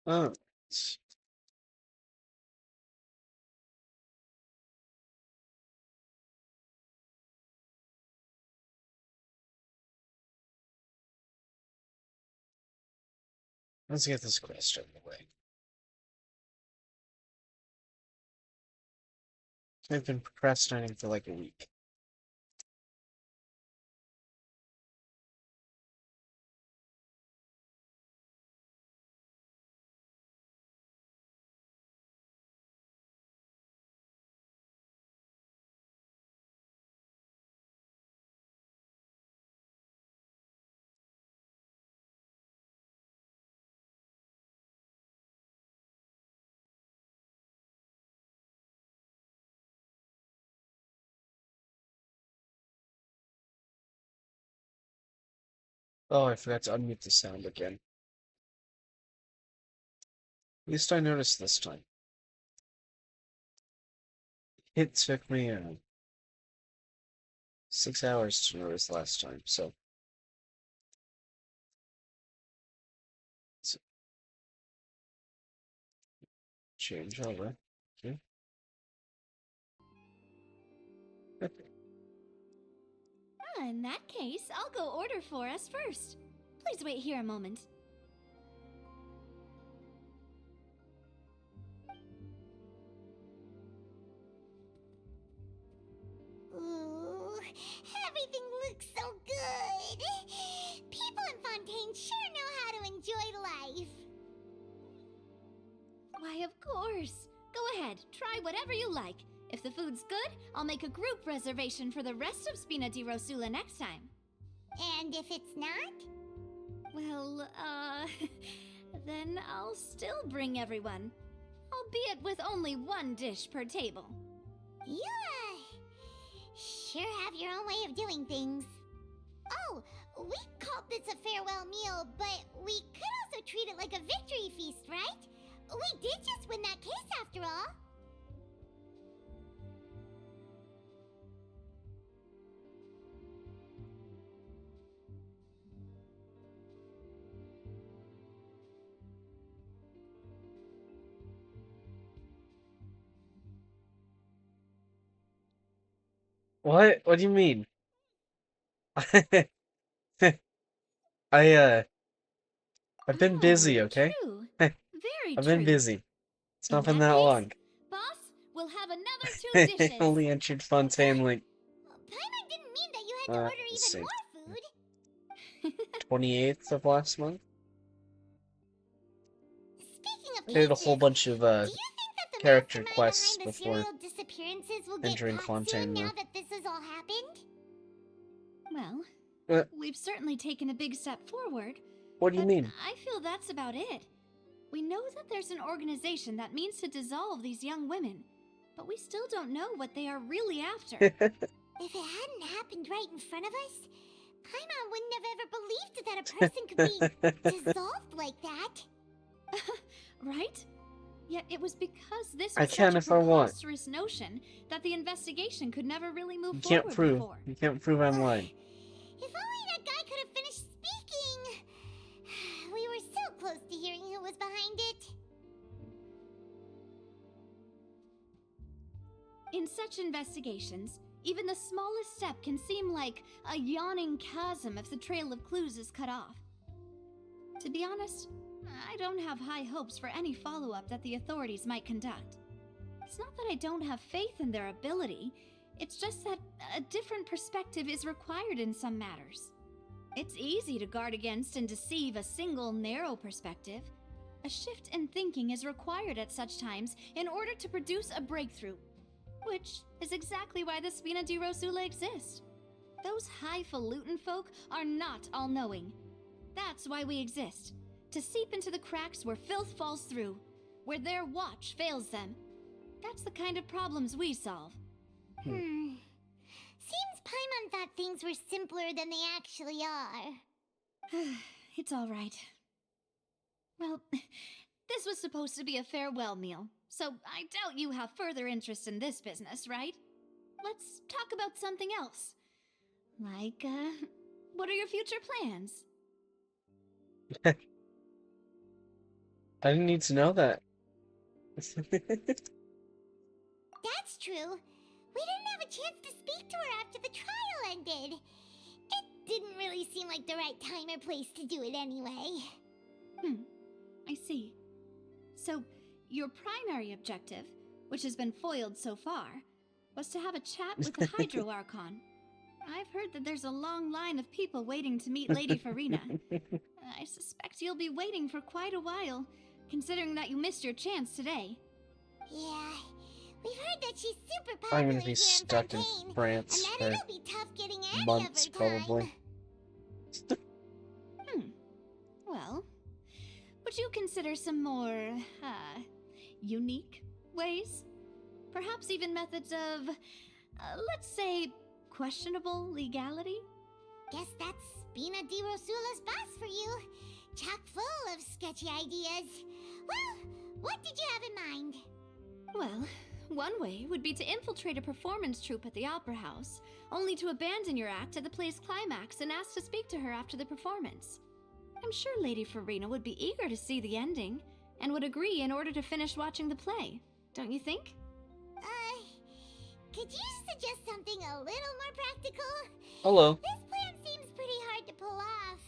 Oh, let's get this quest out of the way. I've been procrastinating for like a week. Oh, I forgot to unmute the sound again. At least I noticed this time. It took me 6 hours to notice last time, so let's change over. Okay. In that case, I'll go order for us first. Please wait here a moment. Ooh, everything looks so good. People in Fontaine sure know how to enjoy life. Why, of course. Go ahead, try whatever you like. If the food's good, I'll make a group reservation for the rest of Spina di Rosula next time. And if it's not? Well, then I'll still bring everyone. Albeit with only one dish per table. You, sure have your own way of doing things. Oh, we called this a farewell meal, but we could also treat it like a victory feast, right? We did just win that case after all. What? What do you mean? I I've been busy, Oh, okay? true. Very I've been true. busy. It's In not been that that case, long. boss, we'll have another 2 I dishes. only entered Fontaine like Paimon didn't mean that you had to order let's even see, more food. 28th of last month. Speaking of I did a whole cases, bunch of do you think that the character mastermind quests behind the before serial disappearances will get entering caught soon Fontaine, now though. that this has all happened? Well, What? we've certainly taken a big step forward, What do you but mean? I feel that's about it. We know that there's an organization that means to dissolve these young women, but we still don't know what they are really after. If it hadn't happened right in front of us, Paimon wouldn't have ever believed that a person could be dissolved like that. Right? Yet it was because this I was such can a if I want. preposterous notion that the investigation could never really move You can't forward prove. before. You can't prove I'm lying. If only that guy could have finished speaking. We were so close to hearing who was behind it. In such investigations, even the smallest step can seem like a yawning chasm if the trail of clues is cut off. To be honest, I don't have high hopes for any follow-up that the authorities might conduct. It's not that I don't have faith in their ability, it's just that a different perspective is required in some matters. It's easy to guard against and deceive a single narrow perspective. A shift in thinking is required at such times in order to produce a breakthrough, which is exactly why the Spina di Rosula exist. Those highfalutin folk are not all-knowing. That's why we exist, to seep into the cracks where filth falls through, where their watch fails them. That's the kind of problems we solve. Seems Paimon thought things were simpler than they actually are. It's all right. Well, this was supposed to be a farewell meal, so I doubt you have further interest in this business, right? Let's talk about something else. Like, what are your future plans? I didn't need to know that. That's true. We didn't have a chance to speak to her after the trial ended. It didn't really seem like the right time or place to do it anyway. I see. So, your primary objective, which has been foiled so far, was to have a chat with the Hydro Archon. I've heard that there's a long line of people waiting to meet Lady Farina. I suspect you'll be waiting for quite a while, considering that you missed your chance today. Yeah, we've heard that she's super popular I'm gonna be here stuck in in Fontaine, France and that for it'll be tough getting any months, of her time. probably. Well, would you consider some more, unique ways? Perhaps even methods of, let's say, questionable legality? Guess that's Spina di Rosula's boss for you. Chock full of sketchy ideas. Well, what did you have in mind? Well, one way would be to infiltrate a performance troupe at the Opera House, only to abandon your act at the play's climax and ask to speak to her after the performance. I'm sure Lady Farina would be eager to see the ending, and would agree in order to finish watching the play, don't you think? Could you suggest something a little more practical? Hello. This plan seems pretty hard to pull off.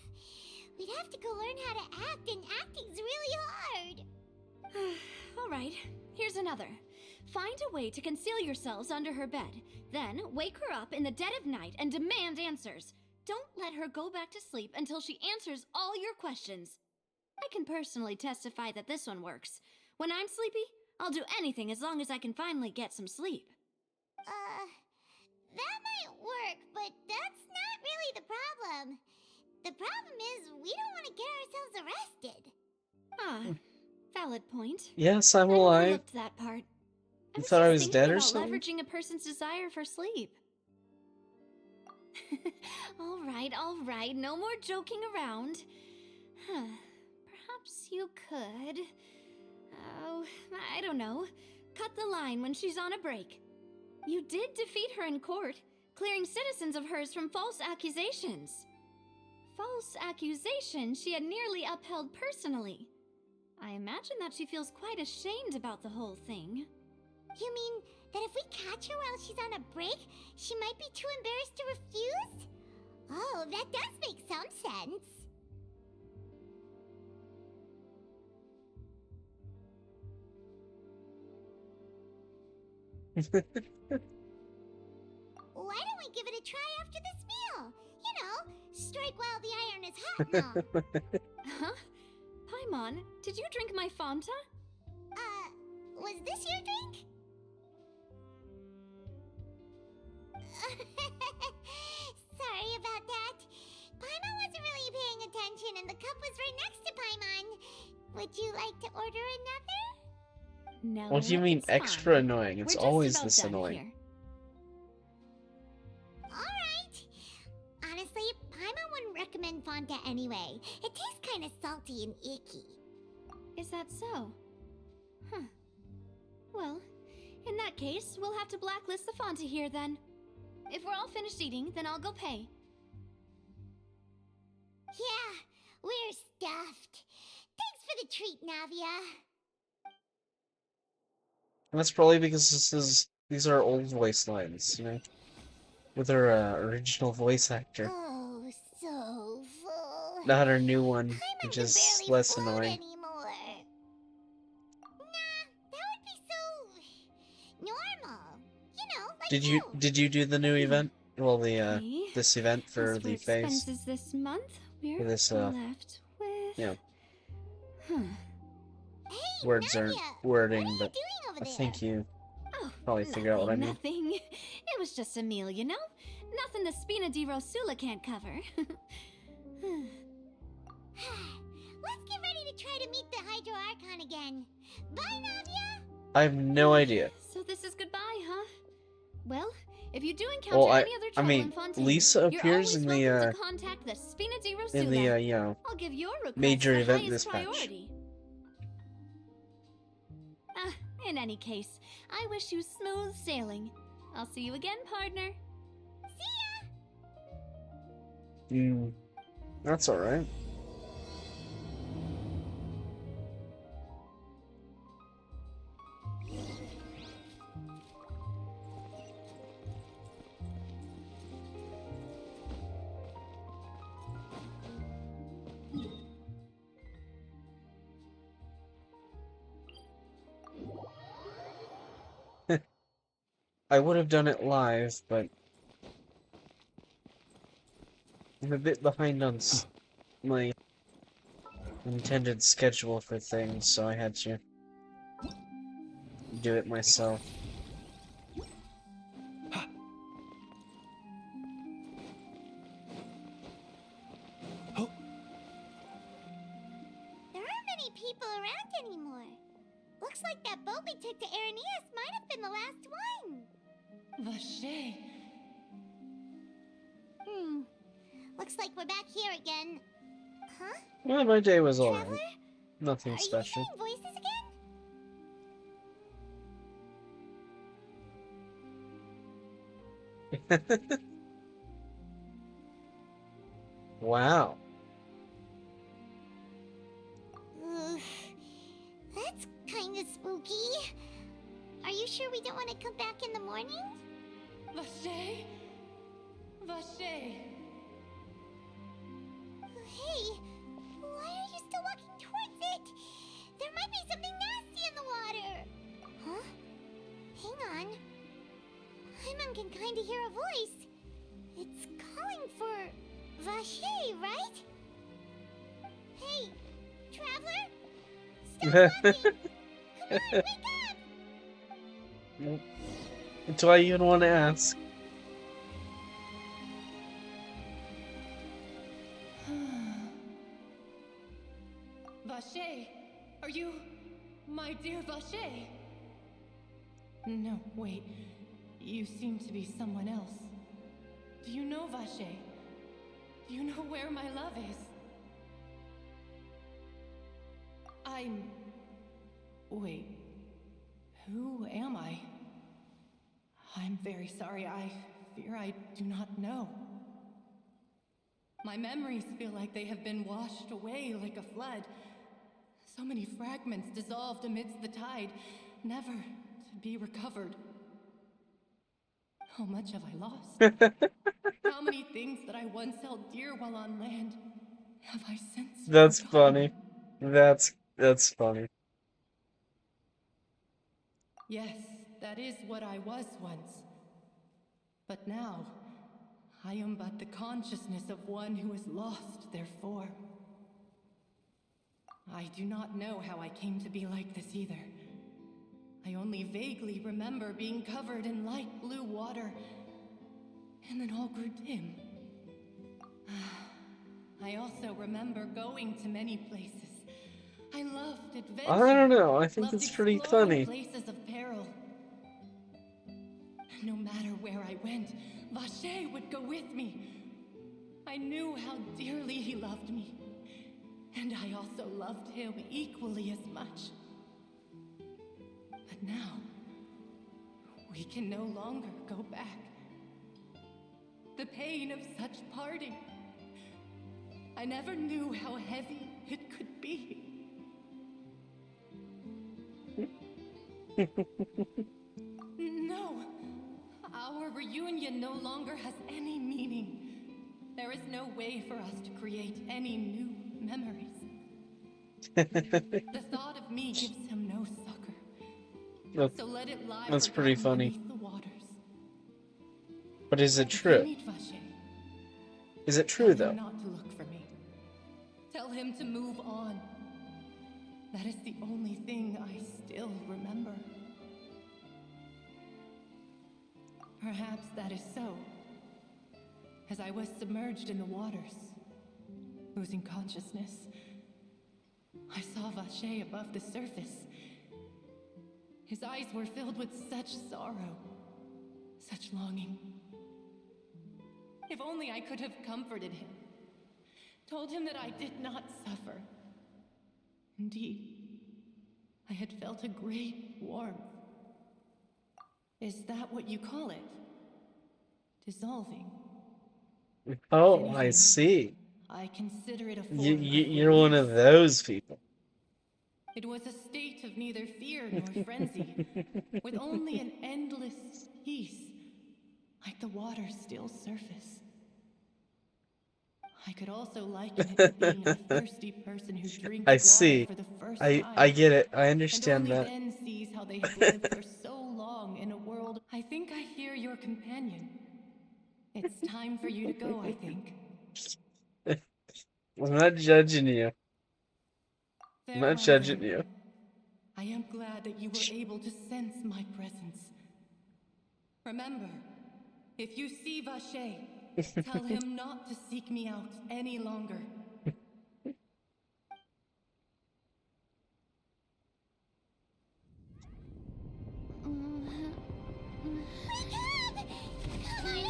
We'd have to go learn how to act, and acting's really hard. Alright, here's another. Find a way to conceal yourselves under her bed, then wake her up in the dead of night and demand answers. Don't let her go back to sleep until she answers all your questions. I can personally testify that this one works. When I'm sleepy, I'll do anything as long as I can finally get some sleep. That might work, but that's not really the problem. The problem is we don't want to get ourselves arrested. Valid point. Yes, I'm I alive. overlooked that part. You thought I was just dead or thinking about something? leveraging a person's desire for sleep. All right, no more joking around. Perhaps you could... Oh, I don't know. Cut the line when she's on a break. You did defeat her in court, clearing citizens of hers from false accusations. False accusations she had nearly upheld personally. I imagine that she feels quite ashamed about the whole thing. You mean that if we catch her while she's on a break, she might be too embarrassed to refuse? Oh, that does make some sense. Why don't we give it a try after this meal? You know, strike while the iron is hot and all. Huh? Paimon, did you drink my Fanta? Was this your drink? Sorry about that. Paimon wasn't really paying attention and the cup was right next to Paimon. Would you like to order another? No. What do you mean it's extra fine. annoying? We're It's just always about this done annoying. here. Alright. Honestly, Paimon wouldn't recommend Fanta anyway. It tastes kind of salty and icky. Is that so? Huh. Well, in that case, we'll have to blacklist the Fanta here then. If we're all finished eating, then I'll go pay. Yeah, we're stuffed. Thanks for the treat, Navia. And that's probably because these are old voice lines, you know, with her original voice actor, Oh, so full. not her new one, Paimon which can is barely less float annoying. anymore. Nah, that would be so normal. You know, like Did you do the new event? Well, the Okay. this event for As the for phase. expenses this month, we're For this, left with... yeah. Huh. Hey, Words Navia, aren't wording, what are you but doing over I there? think you Oh, probably figure out what I mean. nothing. It was just a meal, you know? Nothing the Spina di Rosula can't cover. Let's get ready to try to meet the Hydro Archon again. Bye, Navia! I have no idea. So this is goodbye, huh? Well, if you do encounter Well, any other I trouble in mean, Fontaine, Lisa you're appears always in welcome the to contact the Spina di Rosula. you know, I'll give your request major the event highest dispatch. priority. In any case, I wish you smooth sailing. I'll see you again, partner. See ya! that's all right. I would have done it live, but I'm a bit behind on my intended schedule for things, so I had to do it myself. There aren't many people around anymore. Looks like that boat we took to Araneas might have been the last one. Vache. Looks like we're back here again. Huh? Well, my day was Traveler? alright. Nothing Are special. you hearing voices again? Wow. Ugh, that's kind of spooky. Are you sure we don't want to come back in the morning? Vache. Vache. Hey, why are you still walking towards it? There might be something nasty in the water. Huh? Hang on. Paimon can kind of hear a voice. It's calling for Vache, right? Hey, traveler? Stop walking! Come on, wake up! Do I even want to ask? Vache, are you my dear Vache? No, wait. You seem to be someone else. Do you know Vache? Do you know where my love is? Wait. Who am I? I'm very sorry. I fear I do not know. My memories feel like they have been washed away like a flood. So many fragments dissolved amidst the tide, never to be recovered. How much have I lost? How many things that I once held dear while on land have I since That's forgotten? funny. That's funny. Yes, that is what I was once. But now, I am but the consciousness of one who has lost their form. I do not know how I came to be like this either. I only vaguely remember being covered in light blue water, and then all grew dim. I also remember going to many places. I loved adventure. I don't know. I think loved it's pretty exploring funny. places of peril. No matter where I went, Vache would go with me. I knew how dearly he loved me, and I also loved him equally as much. But now, we can no longer go back. The pain of such parting, I never knew how heavy it could be. No, our reunion no longer has any meaning. There is no way for us to create any new memories. The thought of me gives him no succor. So let it lie That's pretty forgotten funny. beneath the waters. But is it If you true? meet Vache, Is it tell true him though? not to look for me. Tell him to move on. That is the only thing I still remember. Perhaps that is so. As I was submerged in the waters, losing consciousness, I saw Vache above the surface. His eyes were filled with such sorrow, such longing. If only I could have comforted him, told him that I did not suffer. Indeed, I had felt a great warmth. Is that what you call it? Dissolving? Oh, I see. I consider it a form You're of one of release. those people. It was a state of neither fear nor frenzy, with only an endless peace, like the water's still surface. I could also liken it to being a thirsty person who drinks I water see. for the first I time. get it. I And understand only that. then sees how they have lived for so long in a world I think I hear your companion. It's time for you to go, I think. I'm not judging you. I'm not Farewell, judging then. you. I am glad that you were able to sense my presence. Remember, if you see Vache, tell him not to seek me out any longer. Come on, hurry!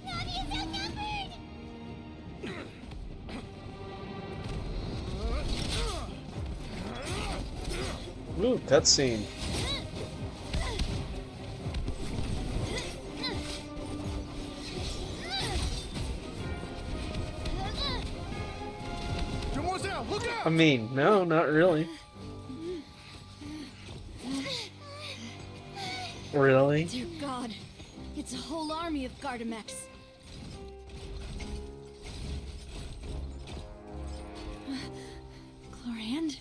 Navia's outnumbered! Ooh, cutscene. I mean, no, not really. Really? Dear God, it's a whole army of Gardamex. Chlorand?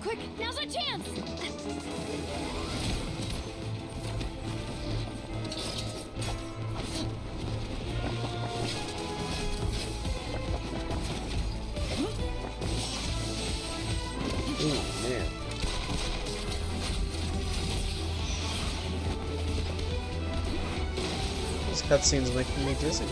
Quick, now's our chance! Ooh, man. This cutscene's making me dizzy.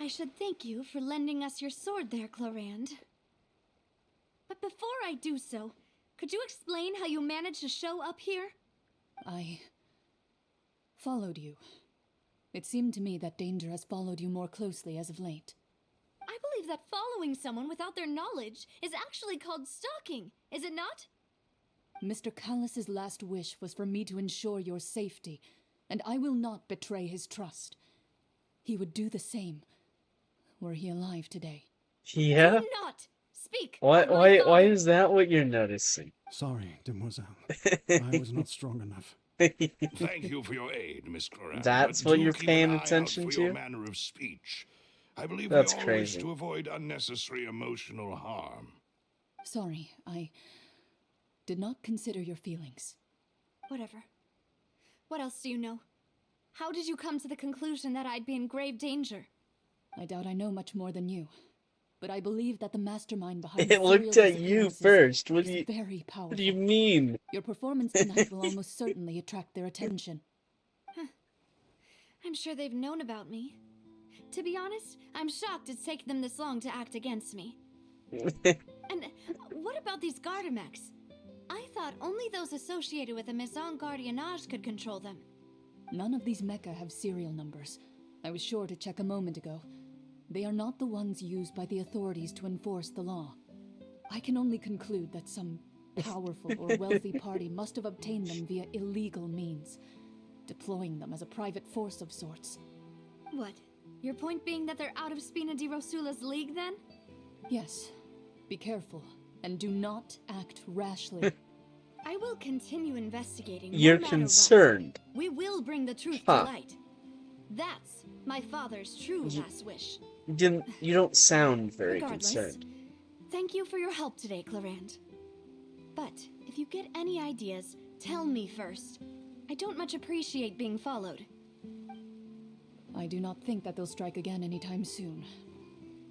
I should thank you for lending us your sword there, Chlorand. But before I do so, could you explain how you managed to show up here? I followed you. It seemed to me that danger has followed you more closely as of late. I believe that following someone without their knowledge is actually called stalking, is it not? Mr. Callus's last wish was for me to ensure your safety, and I will not betray his trust. He would do the same, were he alive today. Yeah? Do not speak! Why, of my why father. is that what you're noticing? Sorry, demoiselle. I was not strong enough. Thank you for your aid, Miss Chlorand. That's but what do you're keep paying an eye out attention for to? your manner of speech. I believe That's we all crazy. wish to avoid unnecessary emotional harm. Sorry, I did not consider your feelings. Whatever. What else do you know? How did you come to the conclusion that I'd be in grave danger? I doubt I know much more than you, but I believe that the mastermind behind It the looked serial at you disappearances first. What is do you, very powerful. what do you mean? Your performance tonight will almost certainly attract their attention. I'm sure they've known about me. To be honest, I'm shocked it's taken them this long to act against me. And what about these Gardamex? I thought only those associated with the Maison Gardiennage could control them. None of these mecha have serial numbers. I was sure to check a moment ago. They are not the ones used by the authorities to enforce the law. I can only conclude that some powerful or wealthy party must have obtained them via illegal means, deploying them as a private force of sorts. What? Your point being that they're out of Spina di Rosula's league, then? Yes. Be careful, and do not act rashly. I will continue investigating. You're no matter concerned. What. We will bring the truth Huh. to light. That's my father's true last wish. You don't sound very Regardless, concerned. thank you for your help today, Chlorand. But if you get any ideas, tell me first. I don't much appreciate being followed. I do not think that they'll strike again anytime soon.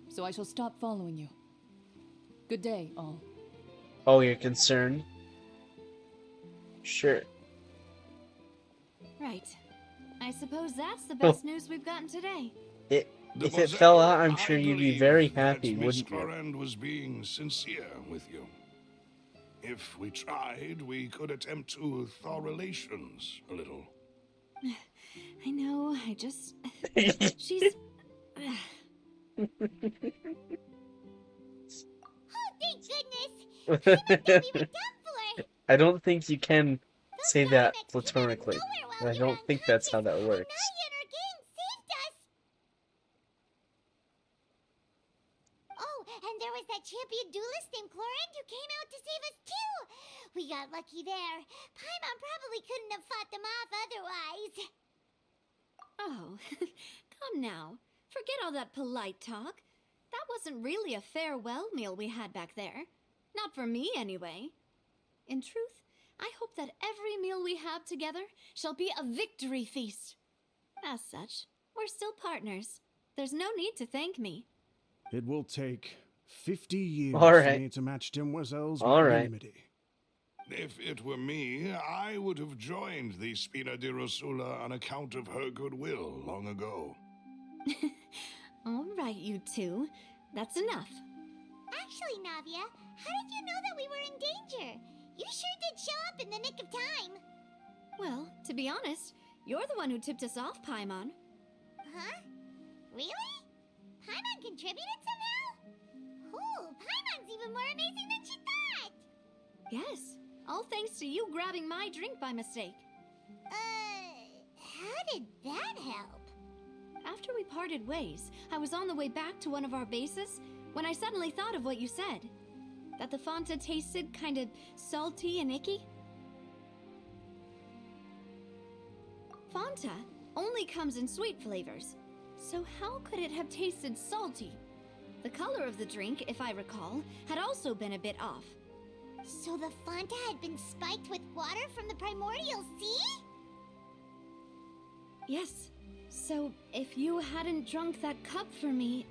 So I shall stop following you. Good day, all. Oh, you're concerned? Sure. Right. I suppose that's the best news we've gotten today. If it fell out, I'm sure you'd be very happy, Miss wouldn't you? Chlorand was being sincere with you. If we tried, we could attempt to thaw relations a little. I know I just... She's... Oh, thank goodness! Thought we were done for! I don't think you can Those say that Dynamax came out of platonically. nowhere while And I we don't were think that's how that unconscious, works. And Nadia and her gang saved us! Oh, and there was that champion duelist named Chlorant who came out to save us too! We got lucky there. Paimon probably couldn't have fought them off otherwise. Oh, come now. Forget all that polite talk. That wasn't really a farewell meal we had back there. Not for me, anyway. In truth, I hope that every meal we have together shall be a victory feast. As such, we're still partners. There's no need to thank me. It will take 50 years All for right. me to match Demoiselle's All right. magnanimity. If it were me, I would have joined the Spina di Rosula on account of her goodwill long ago. All right, you two. That's enough. Actually, Navia, how did you know that we were in danger? You sure did show up in the nick of time. Well, to be honest, you're the one who tipped us off, Paimon. Huh? Really? Paimon contributed somehow? Ooh, Paimon's even more amazing than she thought! Yes, all thanks to you grabbing my drink by mistake. How did that help? After we parted ways, I was on the way back to one of our bases when I suddenly thought of what you said. That the Fonta tasted kind of salty and icky. Fonta only comes in sweet flavors, so how could it have tasted salty? The color of the drink, if I recall, had also been a bit off. So the Fonta had been spiked with water from the primordial sea? Yes, so if you hadn't drunk that cup for me...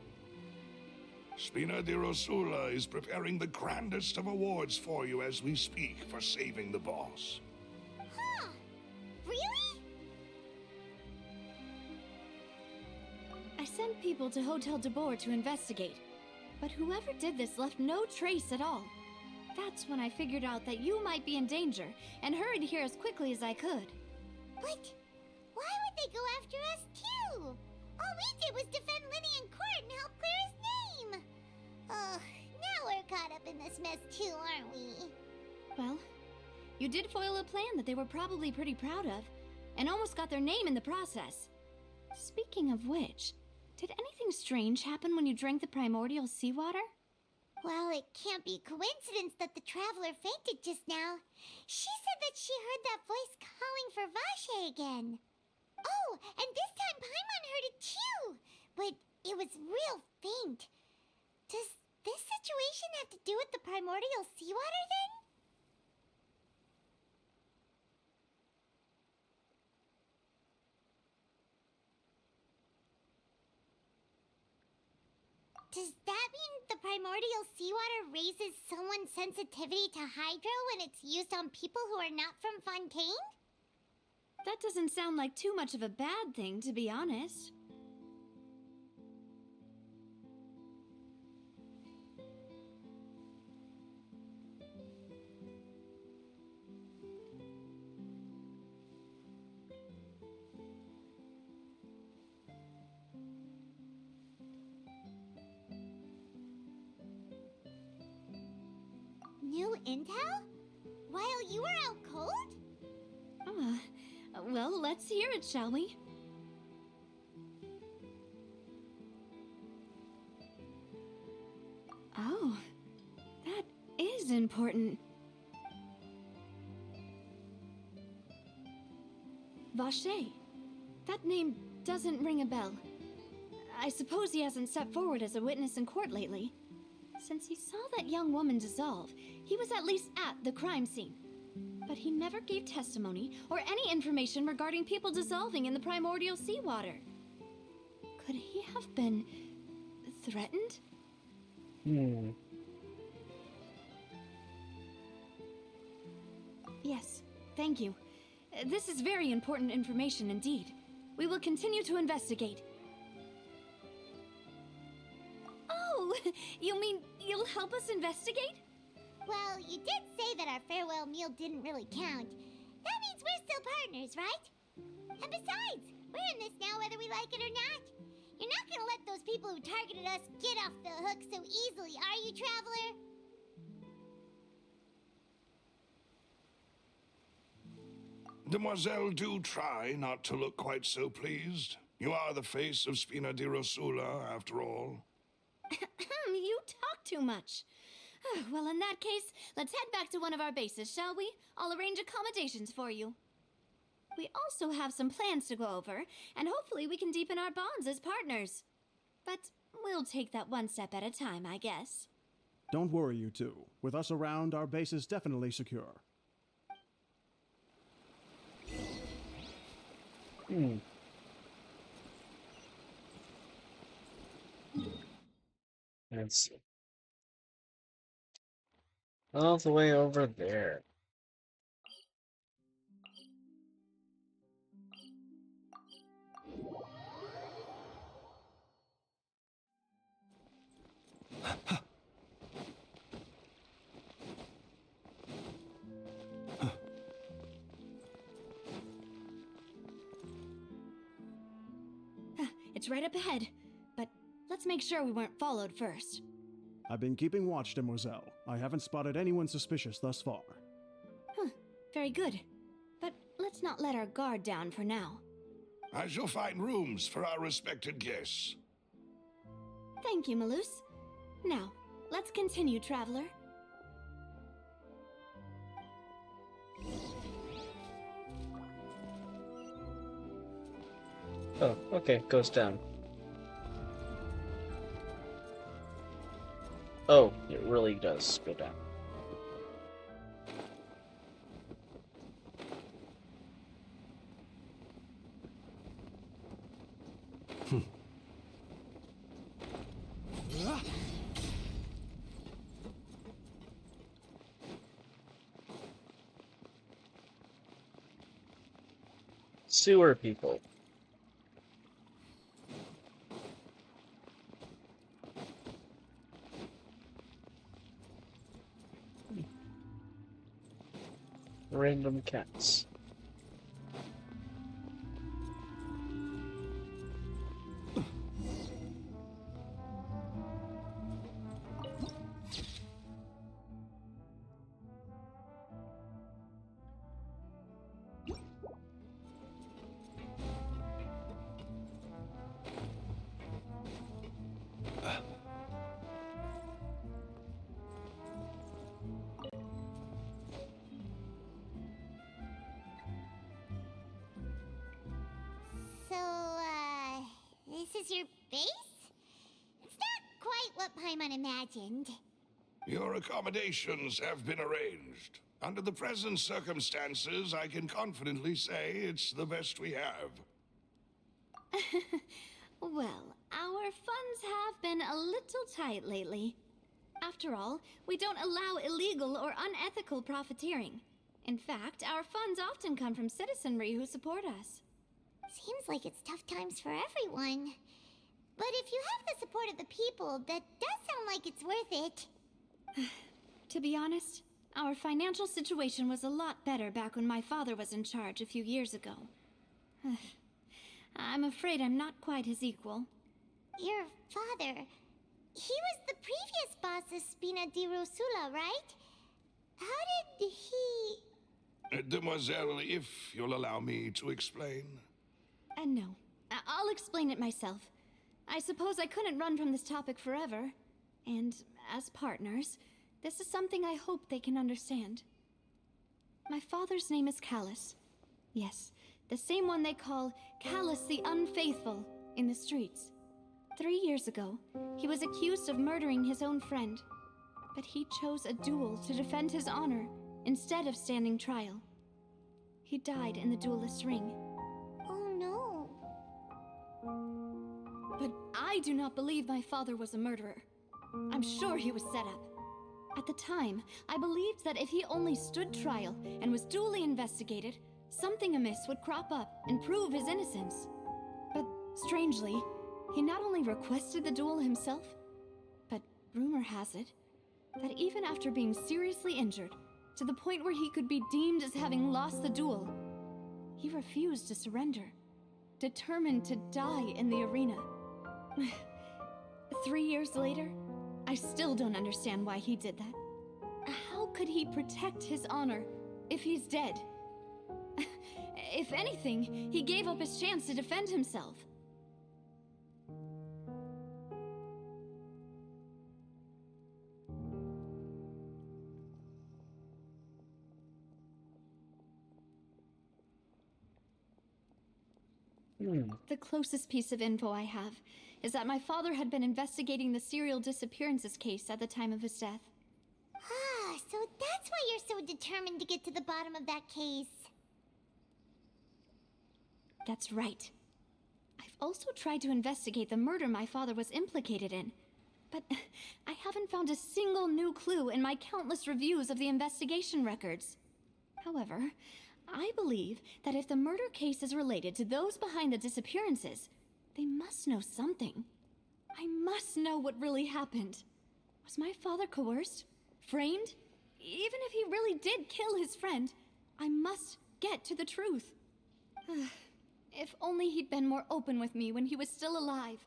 Spina di Rosula is preparing the grandest of awards for you as we speak for saving the boss. Huh. Really? I sent people to Hotel de Boer to investigate, but whoever did this left no trace at all. That's when I figured out that you might be in danger and hurried here as quickly as I could. But why would they go after us too? All we did was defend Linny in court and help clear his name. Ugh, now we're caught up in this mess too, aren't we? Well, you did foil a plan that they were probably pretty proud of, and almost got their name in the process. Speaking of which, did anything strange happen when you drank the primordial seawater? Well, it can't be coincidence that the traveler fainted just now. She said that she heard that voice calling for Vache again. Oh, and this time Paimon heard it too, but it was real faint. Does this situation have to do with the primordial seawater then? Does that mean the primordial seawater raises someone's sensitivity to hydro when it's used on people who are not from Fontaine? That doesn't sound like too much of a bad thing, to be honest. New intel? While you were out cold? Well, let's hear it, shall we? Oh, that is important. Vache. That name doesn't ring a bell. I suppose he hasn't stepped forward as a witness in court lately. Since he saw that young woman dissolve, he was at least at the crime scene. But he never gave testimony or any information regarding people dissolving in the primordial seawater. Could he have been threatened? Yes, thank you. This is very important information indeed. We will continue to investigate. Oh, you mean you'll help us investigate? Well, you did say that our farewell meal didn't really count. That means we're still partners, right? And besides, we're in this now whether like it or not. You're not gonna let those people who targeted us get off the hook so easily, are you, Traveler? Demoiselle, do try not to look quite so pleased. You are the face of Spina di Rosula, after all. You talk too much. Well, in that case, let's head back to one of our bases, shall we? I'll arrange accommodations for you. We also have some plans to go over, and hopefully we can deepen our bonds as partners. But we'll take that one step at a time, I guess. Don't worry, you two. With us around, our base is definitely secure. Let's see. All the way over there. It's right up ahead, but let's make sure we weren't followed first. I've been keeping watch, Demoiselle. I haven't spotted anyone suspicious thus far. Very good. But let's not let our guard down for now. I shall find rooms for our respected guests. Thank you, Malus. Now, let's continue, Traveler. Oh, okay, goes down. Oh, it really does go down. Sewer people. Random cats. This is your base? It's not quite what Paimon imagined. Your accommodations have been arranged. Under the present circumstances, I can confidently say it's the best we have. Well, our funds have been a little tight lately. After all, we don't allow illegal or unethical profiteering. In fact, our funds often come from citizenry who support us. Seems like it's tough times for everyone. But if you have the support of the people, that does sound like it's worth it. To be honest, our financial situation was a lot better back when my father was in charge a few years ago. I'm afraid I'm not quite his equal. Your father... he was the previous boss of Spina di Rosula, right? How did he... Demoiselle, if you'll allow me to explain. No. I'll explain it myself. I suppose I couldn't run from this topic forever. And as partners, this is something I hope they can understand. My father's name is Callus. Yes, the same one they call Callus the Unfaithful in the streets. 3 years ago, he was accused of murdering his own friend. But he chose a duel to defend his honor instead of standing trial. He died in the duelist's ring. Oh no. But I do not believe my father was a murderer. I'm sure he was set up. At the time, I believed that if he only stood trial and was duly investigated, something amiss would crop up and prove his innocence. But strangely, he not only requested the duel himself, but rumor has it that even after being seriously injured, to the point where he could be deemed as having lost the duel, he refused to surrender. determined to die in the arena. 3 years later, I still don't understand why he did that. How could he protect his honor if he's dead? If anything, he gave up his chance to defend himself. The closest piece of info I have is that my father had been investigating the serial disappearances case at the time of his death. Ah, so that's why you're so determined to get to the bottom of that case. That's right. I've also tried to investigate the murder my father was implicated in, but I haven't found a single new clue in my countless reviews of the investigation records. However, I believe that if the murder case is related to those behind the disappearances, they must know something. I must know what really happened. Was my father coerced? Framed? Even if he really did kill his friend, I must get to the truth. If only he'd been more open with me when he was still alive.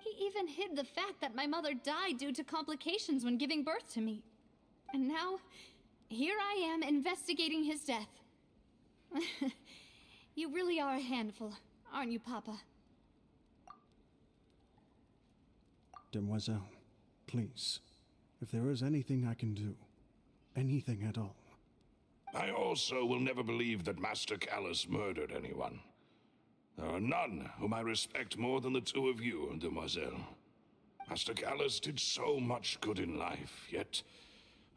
He even hid the fact that my mother died due to complications when giving birth to me. And now, here I am investigating his death. You really are a handful, aren't you, Papa? Demoiselle, please, if there is anything I can do, anything at all. I also will never believe that Master Callus murdered anyone. There are none whom I respect more than the two of you, Demoiselle. Master Callus did so much good in life, yet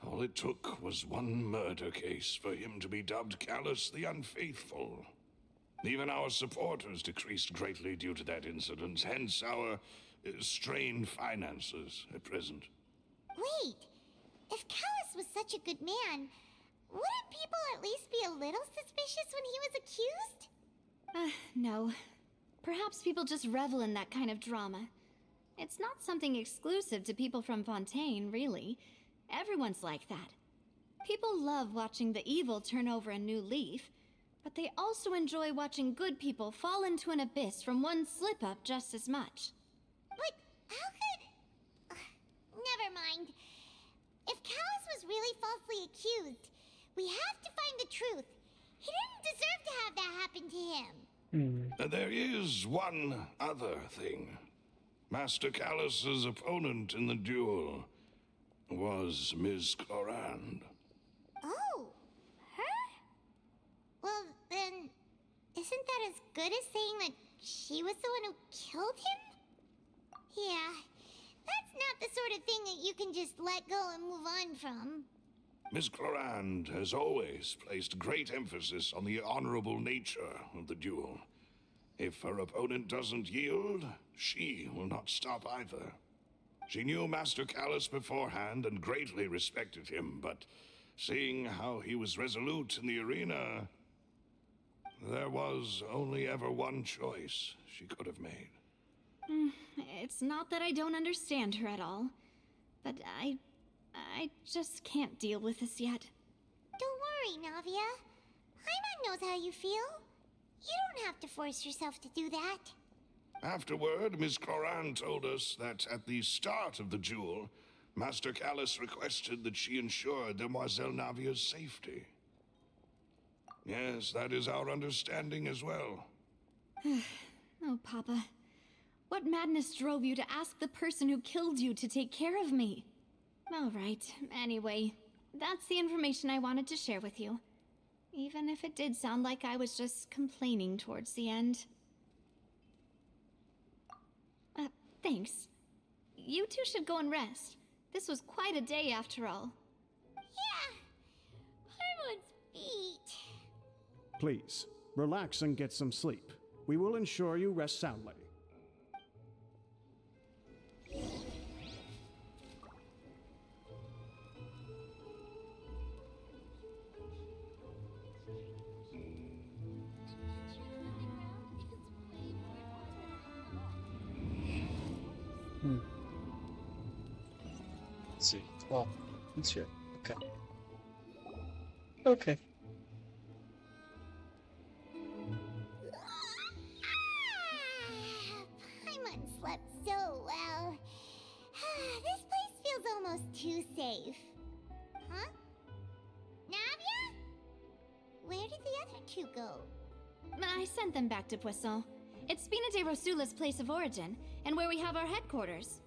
all it took was one murder case for him to be dubbed Callus the Unfaithful. Even our supporters decreased greatly due to that incident, hence our strained finances at present. Wait, if Callus was such a good man, wouldn't people at least be a little suspicious when he was accused? No. Perhaps people just revel in that kind of drama. It's not something exclusive to people from Fontaine, really. Everyone's like that. People love watching the evil turn over a new leaf, but they also enjoy watching good people fall into an abyss from one slip-up just as much. But how could... never mind. If Callus was really falsely accused, we have to find the truth. He didn't deserve to have that happen to him. There is one other thing. Master Callus's opponent in the duel was Ms. Clorand. Oh, her? Well, then, isn't that as good as saying that she was the one who killed him? Yeah, that's not the sort of thing that you can just let go and move on from. Ms. Clorand has always placed great emphasis on the honorable nature of the duel. If her opponent doesn't yield, she will not stop either. She knew Master Callus beforehand and greatly respected him, but seeing how he was resolute in the arena, there was only ever one choice she could have made. It's not that I don't understand her at all, but I just can't deal with this yet. Don't worry, Navia. Paimon knows how you feel. You don't have to force yourself to do that. Afterward, Ms. Clorand told us that at the start of the duel, Master Callus requested that she ensure Demoiselle Navia's safety. Yes, that is our understanding as well. Oh, Papa. What madness drove you to ask the person who killed you to take care of me? All right, anyway, that's the information I wanted to share with you. Even if it did sound like I was just complaining towards the end. Thanks. You two should go and rest. This was quite a day after all. Yeah, Paimon's beat. Please, relax and get some sleep. We will ensure you rest soundly. Let's see. Well, it's here. Okay. Okay. So, well... this place feels almost too safe. Huh? Navia? Where did the other two go? I sent them back to Poisson. It's Spina de Rosula's place of origin, and where we have our headquarters.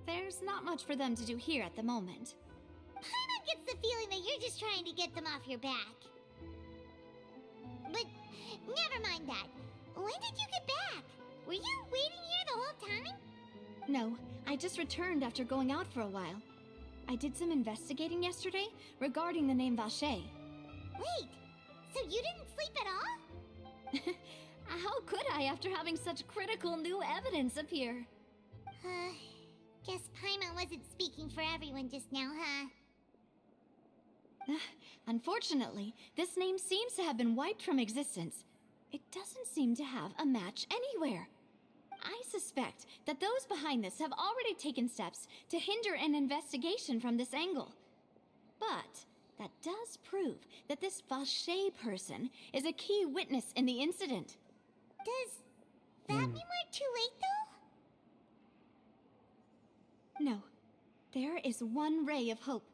There's not much for them to do here at the moment. Paimon gets the feeling that you're just trying to get them off your back. But never mind that. When did you get back? Were you waiting here the whole time? No, I just returned after going out for a while. I did some investigating yesterday regarding the name Vacher. Wait, so you didn't sleep at all? How could I after having such critical new evidence appear? Guess Paimon wasn't speaking for everyone just now, huh? Unfortunately, this name seems to have been wiped from existence. It doesn't seem to have a match anywhere. I suspect that those behind this have already taken steps to hinder an investigation from this angle. But that does prove that this Vacher person is a key witness in the incident. Does that mean we're too late, though? No. There is one ray of hope.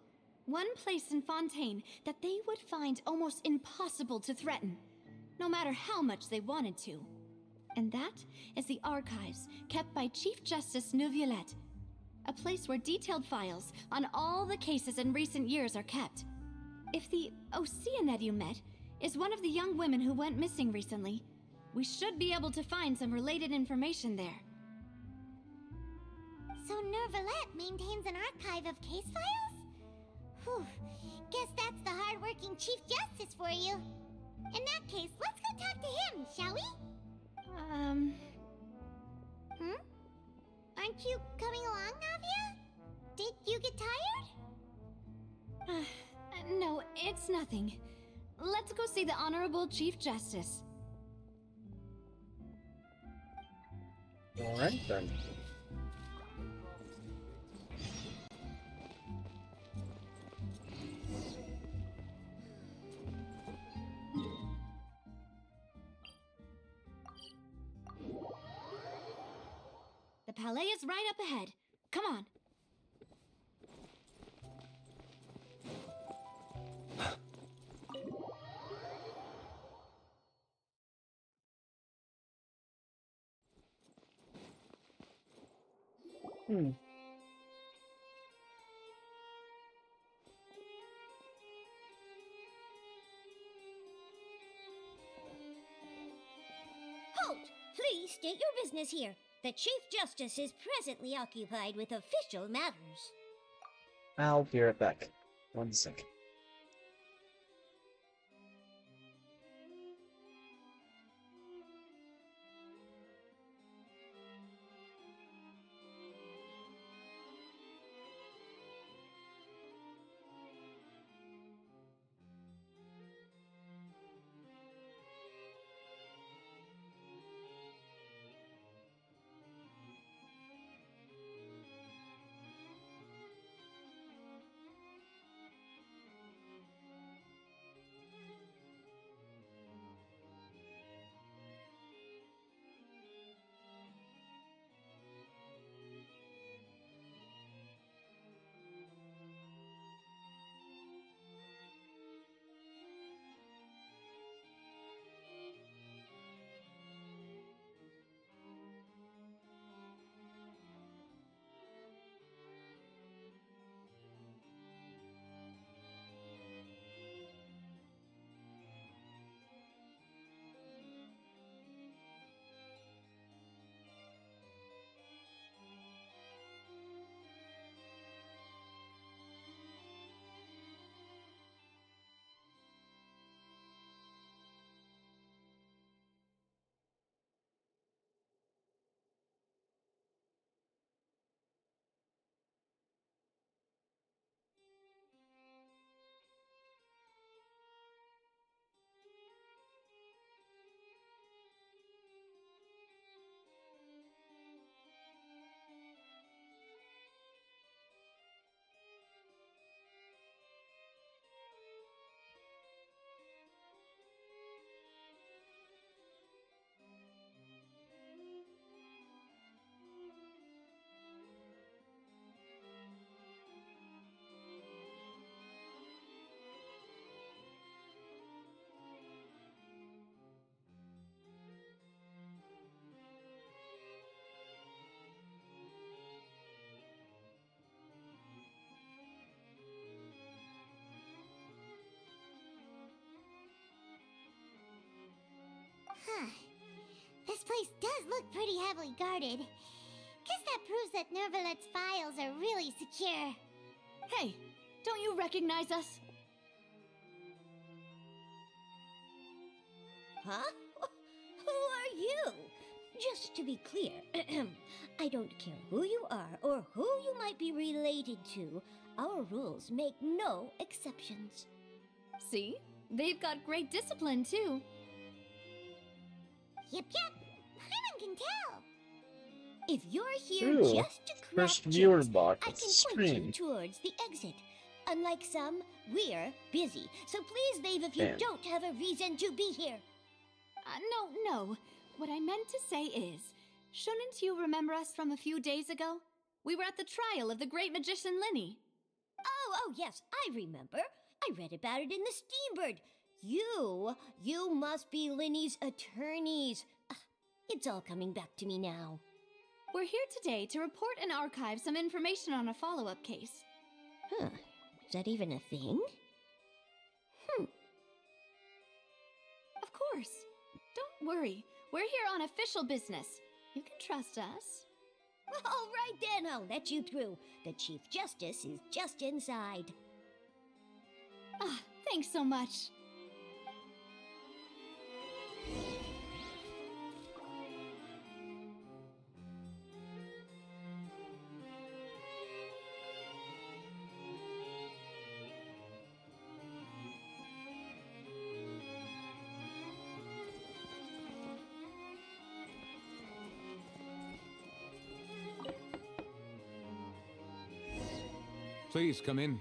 One place in Fontaine that they would find almost impossible to threaten, no matter how much they wanted to. And that is the archives kept by Chief Justice Neuvillette, a place where detailed files on all the cases in recent years are kept. If the Oceanid you met is one of the young women who went missing recently, we should be able to find some related information there. So Neuvillette maintains an archive of case files? Whew, guess that's the hard-working Chief Justice for you. In that case, let's go talk to him, shall we? Aren't you coming along, Navia? Did you get tired? No, it's nothing. Let's go see the Honorable Chief Justice. Alright then. The palais is right up ahead. Come on. Halt! Please state your business here. The Chief Justice is presently occupied with official matters. I'll be right back. 1 second. Huh. This place does look pretty heavily guarded. Guess that proves that Nervalet's files are really secure. Hey, don't you recognize us? Huh? Who are you? Just to be clear, I don't care who you are or who you might be related to. Our rules make no exceptions. See? They've got great discipline, too. Yep. Paimon can tell. If you're here Ooh, just to crack first viewer jokes, box I can screen. point you towards the exit. Unlike some, we're busy, so please leave if you Damn. don't have a reason to be here. No. What I meant to say is, shouldn't you remember us from a few days ago? We were at the trial of the great magician Linny. Oh, yes, I remember. I read about it in the Steambird. You must be Linny's attorneys. It's all coming back to me now. We're here today to report and archive some information on a follow-up case. Huh, is that even a thing? Of course. Don't worry. We're here on official business. You can trust us. All right then, I'll let you through. The Chief Justice is just inside. Thanks so much. Please come in.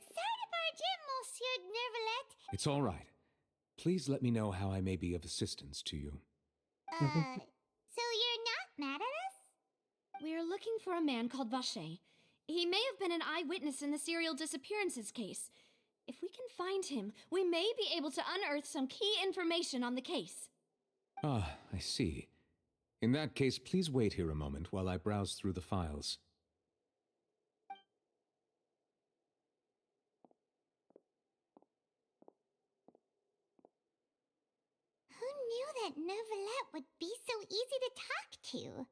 Sorry to barge in, Monsieur Nervalet. It's all right. Please let me know how I may be of assistance to you. So you're not mad at us? We're looking for a man called Vacher. He may have been an eyewitness in the serial disappearances case. If we can find him, we may be able to unearth some key information on the case. Ah, I see. In that case, please wait here a moment while I browse through the files. Who knew that Nervalet would be so easy to talk to?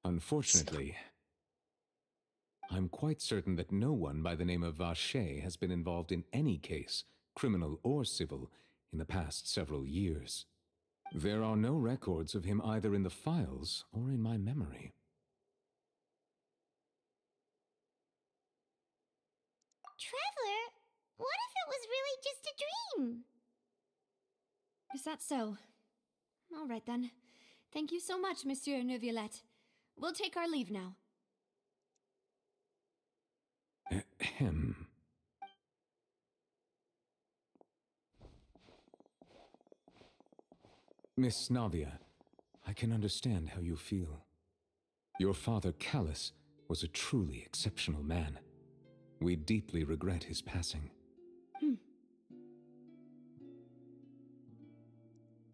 Unfortunately, I'm quite certain that no one by the name of Vacher has been involved in any case, criminal or civil, in the past several years. There are no records of him either in the files or in my memory. Traveler, what if it was really just a dream? Is that so? All right then. Thank you so much, Monsieur Neuvillette. We'll take our leave now. Ahem. Miss Navia, I can understand how you feel. Your father, Callus, was a truly exceptional man. We deeply regret his passing.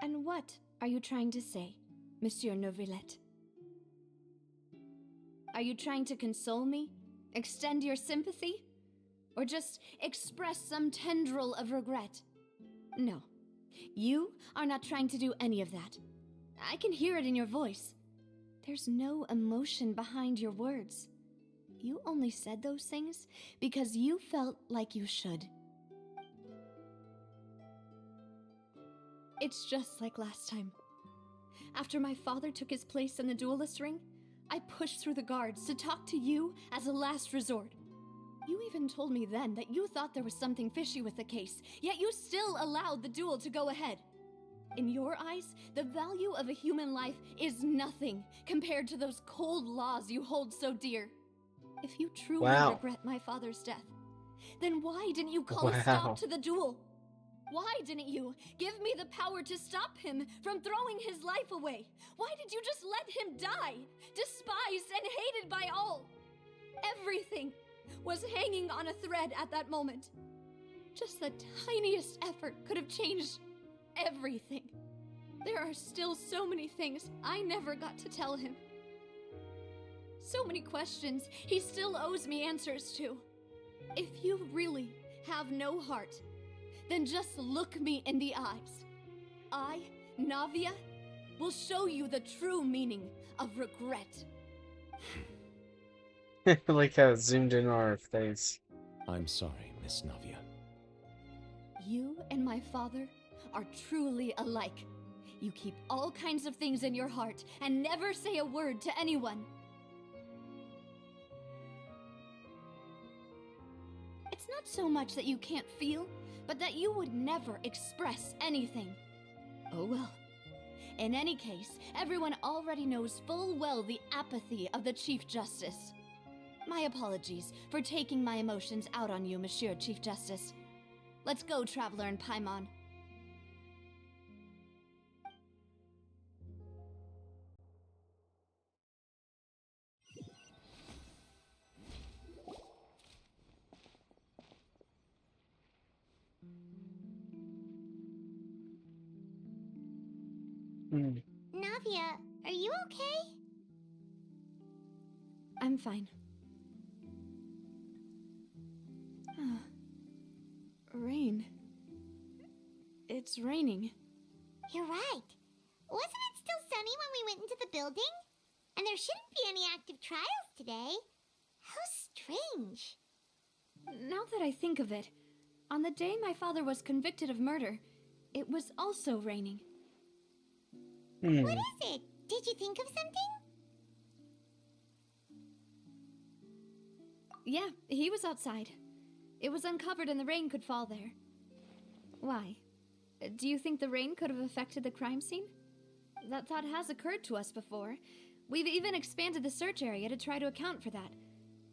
And what are you trying to say, Monsieur Neuvillette? Are you trying to console me? Extend your sympathy? Or just express some tendril of regret? No. You are not trying to do any of that. I can hear it in your voice. There's no emotion behind your words. You only said those things because you felt like you should. It's just like last time. After my father took his place in the duelist ring, I pushed through the guards to talk to you as a last resort. You even told me then that you thought there was something fishy with the case, yet you still allowed the duel to go ahead. In your eyes, the value of a human life is nothing compared to those cold laws you hold so dear. If you truly regret my father's death, then why didn't you call a stop to the duel? Why didn't you give me the power to stop him from throwing his life away? Why did you just let him die, despised and hated by all? Everything was hanging on a thread at that moment. Just the tiniest effort could have changed everything. There are still so many things I never got to tell him. So many questions he still owes me answers to. If you really have no heart, then just look me in the eyes. I, Navia, will show you the true meaning of regret. I like how it zoomed in on our face. I'm sorry, Miss Navia. You and my father are truly alike. You keep all kinds of things in your heart and never say a word to anyone. It's not so much that you can't feel, but that you would never express anything. Oh well. In any case, everyone already knows full well the apathy of the Chief Justice. My apologies for taking my emotions out on you, Monsieur Chief Justice. Let's go, Traveler and Paimon. Navia, are you okay? I'm fine. Rain. It's raining. You're right. Wasn't it still sunny when we went into the building? And there shouldn't be any active trials today. How strange. Now that I think of it, on the day my father was convicted of murder, it was also raining. What is it? Did you think of something? Yeah, he was outside. It was uncovered and the rain could fall there. Why? Do you think the rain could have affected the crime scene? That thought has occurred to us before. We've even expanded the search area to try to account for that,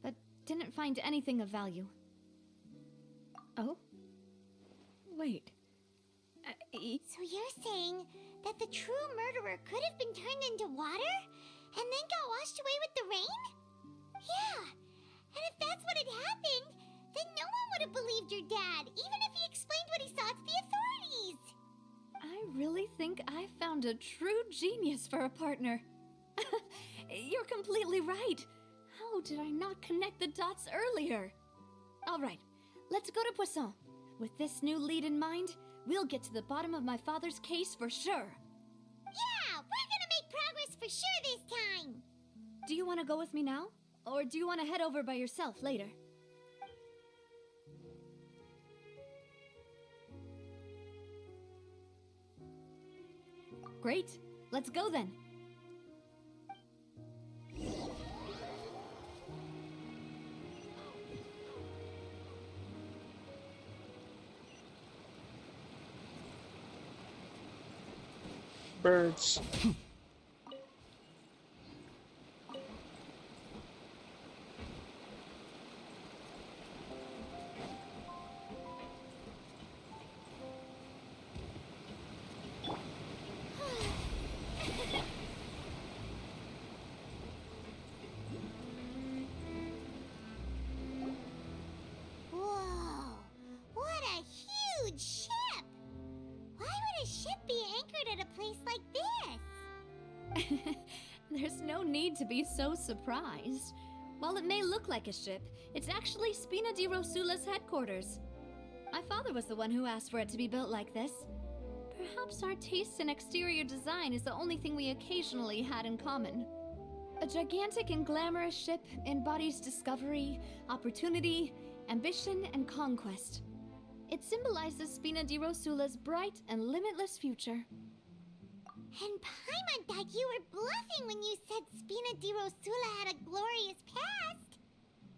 but didn't find anything of value. Oh? Wait. So you're saying that the true murderer could have been turned into water and then got washed away with the rain? Yeah, and if that's what had happened, then no one would have believed your dad, even if he explained what he saw to the authorities. I really think I found a true genius for a partner. You're completely right. How did I not connect the dots earlier? All right, let's go to Poisson. With this new lead in mind, we'll get to the bottom of my father's case for sure. Yeah, we're gonna make progress for sure this time. Do you want to go with me now? Or do you want to head over by yourself later? Great. Let's go then. Birds. Whoa, what a huge ship! Why would a ship be anchored at a place like this? There's no need to be so surprised. While it may look like a ship, it's actually Spina di Rosula's headquarters. My father was the one who asked for it to be built like this. Perhaps our taste in exterior design is the only thing we occasionally had in common. A gigantic and glamorous ship embodies discovery, opportunity, ambition, and conquest. It symbolizes Spina di Rosula's bright and limitless future. And Paimon thought you were bluffing when you said Spina di Rosula had a glorious past.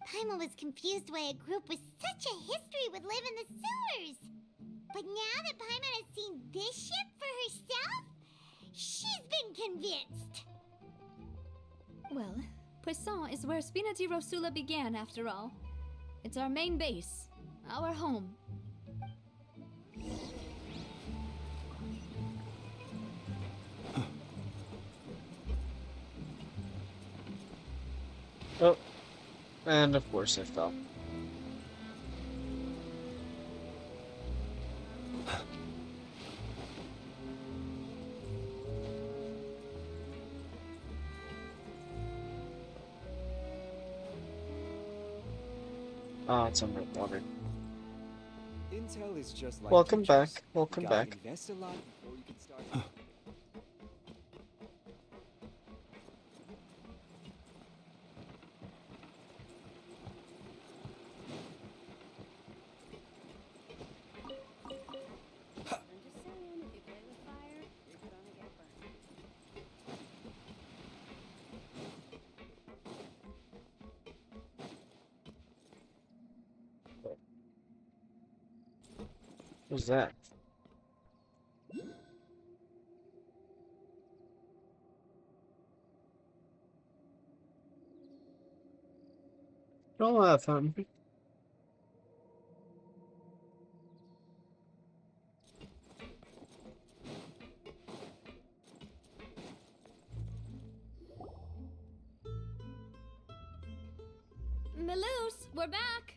Paimon was confused why a group with such a history would live in the sewers. But now that Paimon has seen this ship for herself, she's been convinced. Well, Poisson is where Spina di Rosula began, after all. It's our main base, our home. Oh, and of course I fell. Ah, it's underwater. Intel is just like Welcome teachers. back. Welcome You gotta back. invest a lot before you can start. What's that? Oh, fountain. Maloose, we're back!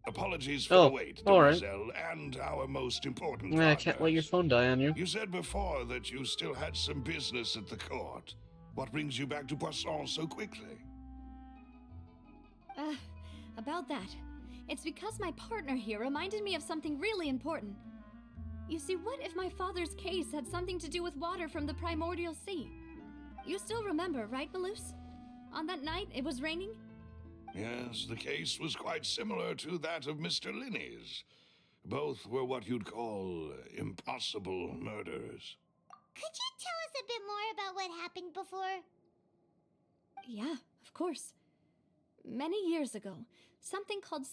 Apologies for Oh, the wait, alright. Demoiselle, and our most important I can't let your partners. phone die on you. You said before that you still had some business at the court. What brings you back to Poisson so quickly? About that. It's because my partner here reminded me of something really important. You see, what if my father's case had something to do with water from the primordial sea? You still remember, right, Maloose? On that night, it was raining? Yes, the case was quite similar to that of Mr. Linney's. Both were what you'd call impossible murders. Could you tell us a bit more about what happened before? Yeah, of course. Many years ago, something called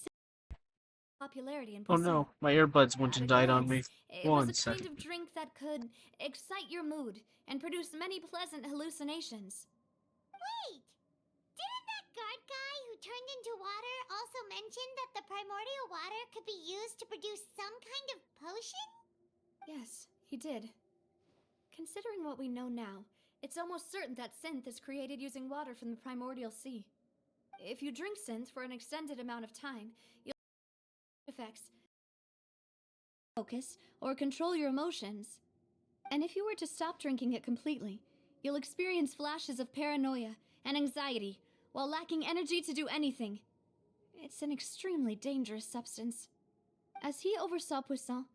popularity in Oh Poisson. no, my earbuds went At and a died on glance, me. it was One a kind second. of drink that could excite your mood and produce many pleasant hallucinations. Wait! Didn't that guard guy who turned into water also mention that the primordial water could be used to produce some kind of potion? Yes, he did. Considering what we know now, it's almost certain that synth is created using water from the primordial sea. If you drink synth for an extended amount of time, you'll effects focus or control your emotions. And if you were to stop drinking it completely, you'll experience flashes of paranoia and anxiety while lacking energy to do anything. It's an extremely dangerous substance. As he oversaw Poisson,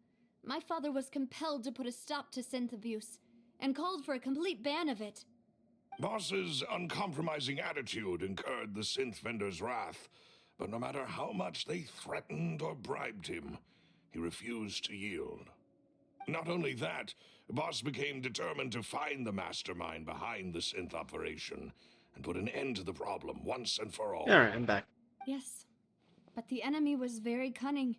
my father was compelled to put a stop to synth abuse and called for a complete ban of it. Boss's uncompromising attitude incurred the synth vendor's wrath, but no matter how much they threatened or bribed him, he refused to yield. Not only that, Boss became determined to find the mastermind behind the synth operation and put an end to the problem once and for all. Alright, I'm back. Yes, but the enemy was very cunning.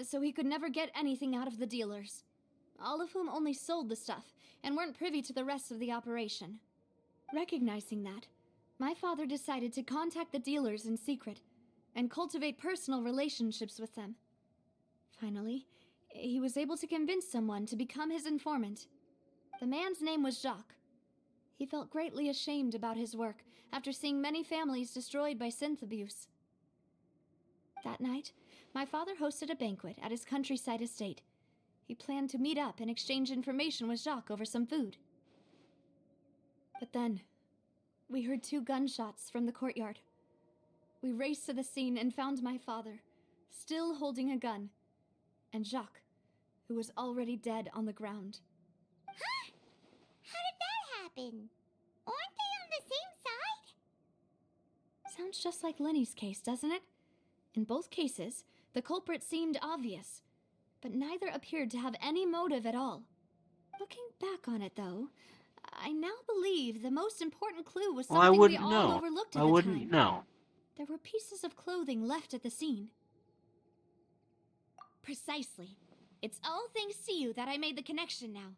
So he could never get anything out of the dealers, all of whom only sold the stuff and weren't privy to the rest of the operation. Recognizing that, my father decided to contact the dealers in secret and cultivate personal relationships with them. Finally, he was able to convince someone to become his informant. The man's name was Jacques. He felt greatly ashamed about his work after seeing many families destroyed by synth abuse. That night, my father hosted a banquet at his countryside estate. He planned to meet up and exchange information with Jacques over some food. But then, we heard 2 gunshots from the courtyard. We raced to the scene and found my father, still holding a gun, and Jacques, who was already dead on the ground. Huh? How did that happen? Aren't they on the same side? Sounds just like Lenny's case, doesn't it? In both cases, the culprit seemed obvious, but neither appeared to have any motive at all. Looking back on it, though, I now believe the most important clue was Well, I something we wouldn't all know. overlooked at I the wouldn't time. know. There were pieces of clothing left at the scene. Precisely. It's all thanks to you that I made the connection now.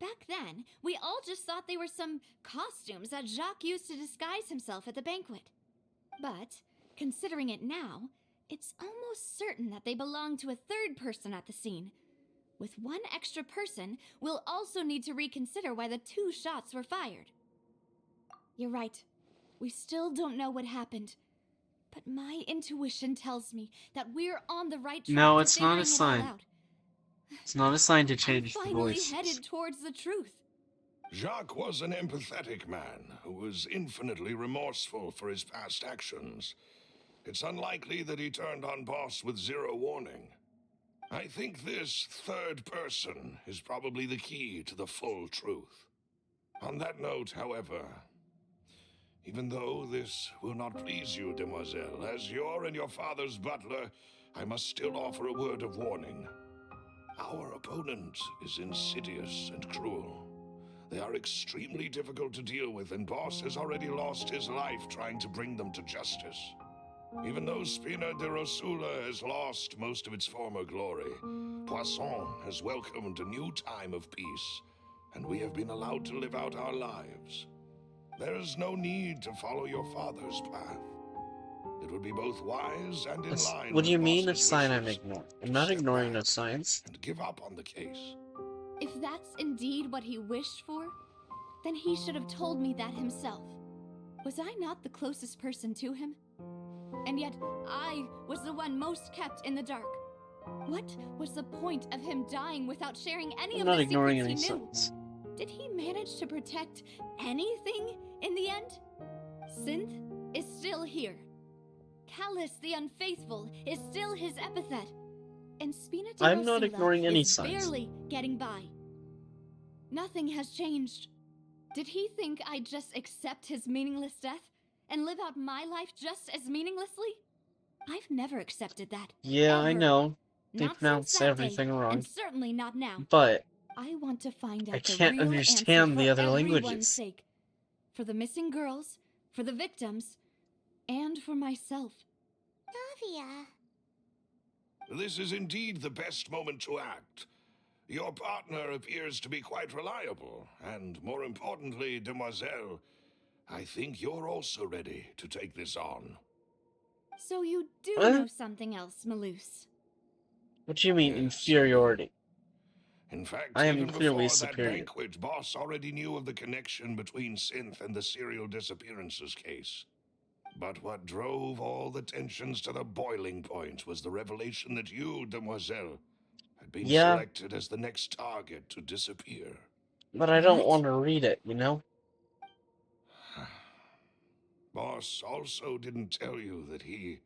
Back then, we all just thought they were some costumes that Jacques used to disguise himself at the banquet. But, considering it now, it's almost certain that they belong to a third person at the scene, With one extra person, we'll also need to reconsider why the 2 shots were fired. You're right. We still don't know what happened. But my intuition tells me that we're on the right track No, to it's not a figuring it all sign. out. It's not a sign to I'm change the finally voices. headed towards the truth. Jacques was an empathetic man who was infinitely remorseful for his past actions. It's unlikely that he turned on Boss with 0 warning. I think this third person is probably the key to the full truth. On that note, however, even though this will not please you, demoiselle, as your and your father's butler, I must still offer a word of warning. Our opponent is insidious and cruel. They are extremely difficult to deal with, and Boss has already lost his life trying to bring them to justice. Even though Spina de Rosula has lost most of its former glory, Poisson has welcomed a new time of peace, and we have been allowed to live out our lives. There is no need to follow your father's path. It would be both wise and in line What do you with mean a Boss's sign I'm wishes ignoring? to I'm not step ignoring back no signs. and give up on the case. If that's indeed what he wished for, then he should have told me that himself. Was I not the closest person to him? And yet, I was the one most kept in the dark. What was the point of him dying without sharing any I'm of not the ignoring secrets he any knew? signs. Did he manage to protect anything in the end? Synth is still here. Callus the Unfaithful is still his epithet. And Spina de I'm not Rosula ignoring any is signs. barely getting by. Nothing has changed. Did he think I'd just accept his meaningless death and live out my life just as meaninglessly? I've never accepted that. Yeah, I ever. know. They Not pronounce since that everything day, wrong. and certainly not now. But I want to find out I the can't real understand answer the for other everyone's languages. sake. For the missing girls, for the victims, and for myself. Navia. This is indeed the best moment to act. Your partner appears to be quite reliable, and more importantly, demoiselle, I think you're also ready to take this on. So you do Huh? know something else, Malus. What do you mean Yes, I do. inferiority? In fact, I am even clearly before that superior. banquet, Boss already knew of the connection between Synth and the serial disappearances case. But what drove all the tensions to the boiling point was the revelation that you, demoiselle, had been Yeah, selected as the next target to disappear. but I don't What? want to read it, you know? Boss also didn't tell you that he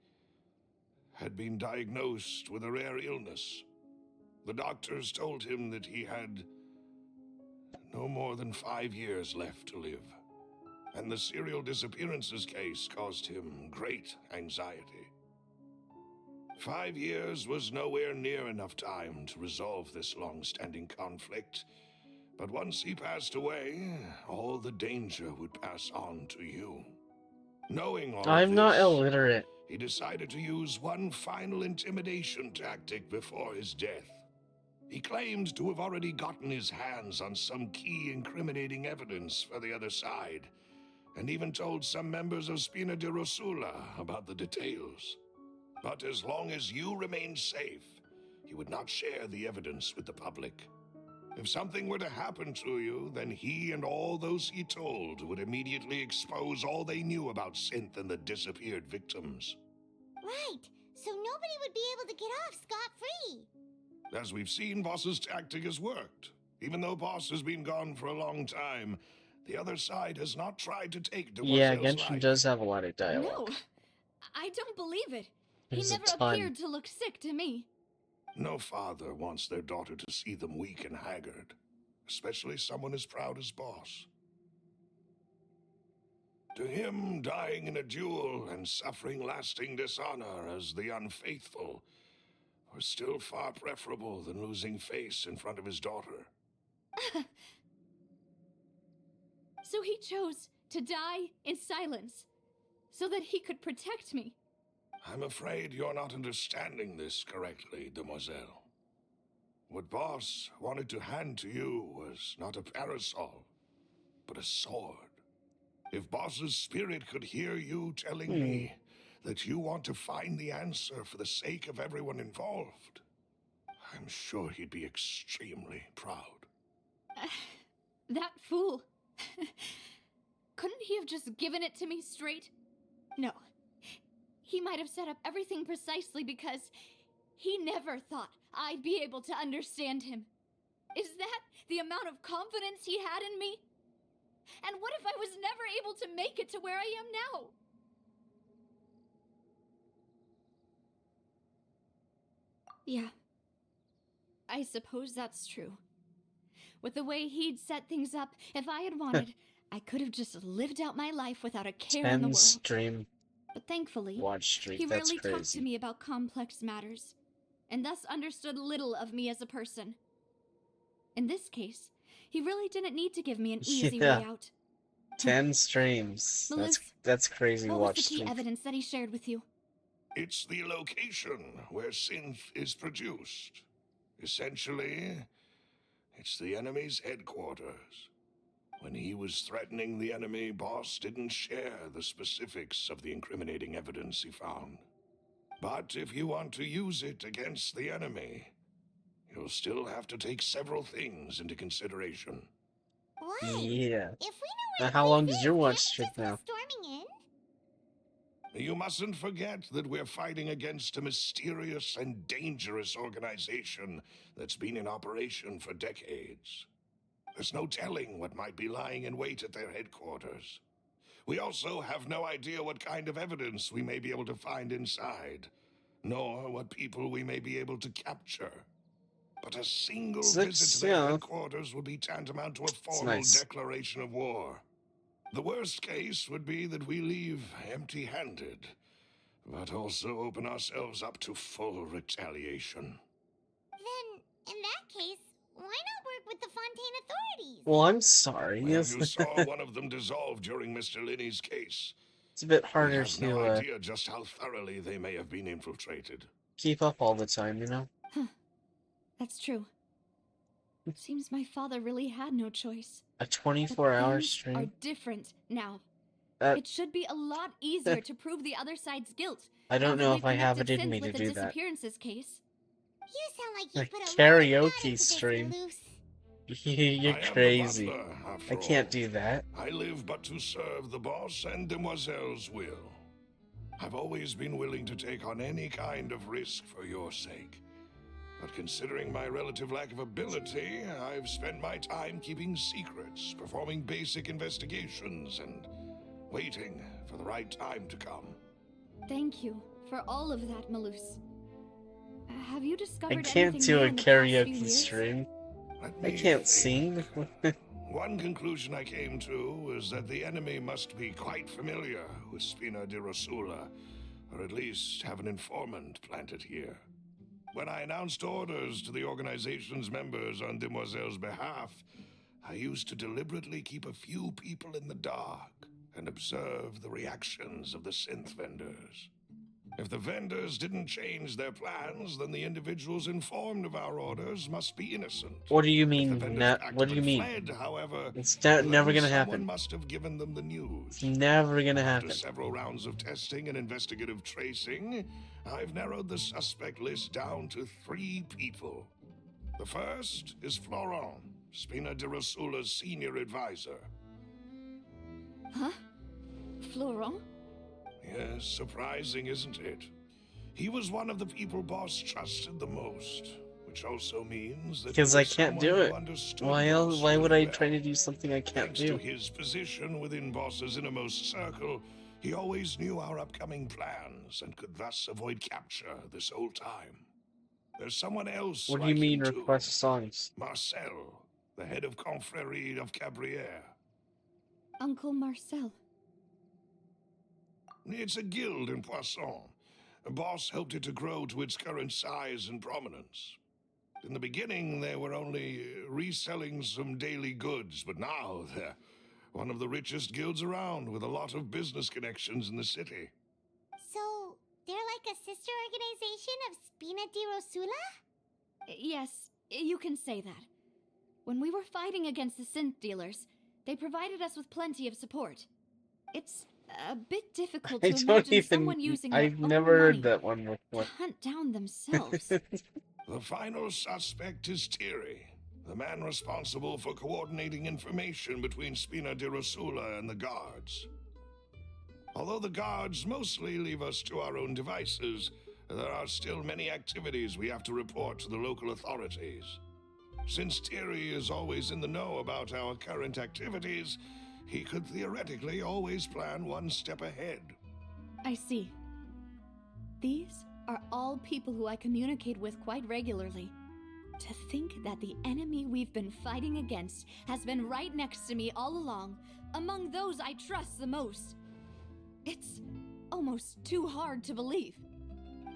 had been diagnosed with a rare illness. The doctors told him that he had no more than 5 years left to live, and the serial disappearances case caused him great anxiety. 5 years was nowhere near enough time to resolve this long-standing conflict, but once he passed away, all the danger would pass on to you. Knowing all I'm of not this, illiterate. he decided to use one final intimidation tactic before his death. He claimed to have already gotten his hands on some key incriminating evidence for the other side, and even told some members of Spina de Rosula about the details. But as long as you remained safe, he would not share the evidence with the public. If something were to happen to you, then he and all those he told would immediately expose all they knew about Synth and the disappeared victims. Right, so nobody would be able to get off scot-free. As we've seen, Boss's tactic has worked. Even though Boss has been gone for a long time, the other side has not tried to take Yeah, Demoiselle's Genshin life. does have a lot of dialogue. No, I don't believe it. There's he a never ton. appeared to look sick to me. No father wants their daughter to see them weak and haggard, especially someone as proud as Boss. To him, dying in a duel and suffering lasting dishonor as the unfaithful was still far preferable than losing face in front of his daughter. So he chose to die in silence, so that he could protect me. I'm afraid you're not understanding this correctly, demoiselle. What Boss wanted to hand to you was not a parasol, but a sword. If Boss's spirit could hear you telling me that you want to find the answer for the sake of everyone involved, I'm sure he'd be extremely proud. That fool. Couldn't he have just given it to me straight? No. He might have set up everything precisely because he never thought I'd be able to understand him. Is that the amount of confidence he had in me? And what if I was never able to make it to where I am now? Yeah. I suppose that's true. With the way he'd set things up, if I had wanted, I could have just lived out my life without a care in the 10 world. stream But thankfully, watch streak. he That's rarely talked to crazy. me about complex matters, and thus understood little of me as a person. In this case, he really didn't need to give me an easy Yeah. way out. 10 streams. Melissa, That's crazy What was watch the key streak. evidence that he shared with you? It's the location where synth is produced. Essentially, it's the enemy's headquarters. When he was threatening the enemy, Boss didn't share the specifics of the incriminating evidence he found. But if you want to use it against the enemy, you'll still have to take several things into consideration. Why? Yeah. If we know where Now, how the long place does is, your watch can't we streak just go now? storming in? You mustn't forget that we're fighting against a mysterious and dangerous organization that's been in operation for decades. There's no telling what might be lying in wait at their headquarters. We also have no idea what kind of evidence we may be able to find inside, nor what people we may be able to capture. But a single visit to their headquarters would be tantamount to a formal declaration of war. The worst case would be that we leave empty-handed, but also open ourselves up to full retaliation. Then, in that case, why not work with the Fontaine authorities? Well, I'm sorry. Well, you saw one of them dissolve during Mr. Linney's case. It's a bit We harder have no to idea just how thoroughly they may have been infiltrated. keep up all the time, you know? That's true. Seems my father really had no choice. A But 24-hour things stream? are different now. That- It should be a lot easier to prove the other side's guilt. I don't now know that if I they've have it connected in me Synth to with do the that. disappearances case. You sound like you A put a lot of karaoke thought into this, stream. Luce. You're I am the crazy. butler, after I can't all. do that. I live but to serve the boss and Demoiselle's will. I've always been willing to take on any kind of risk for your sake. But considering my relative lack of ability, I've spent my time keeping secrets, performing basic investigations, and waiting for the right time to come. Thank you for all of that, Malus. Have you I discovered can't anything do new a in the past few karaoke years? stream. Let I me can't think. sing. One conclusion I came to is that the enemy must be quite familiar with Spina di Rosula, or at least have an informant planted here. When I announced orders to the organization's members on Demoiselle's behalf, I used to deliberately keep a few people in the dark and observe the reactions of the synth vendors. If the vendors didn't change their plans, then the individuals informed of our orders must be innocent. What do you If the mean? vendors Not, packed what up do you and mean? fled, however, It's then never gonna someone happen. must have given them the news. It's never gonna happen. After several rounds of testing and investigative tracing, I've narrowed the suspect list down to 3 people. The first is Florent, Spina di Rosula's senior advisor. Huh? Florent? Yes, surprising, isn't it? He was one of the people Boss trusted the most, which also means that Because he I was can't do someone who it. understood Why else? Boss Why would really I try well. to do something I can't Thanks do? to his position within Boss's innermost circle, he always knew our upcoming plans and could thus avoid capture this whole time. There's someone else What do like you mean him, too. request songs? Marcel, the head of Confrérie of Cabrières. Uncle Marcel. It's a guild in Poisson. Boss helped it to grow to its current size and prominence. In the beginning, they were only reselling some daily goods, but now they're one of the richest guilds around, with a lot of business connections in the city. So, they're like a sister organization of Spina di Rosula? Yes, you can say that. When we were fighting against the synth dealers, they provided us with plenty of support. It's a bit difficult I to don't imagine even. someone using their I've own never heard money that one to before. hunt down themselves. The final suspect is Tiri, the man responsible for coordinating information between Spina di Rosula and the guards. Although the guards mostly leave us to our own devices, there are still many activities we have to report to the local authorities. Since Tiri is always in the know about our current activities, he could theoretically always plan one step ahead. I see. These are all people who I communicate with quite regularly. To think that the enemy we've been fighting against has been right next to me all along, among those I trust the most. It's almost too hard to believe.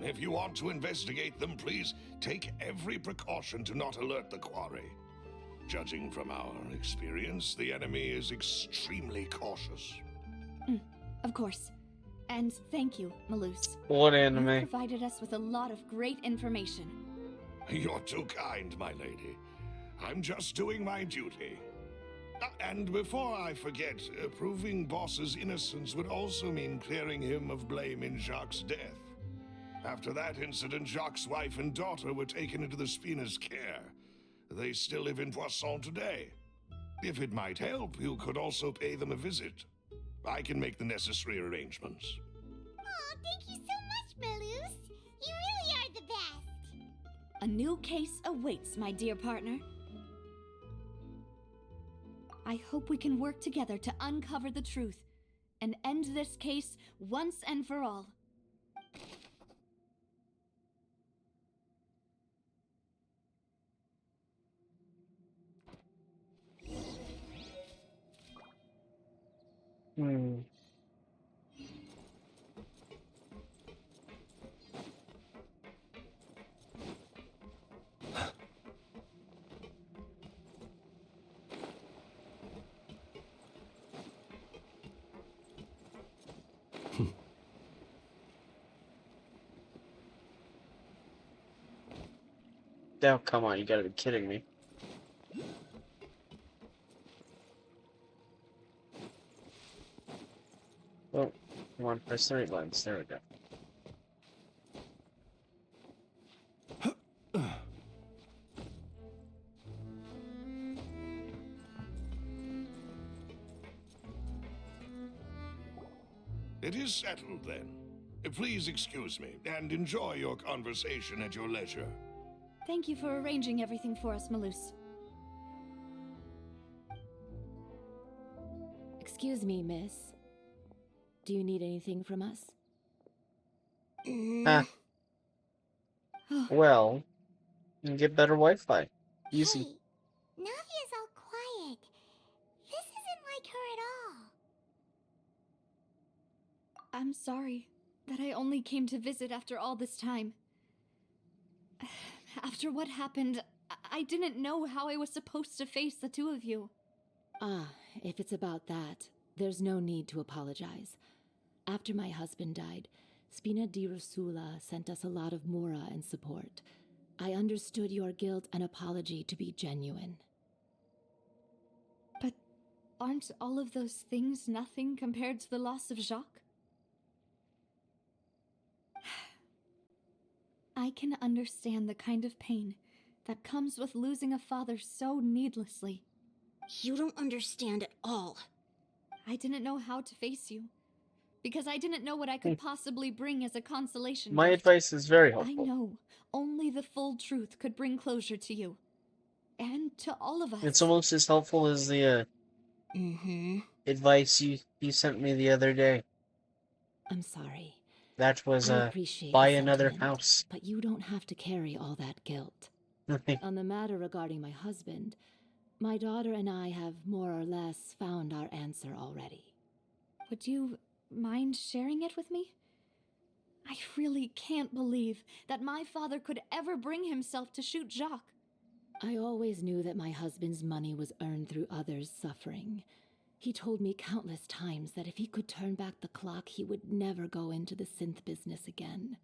If you want to investigate them, please take every precaution to not alert the quarry. Judging from our experience, the enemy is extremely cautious. Of course. And thank you, Malus. What You anime? provided us with a lot of great information. You're too kind, my lady. I'm just doing my duty. And before I forget, proving Boss's innocence would also mean clearing him of blame in Jacques' death. After that incident, Jacques' wife and daughter were taken into the Spina's care. They still live in Poisson today. If it might help, you could also pay them a visit. I can make the necessary arrangements. Oh, thank you so much, Malus. You really are the best. A new case awaits, my dear partner. I hope we can work together to uncover the truth and end this case once and for all. Oh, come on, you gotta be kidding me. Oh, come on, press the right buttons. There we go. It is settled, then. Please excuse me, and enjoy your conversation at your leisure. Thank you for arranging everything for us, Malus. Excuse me, miss. Do you need anything from us? Ah. Well, you can get better Wi-Fi. Easy. Hey, Navia's all quiet. This isn't like her at all. I'm sorry that I only came to visit after all this time. After what happened, I didn't know how I was supposed to face the two of you. Ah, if it's about that, there's no need to apologize. After my husband died, Spina di Rosula sent us a lot of mora and support. I understood your guilt and apology to be genuine. But aren't all of those things nothing compared to the loss of Jacques? I can understand the kind of pain that comes with losing a father so needlessly. You don't understand at all. I didn't know how to face you, because I didn't know what I could possibly bring as a consolation My gift. advice is very I helpful. know only the full truth could bring closure to you. And to all of us. It's almost as helpful as the advice you sent me the other day. I'm sorry. That was I appreciate buy the another sentiment, house. but you don't have to carry all that guilt. On the matter regarding my husband, my daughter and I have more or less found our answer already. Would you mind sharing it with me? I really can't believe that my father could ever bring himself to shoot Jacques. I always knew that my husband's money was earned through others' suffering. He told me countless times that if he could turn back the clock, he would never go into the synth business again.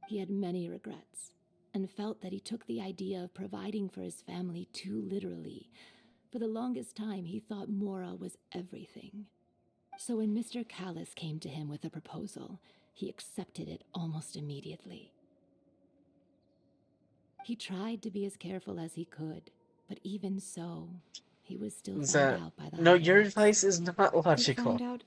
He had many regrets, and felt that he took the idea of providing for his family too literally. For the longest time, he thought Mora was everything. So when Mr. Callis came to him with a proposal, he accepted it almost immediately. He tried to be as careful as he could, but even so, he was still Is found that... out by the No, higher your ups. advice is not They logical. found out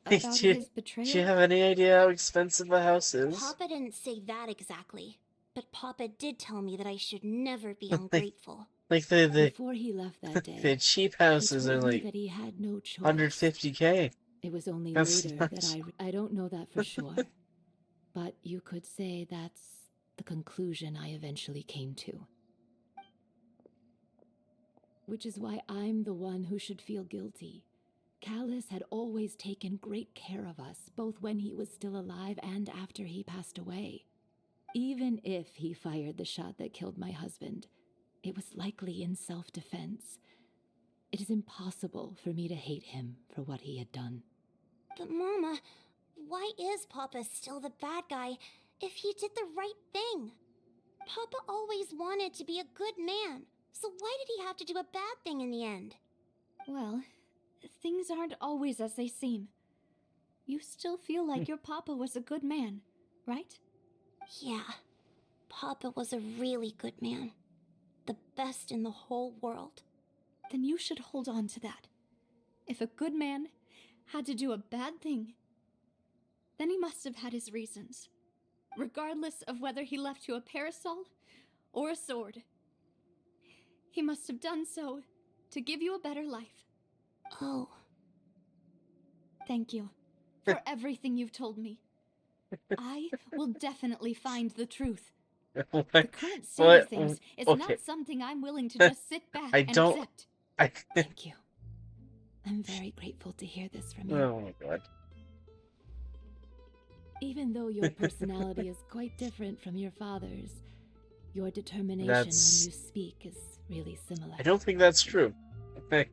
Do about you, his betrayal? do you have any idea how expensive a house is? Papa didn't say that exactly, but Papa did tell me that I should never be Like- ungrateful. Like the Before he left that day, the cheap he houses are told me like that he had no choice. 150K. It was only That's later nuts. that I don't know that for sure. But you could say that's the conclusion I eventually came to. Which is why I'm the one who should feel guilty. Callus had always taken great care of us, both when he was still alive and after he passed away. Even if he fired the shot that killed my husband, it was likely in self-defense. It is impossible for me to hate him for what he had done. But Mama, why is Papa still the bad guy if he did the right thing? Papa always wanted to be a good man, so why did he have to do a bad thing in the end? Well, things aren't always as they seem. You still feel like your papa was a good man, right? Yeah, Papa was a really good man. The best in the whole world. Then you should hold on to that. If a good man had to do a bad thing, then he must have had his reasons, regardless of whether he left you a parasol or a sword. He must have done so to give you a better life. Oh. Thank you for everything you've told me. I will definitely find the truth. What? The current state What? of things is Okay. not something I'm willing to just sit back I and don't- accept. I... Thank you. I'm very grateful to hear this from you. Oh my god. Even though your personality is quite different from your father's, your determination That's- when you speak is really similar. I don't think that's true. Okay.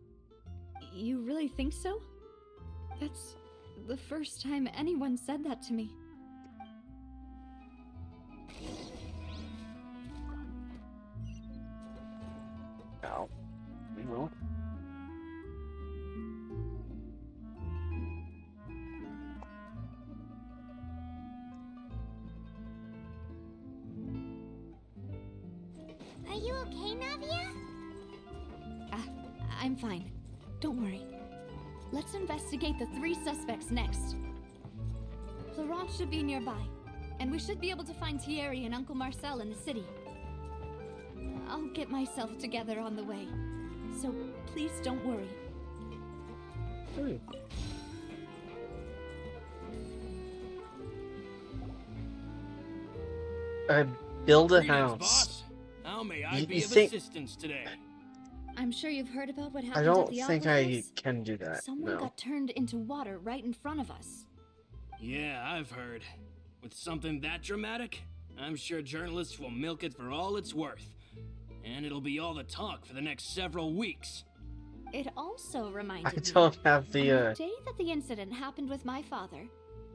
You really think so? That's the first time anyone said that to me. No. No. Are you okay, Navia? I'm fine. Don't worry. Let's investigate the 3 suspects next. Florent should be nearby, and we should be able to find Thierry and Uncle Marcel in the city. I'll get myself together on the way, so please don't worry. Build a Greetings, house. boss. How may I You be of think- assistance today? I'm sure you've heard about what I happened don't at the think Opera I House. can do that. Someone No. got turned into water right in front of us. Yeah, I've heard. With something that dramatic, I'm sure journalists will milk it for all it's worth. And it'll be all the talk for the next several weeks. It also I reminded me don't have on the the day that the incident happened with my father,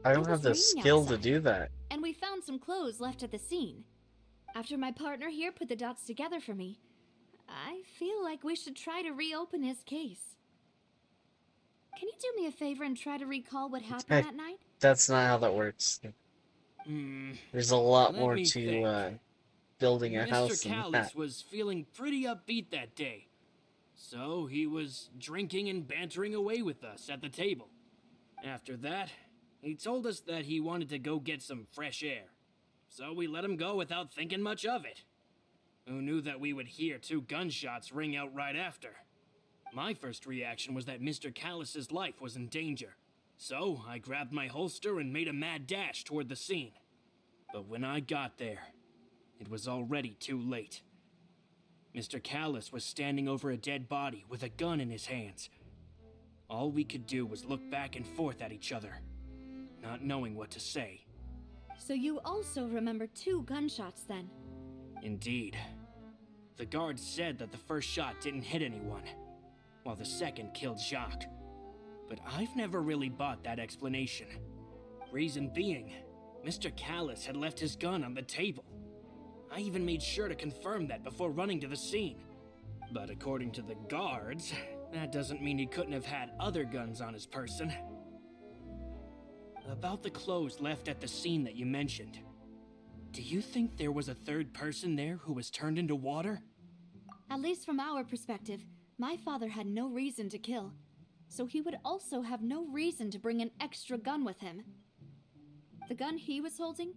I don't It have was the raining skill to outside. do that. and we found some clothes left at the scene. After my partner here put the dots together for me, I feel like we should try to reopen his case. Can you do me a favor and try to recall what happened Hey. that night? That's not how that works. There's a lot Let more me to think. building a Mr. house than Callis that. was feeling pretty upbeat that day. So he was drinking and bantering away with us at the table. After that, he told us that he wanted to go get some fresh air. So we let him go without thinking much of it. Who knew that we would hear 2 gunshots ring out right after? My first reaction was that Mr. Callis's life was in danger. So I grabbed my holster and made a mad dash toward the scene. But when I got there, it was already too late. Mr. Callis was standing over a dead body with a gun in his hands. All we could do was look back and forth at each other, not knowing what to say. So you also remember 2 gunshots then? Indeed. The guard said that the first shot didn't hit anyone, while the second killed Jacques. But I've never really bought that explanation. Reason being, Mr. Callis had left his gun on the table. I even made sure to confirm that before running to the scene. But according to the guards, that doesn't mean he couldn't have had other guns on his person. About the clothes left at the scene that you mentioned. do you think there was a third person there who was turned into water? At least from our perspective, my father had no reason to kill, so he would also have no reason to bring an extra gun with him. The gun he was holding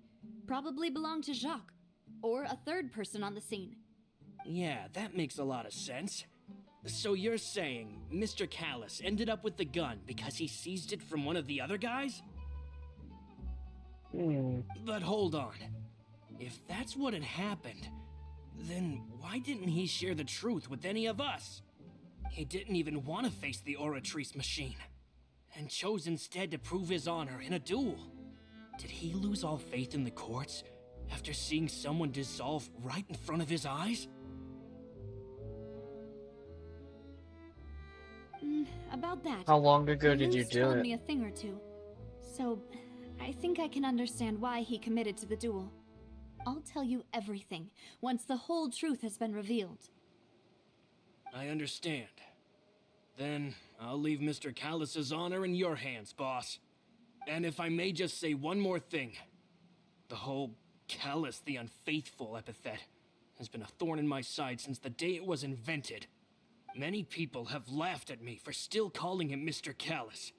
probably belonged to Jacques, or a third person on the scene. Yeah, that makes a lot of sense. So you're saying Mr. Callus ended up with the gun because he seized it from one of the other guys? But hold on. If that's what had happened, then why didn't he share the truth with any of us? He didn't even want to face the Oratrice machine, and chose instead to prove his honor in a duel. Did he lose all faith in the courts after seeing someone dissolve right in front of his eyes? About that. How long ago the did you news do told it? me a thing or two, so I think I can understand why he committed to the duel. I'll tell you everything once the whole truth has been revealed. I understand. Then I'll leave Mr. Callus's honor in your hands, boss. And if I may just say one more thing. The whole Callus the Unfaithful epithet has been a thorn in my side since the day it was invented. Many people have laughed at me for still calling him Mr. Callus,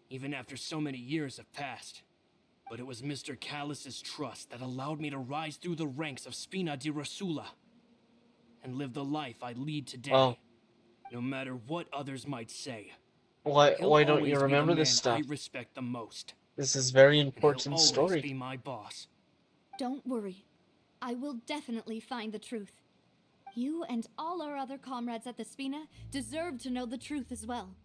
even after so many years have passed. But it was Mr. Callus's trust that allowed me to rise through the ranks of Spina di Rosula and live the life I lead today. Oh. No matter what others might say. Why He'll don't always you be remember the this man stuff? I respect the most. This is very And important he'll always story. be my boss. Don't worry. I will definitely find the truth. You and all our other comrades at the Spina deserve to know the truth as well.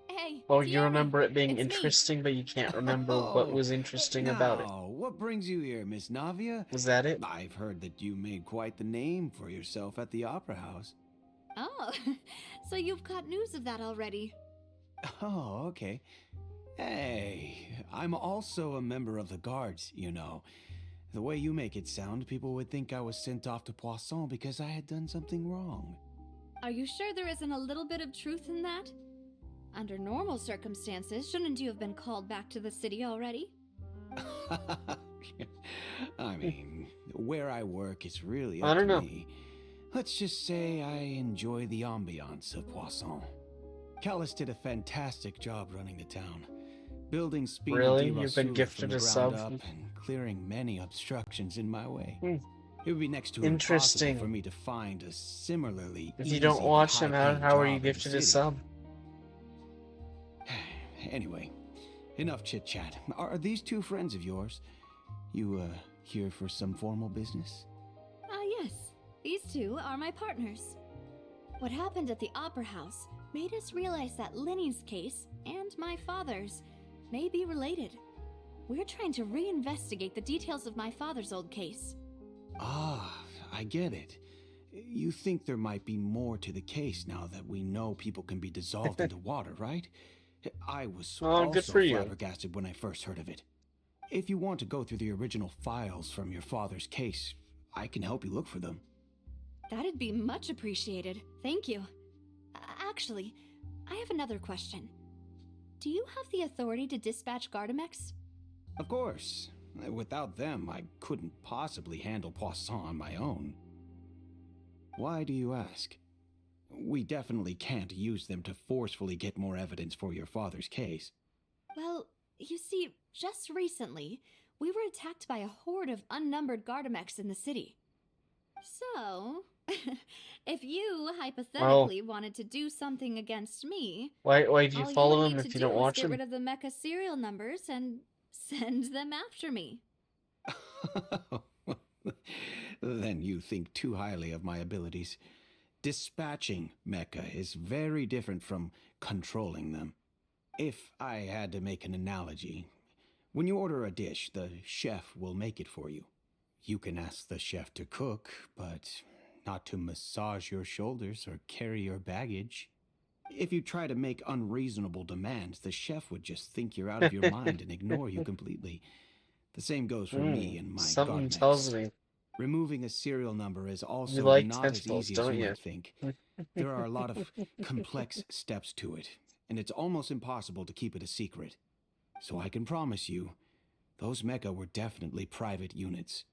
Hey, Well, you Tierney, remember it being it's me. interesting, but you can't remember what was interesting about it. Now, what brings you here, Miss Navia? Was that it? I've heard that you made quite the name for yourself at the Opera House. Oh, so you've caught news of that already. Oh, okay. Hey, I'm also a member of the Guards, you know. The way you make it sound, people would think I was sent off to Poisson because I had done something wrong. Are you sure there isn't a little bit of truth in that? Under normal circumstances, shouldn't you have been called back to the city already? I mean, where I work is really I up don't to know. me. Let's just say I enjoy the ambiance of Poisson. Callus did a fantastic job running the town, building Spina Really? di You've been Rosula gifted from the a ground sub? up and clearing many obstructions in my way. Hmm. It would be next to Interesting. impossible for me to find a similarly If you don't easy, watch him, high-paying how are job you in the gifted a city. sub? Anyway, enough chit-chat. Are these two friends of yours? You, here for some formal business? Yes. These two are my partners. What happened at the Opera House made us realize that Linny's case and my father's may be related. We're trying to reinvestigate the details of my father's old case. Ah, I get it. You think there might be more to the case now that we know people can be dissolved into water, right? I was Oh, also good for you. flabbergasted when I first heard of it. If you want to go through the original files from your father's case, I can help you look for them. That'd be much appreciated. Thank you. Actually, I have another question. Do you have the authority to dispatch Gardamex? Of course. Without them, I couldn't possibly handle Poisson on my own. Why do you ask? We definitely can't use them to forcefully get more evidence for your father's case. Well, you see, just recently, we were attacked by a horde of unnumbered Gardamex in the city. So, if you hypothetically wanted to do something against me, Why do you all follow would him need if to you don't do is watch get him? rid of the mecha serial numbers and send them after me. Then you think too highly of my abilities. Dispatching mecha is very different from controlling them. If I had to make an analogy, when you order a dish, the chef will make it for you. You can ask the chef to cook, but not to massage your shoulders or carry your baggage. If you try to make unreasonable demands, the chef would just think you're out of your mind and ignore you completely. The same goes for me and my Something Gardemex. tells me Removing a serial number is you also like not as tentacles, easy as don't you you? might think. There are a lot of complex steps to it, and it's almost impossible to keep it a secret. So I can promise you, those mecha were definitely private units.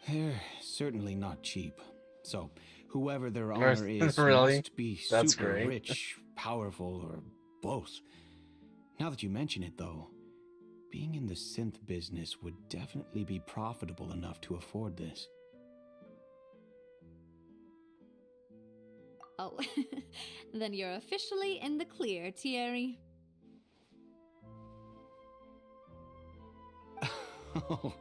They're certainly not cheap. So, whoever their owner is Really? must be That's super great. rich, powerful, or both. Now that you mention it, though, being in the synth business would definitely be profitable enough to afford this. Oh, then you're officially in the clear, Thierry. Oh,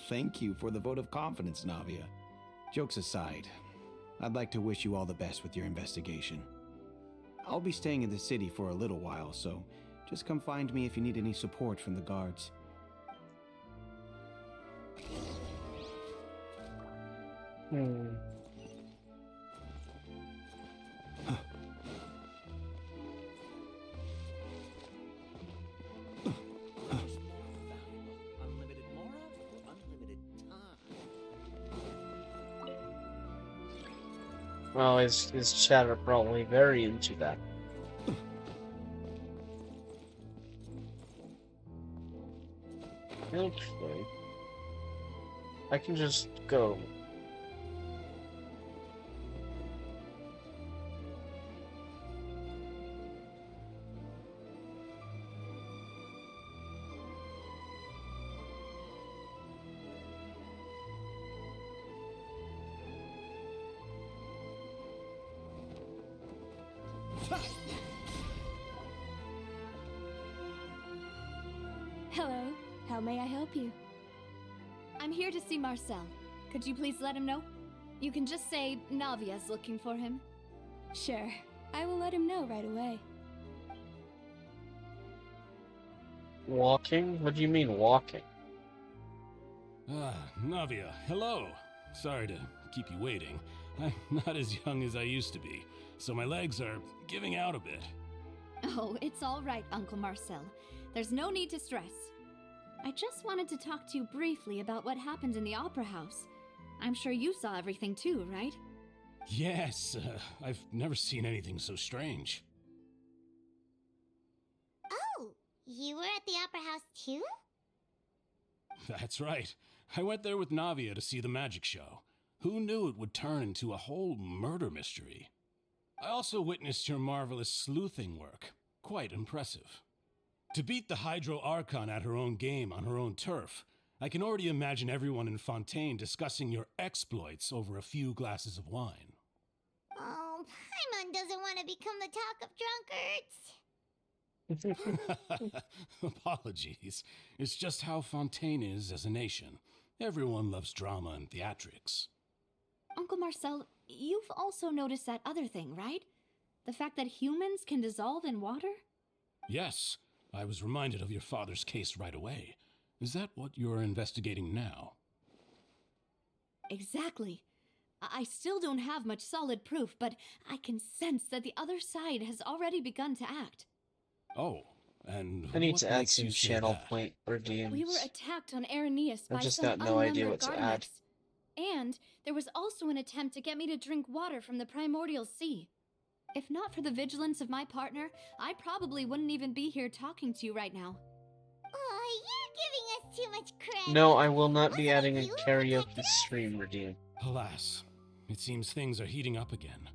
thank you for the vote of confidence, Navia. Jokes aside, I'd like to wish you all the best with your investigation. I'll be staying in the city for a little while, so just come find me if you need any support from the guards. Unlimited mora or unlimited time? Well, his chat are probably very into that. Okay. I can just go. Hello, how may I help you? I'm here to see Marcel. Could you please let him know? You can just say Navia's looking for him. Sure, I will let him know right away. Walking? What do you mean walking? Ah, Navia, hello. Sorry to keep you waiting. I'm not as young as I used to be, so my legs are giving out a bit. Oh, it's all right, Uncle Marcel. There's no need to stress. I just wanted to talk to you briefly about what happened in the Opera House. I'm sure you saw everything too, right? Yes, I've never seen anything so strange. Oh, you were at the Opera House too? That's right. I went there with Navia to see the magic show. Who knew it would turn into a whole murder mystery? I also witnessed your marvelous sleuthing work. Quite impressive. To beat the Hydro Archon at her own game on her own turf, I can already imagine everyone in Fontaine discussing your exploits over a few glasses of wine. Oh, Paimon doesn't want to become the talk of drunkards. Apologies. It's just how Fontaine is as a nation. Everyone loves drama and theatrics. Uncle Marcel, you've also noticed that other thing, right? The fact that humans can dissolve in water? Yes, I was reminded of your father's case right away. Is that what you're investigating now? Exactly. I still don't have much solid proof, but I can sense that the other side has already begun to act. Oh, and I need what to add makes some you say channel that? point redeems. We were attacked on Arrhenius by I've just some got no idea unnumbered what to add. Gardemex. And there was also an attempt to get me to drink water from the primordial sea. If not for the vigilance of my partner, I probably wouldn't even be here talking to you right now. Oh, you're giving us too much credit. No, I will not be Wasn't adding a it you who karaoke protected us? stream redeem. Alas, it seems things are heating up again.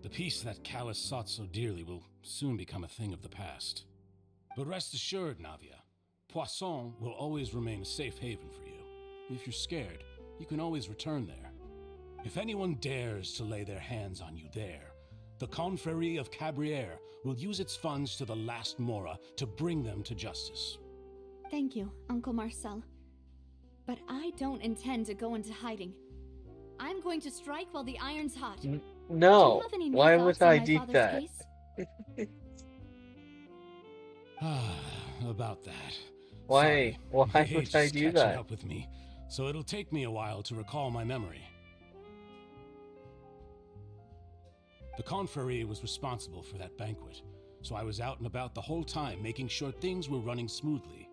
The peace that Callus sought so dearly will soon become a thing of the past. But rest assured, Navia, Poisson will always remain a safe haven for you. If you're scared, you can always return there. If anyone dares to lay their hands on you there, the Confrérie of Cabrières will use its funds to the last Mora to bring them to justice. Thank you, Uncle Marcel. But I don't intend to go into hiding. I'm going to strike while the iron's hot. Do you No, have any new why thoughts would on I my do father's that? case? About that. Why? Sorry, Why my would age I is do catching that? up with me, so it'll take me a while to recall my memory. The confrérie was responsible for that banquet, so I was out and about the whole time making sure things were running smoothly.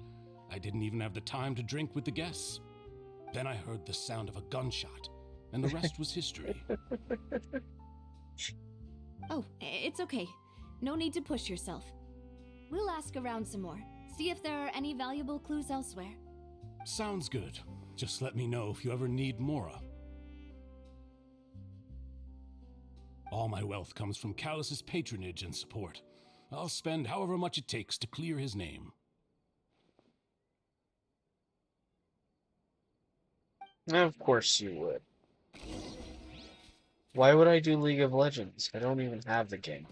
I didn't even have the time to drink with the guests. Then I heard the sound of a gunshot, and the rest was history. Oh, it's okay. No need to push yourself. We'll ask around some more, see if there are any valuable clues elsewhere. Sounds good. Just let me know if you ever need Mora. All my wealth comes from Callus's patronage and support. I'll spend however much it takes to clear his name. Of course you would. Why would I do League of Legends? I don't even have the game.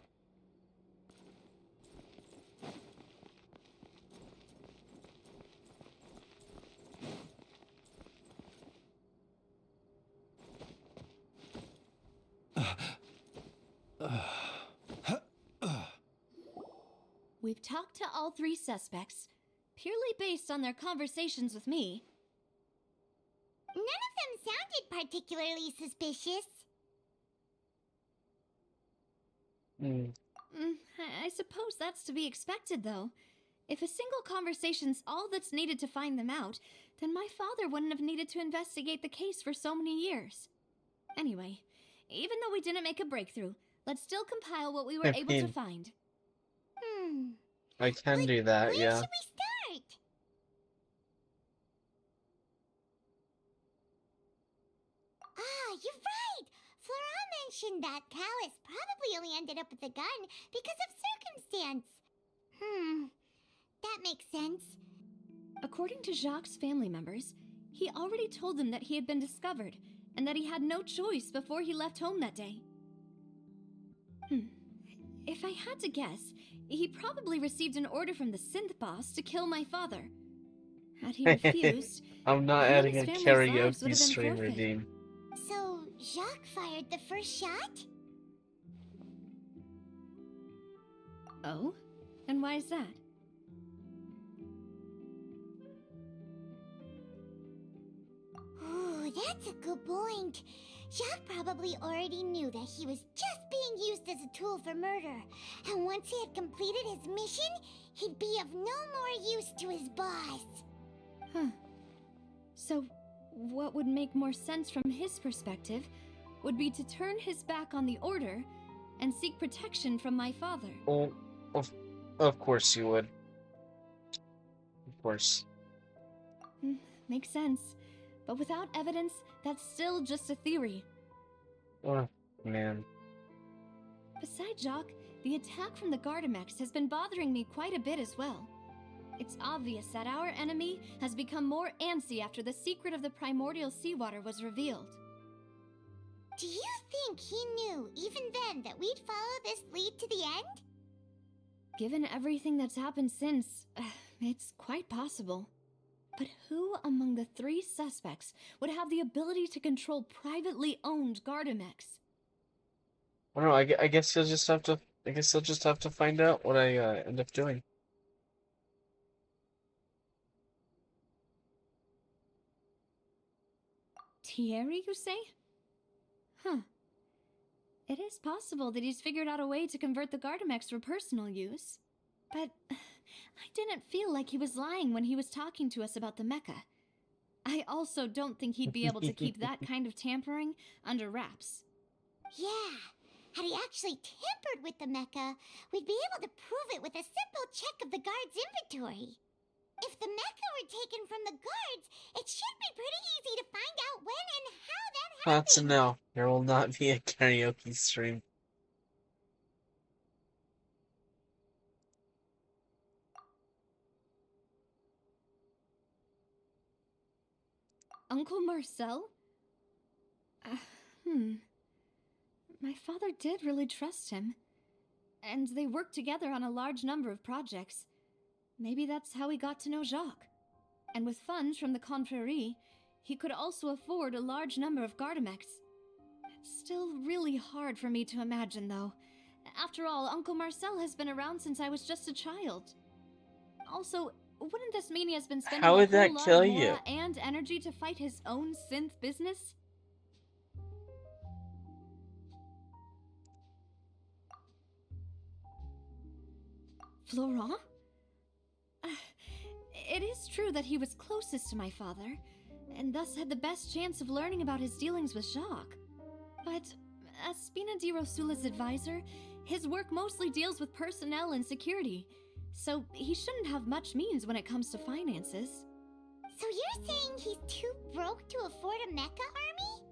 We've talked to all three suspects, purely based on their conversations with me. None of them sounded particularly suspicious. I suppose that's to be expected, though. If a single conversation's all that's needed to find them out, then my father wouldn't have needed to investigate the case for so many years. Anyway, even though we didn't make a breakthrough, let's still compile what we were able to find. I can do that, yeah. Where should we start? Ah, you're right! Flora mentioned that Callus probably only ended up with the gun because of circumstance. That makes sense. According to Jacques' family members, he already told them that he had been discovered, and that he had no choice before he left home that day. If I had to guess, he probably received an order from the synth boss to kill my father. Had he refused, I'm not he and adding his a family's lives would karaoke have been stream forfeit. redeem. So, Jacques fired the first shot? Oh? And why is that? Ooh, that's a good point. Jacques probably already knew that he was just being used as a tool for murder. And once he had completed his mission, he'd be of no more use to his boss. So, what would make more sense from his perspective would be to turn his back on the order and seek protection from my father. Oh, of course you would. Of course. Makes sense. But without evidence, that's still just a theory. Oh, man. Besides Jacques, the attack from the Gardamex has been bothering me quite a bit as well. It's obvious that our enemy has become more antsy after the secret of the primordial seawater was revealed. Do you think he knew, even then, that we'd follow this lead to the end? Given everything that's happened since, it's quite possible. But who among the three suspects would have the ability to control privately owned Gardamex? I don't know, I guess you'll just have to, find out what I end up doing. Thierry, you say? It is possible that he's figured out a way to convert the Gardamex for personal use. But I didn't feel like he was lying when he was talking to us about the mecha. I also don't think he'd be able to keep that kind of tampering under wraps. Yeah, had he actually tampered with the mecha, we'd be able to prove it with a simple check of the guard's inventory. If the mecha were taken from the guards, it should be pretty easy to find out when and how that happened. That's a no. There will not be a karaoke stream. Uncle Marcel? My father did really trust him. And they worked together on a large number of projects. Maybe that's how he got to know Jacques. And with funds from the confrérie, he could also afford a large number of Gardamex. It's still really hard for me to imagine, though. After all, Uncle Marcel has been around since I was just a child. Also, wouldn't this mean he has been spending How would a whole that lot kill of you? mora and energy to fight his own synth business? Florent? It is true that he was closest to my father, and thus had the best chance of learning about his dealings with Jacques. But as Spina di Rosula's advisor, his work mostly deals with personnel and security, so he shouldn't have much means when it comes to finances. So you're saying he's too broke to afford a mecha army?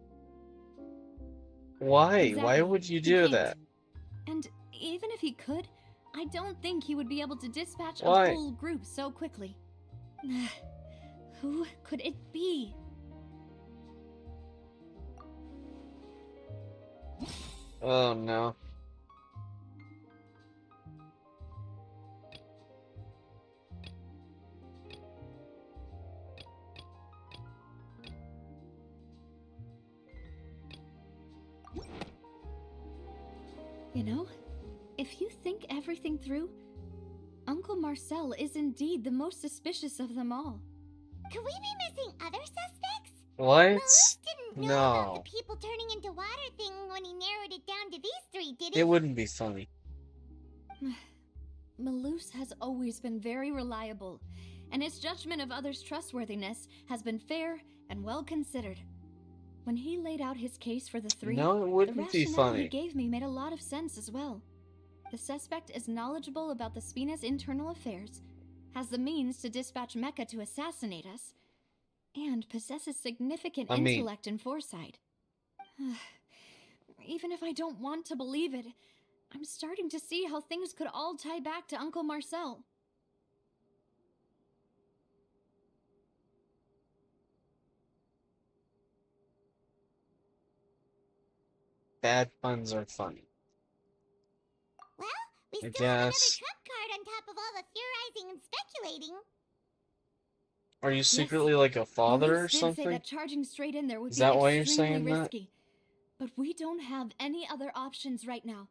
Why? Exactly. Why would you He do can't. that? And even if he could, I don't think he would be able to dispatch Why? a whole group so quickly. Who could it be? Oh no. You know, if you think everything through, Uncle Marcel is indeed the most suspicious of them all. Could we be missing other suspects? What? Malus didn't know about No. the people turning into water thing when he narrowed it down to these three, did he? It wouldn't be funny. Malus has always been very reliable, and his judgment of others' trustworthiness has been fair and well considered. When he laid out his case for the three, No, it the wouldn't be rationale funny. he gave me made a lot of sense as well. The suspect is knowledgeable about the Spina's internal affairs, has the means to dispatch Mecha to assassinate us, and possesses significant intellect and foresight. Even if I don't want to believe it, I'm starting to see how things could all tie back to Uncle Marcel. Bad puns are funny. Well, we I still have another guess. trump card on top of all the theorizing and speculating. Are you secretly like a father Malus or did say something? that charging straight in there would Is be that why you're extremely saying that? risky. But we don't have any other options right now.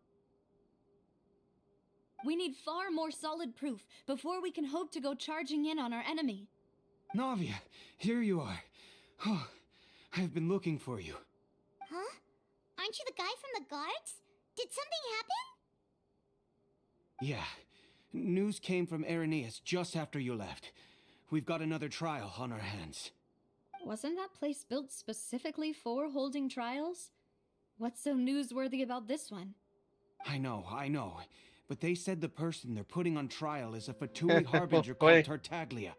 We need far more solid proof before we can hope to go charging in on our enemy. Navia, here you are. Oh, I've been looking for you. Huh? Aren't you the guy from the guards? Did something happen? Yeah. News came from Irenaeus just after you left. We've got another trial on our hands. Wasn't that place built specifically for holding trials? What's so newsworthy about this one? I know. But they said the person they're putting on trial is a Fatui harbinger called Wait. Tartaglia.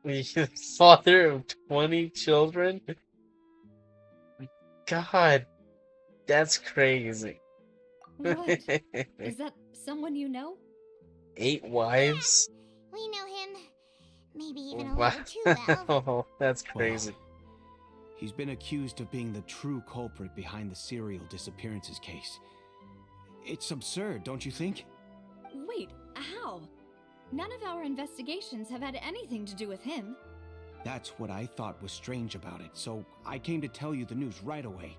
The father of 20 children? God, that's crazy. What? Is that someone you know? 8 wives? We know him. Maybe even a Wow, little too well. that's crazy. Well, he's been accused of being the true culprit behind the serial disappearances case. It's absurd, don't you think? Wait, how? None of our investigations have had anything to do with him. That's what I thought was strange about it, so I came to tell you the news right away.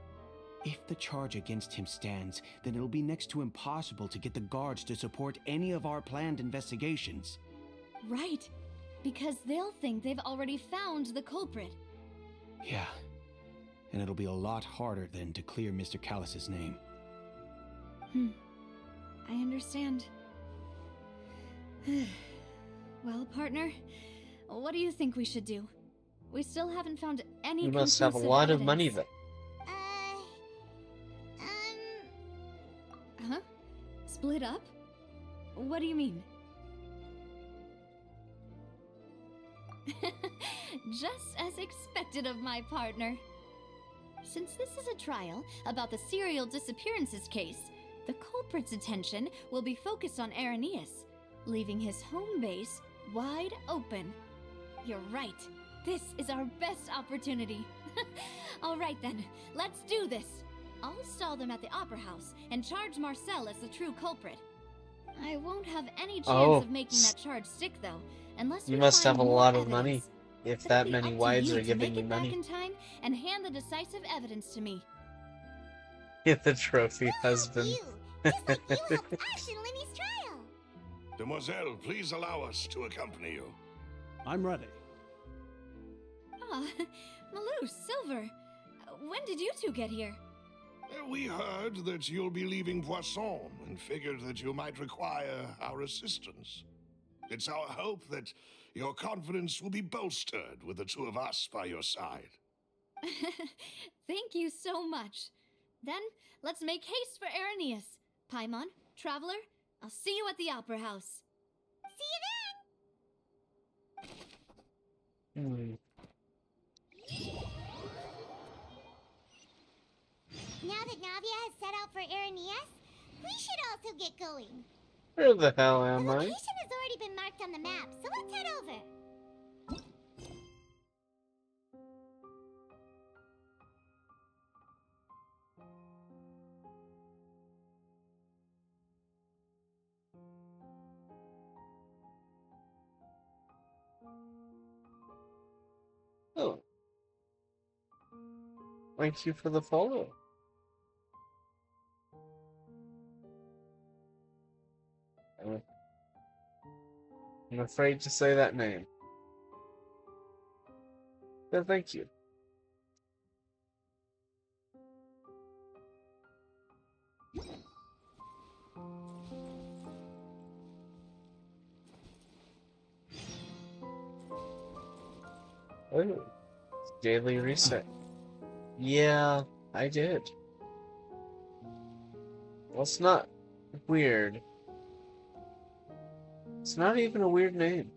If the charge against him stands, then it'll be next to impossible to get the guards to support any of our planned investigations. Right, because they'll think they've already found the culprit. Yeah, and it'll be a lot harder then to clear Mr. Callus's name. I understand. Well, partner, what do you think we should do? We still haven't found any You must have a conclusive lot of evidence. money then. Huh? Split up? What do you mean? Just as expected of my partner. Since this is a trial about the serial disappearances case, the culprit's attention will be focused on Irenaeus, leaving his home base wide open. You're right. This is our best opportunity. All right then, let's do this. I'll stall them at the Opera House and charge Marcel as the true culprit. I won't have any chance of making that charge stick, though, unless You we must find have a more lot of evidence. money if But that it'll be many up to wives you are to giving make you it back money. in time and hand the decisive evidence to me. Get the trophy husband. Just like you helped Ash in Linny's trial. Demoiselle, please allow us to accompany you. I'm ready. Ah, Malou, Silver, when did you two get here? We heard that you'll be leaving Poisson and figured that you might require our assistance. It's our hope that your confidence will be bolstered with the two of us by your side. Thank you so much. Then, let's make haste for Arrhenius. Paimon, Traveler, I'll see you at the Opera House. See you then! Now that Navia has set out for Arrhenius, we should also get going. Where the hell am The I? location has already been marked on the map, so let's head over. Oh. Thank you for the follow. I'm afraid to say that name. But thank you. Oh, daily reset. Yeah, I did. Well, it's not weird. It's not even a weird name.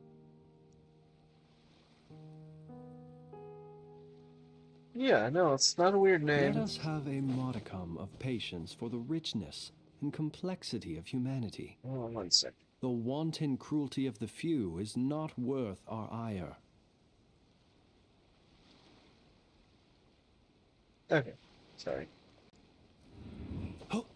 Yeah, no, it's not a weird name. Let us have a modicum of patience for the richness and complexity of humanity. Hold on 1 second. The wanton cruelty of the few is not worth our ire. Okay, sorry. Oh.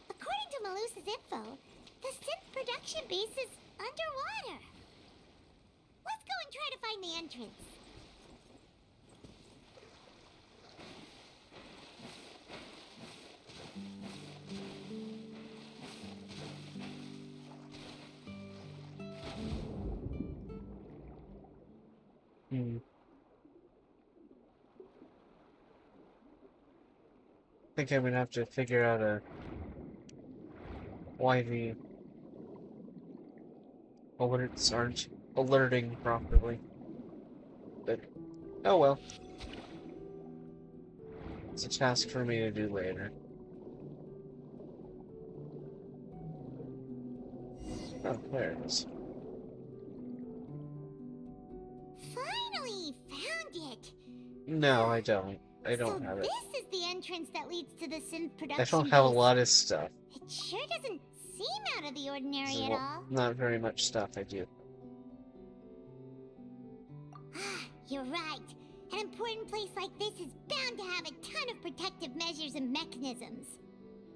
According to Malusa's info, the synth production base is underwater. Let's go and try to find the entrance. I think I'm gonna have to figure out why the alerts aren't alerting properly. But, oh well. It's a task for me to do later. Oh, there it is. Finally found it. No, I don't. I don't have it. This is the entrance that leads to the synth production I don't have a base. lot of stuff. It sure doesn't seem out of the ordinary at Well, all. not very much stuff I do. You're right. An important place like this is bound to have a ton of protective measures and mechanisms.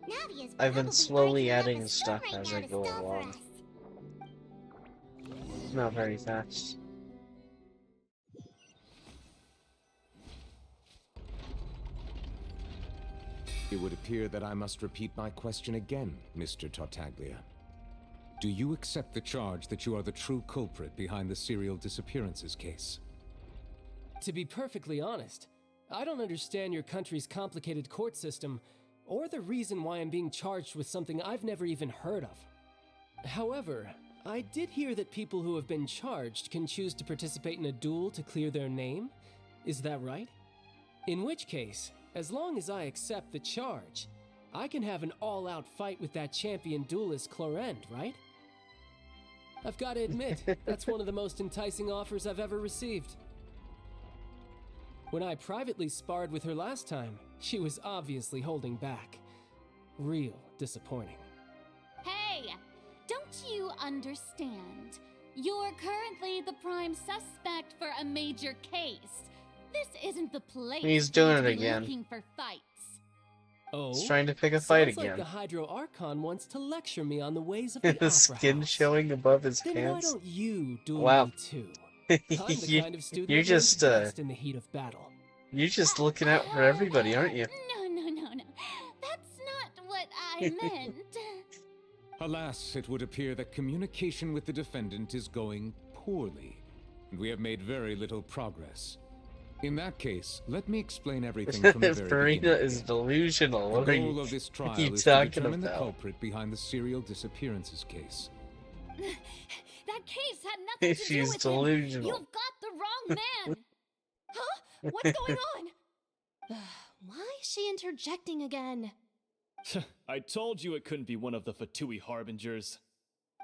Navia's I've been probably slowly arguing adding up a stuff storm right as now I to go stall for along. us. Not very fast. It would appear that I must repeat my question again, Mr. Tartaglia. Do you accept the charge that you are the true culprit behind the serial disappearances case? To be perfectly honest, I don't understand your country's complicated court system, or the reason why I'm being charged with something I've never even heard of. However, I did hear that people who have been charged can choose to participate in a duel to clear their name. Is that right? In which case, as long as I accept the charge, I can have an all-out fight with that champion duelist Clorend, right? I've got to admit, that's one of the most enticing offers I've ever received. When I privately sparred with her last time, she was obviously holding back. Real disappointing. Hey! Don't you understand? You're currently the prime suspect for a major case. This isn't the place He's for you doing to it be again. looking for fights. Oh? He's trying to pick a fight Sounds like again. the Hydro Archon wants to lecture me on the ways of the The opera skin house. showing above his Then pants. why don't you duel Wow. me too? I'm the kind of student You're that knows just best in the heat of battle. you're just looking out for everybody, aren't you? No. That's not what I meant. Alas, it would appear that communication with the defendant is going poorly, and we have made very little progress. In that case, let me explain everything from the very Farina beginning. is delusional. The What are goal you, of this what are trial you is to talking determine the about? culprit behind the serial disappearances case. That case had nothing to do She's with delusional. him. You've got the wrong man. Huh? What's going on? Why is she interjecting again? I told you it couldn't be one of the Fatui harbingers.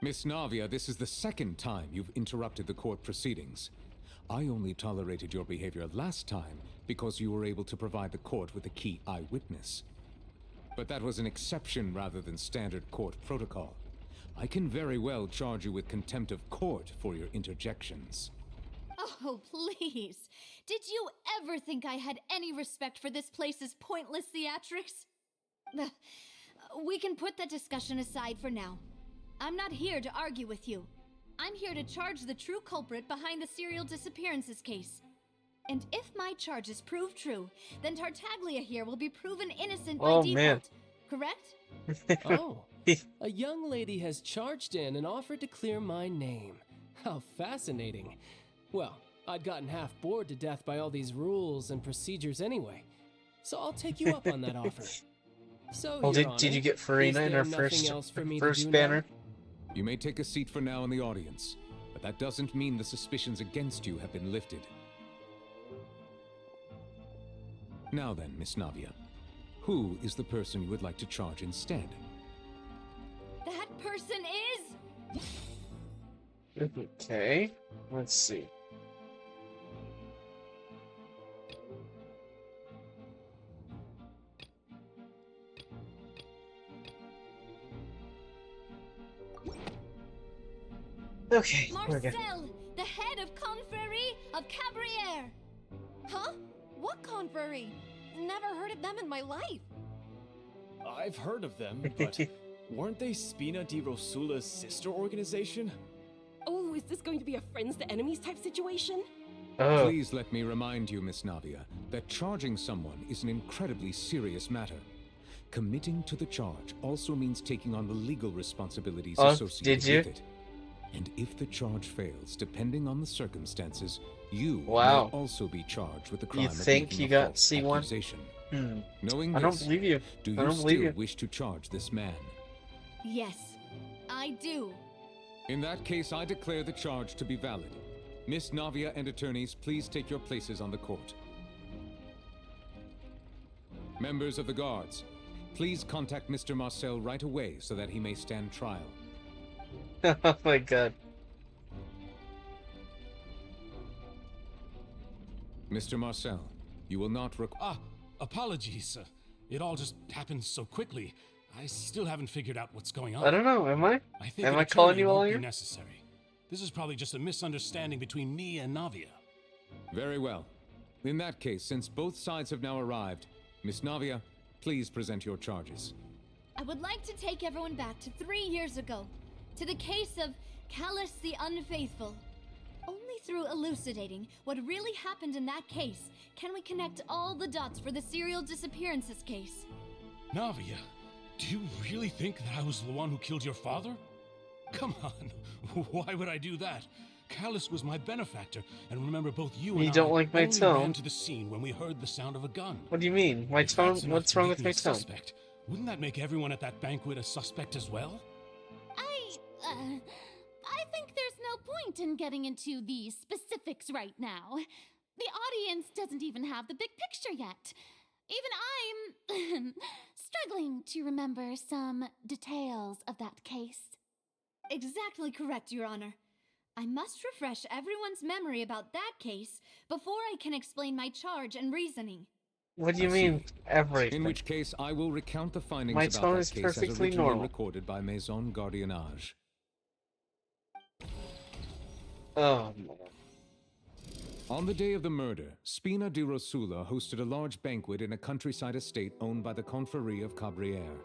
Miss Navia, this is the second time you've interrupted the court proceedings. I only tolerated your behavior last time because you were able to provide the court with a key eyewitness. But that was an exception rather than standard court protocol. I can very well charge you with contempt of court for your interjections. Oh, please. Did you ever think I had any respect for this place's pointless theatrics? We can put that discussion aside for now. I'm not here to argue with you. I'm here to charge the true culprit behind the serial disappearances case. And if my charges prove true, then Tartaglia here will be proven innocent by default. Man. Correct? Oh, a young lady has charged in and offered to clear my name. How fascinating. Well, I'd gotten half bored to death by all these rules and procedures anyway, so I'll take you up on that offer. So, Well, Your did you Honor, get Farina is in there her nothing else for me to first do banner? now? You may take a seat for now in the audience, but that doesn't mean the suspicions against you have been lifted. Now then, Miss Navia, who is the person you would like to charge instead? That person is... Okay, let's see. Okay, we're good. Marcel, the head of Confrérie of Cabriere. Huh? What confrérie? Never heard of them in my life. I've heard of them, but weren't they Spina di Rosula's sister organization? Oh, is this going to be a friends to enemies type situation? Oh. Please let me remind you, Miss Navia, that charging someone is an incredibly serious matter. Committing to the charge also means taking on the legal responsibilities associated did you? with it. And if the charge fails, depending on the circumstances, you Wow. may also be charged with the crime You of think making you a got false C1? accusation. Knowing I don't this, believe you. do I you don't still believe you. wish to charge this man? Yes, I do. In that case, I declare the charge to be valid. Miss Navia and attorneys, please take your places on the court. Members of the guards, please contact Mr. Marcel right away so that he may stand trial. Oh my god. Mr. Marcel, you will not Apologies. It all just happened so quickly. I still haven't figured out what's going on. I don't know, am I? I think Am an I calling attorney you all won't be here? necessary. This is probably just a misunderstanding between me and Navia. Very well. In that case, since both sides have now arrived, Miss Navia, please present your charges. I would like to take everyone back to 3 years ago, to the case of Callus the Unfaithful. Only through elucidating what really happened in that case can we connect all the dots for the serial disappearances case. Navia, do you really think that I was the one who killed your father? Come on, why would I do that? Callus was my benefactor, and remember both you and You don't like my only tone? ran to the scene when we heard the sound of a gun. What do you mean? My If tone? that's enough What's to wrong make with me my a tone? suspect, wouldn't that make everyone at that banquet a suspect as well? I think there's no point in getting into the specifics right now. The audience doesn't even have the big picture yet. Even I'm struggling to remember some details of that case. Exactly correct, Your Honor. I must refresh everyone's memory about that case before I can explain my charge and reasoning. What do you mean, everything? In which case, I will recount the findings My about tone that is case as perfectly originally normal. recorded by Maison Gardiennage. Oh, man. On the day of the murder, Spina di Rosula hosted a large banquet in a countryside estate owned by the Confrérie of Cabriere.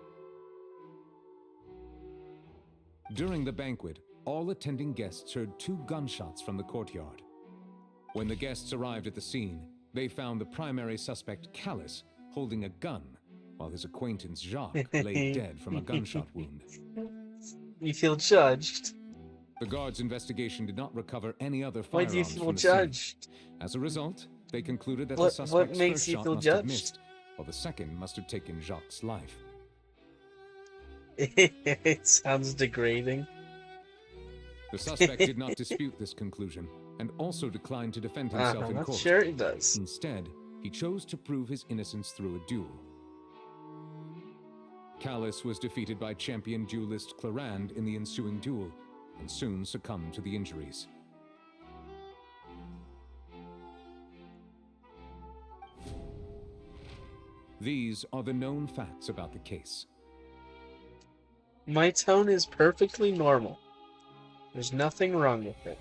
During the banquet, all attending guests heard 2 gunshots from the courtyard. When the guests arrived at the scene, they found the primary suspect, Callus, holding a gun, while his acquaintance, Jacques, lay dead from a gunshot wound. You feel judged? The guards' investigation did not recover any other Why firearms do you feel from the judged? scene. As a result, they concluded that the What suspect's makes first you shot feel must have judged? missed, while the second must have taken Jacques' life. It sounds degrading. The suspect did not dispute this conclusion, and also declined to defend himself in court. Sure he does. Instead, he chose to prove his innocence through a duel. Callus was defeated by champion duelist Clarand in the ensuing duel, and soon succumbed to the injuries. These are the known facts about the case. My tone is perfectly normal. There's nothing wrong with it.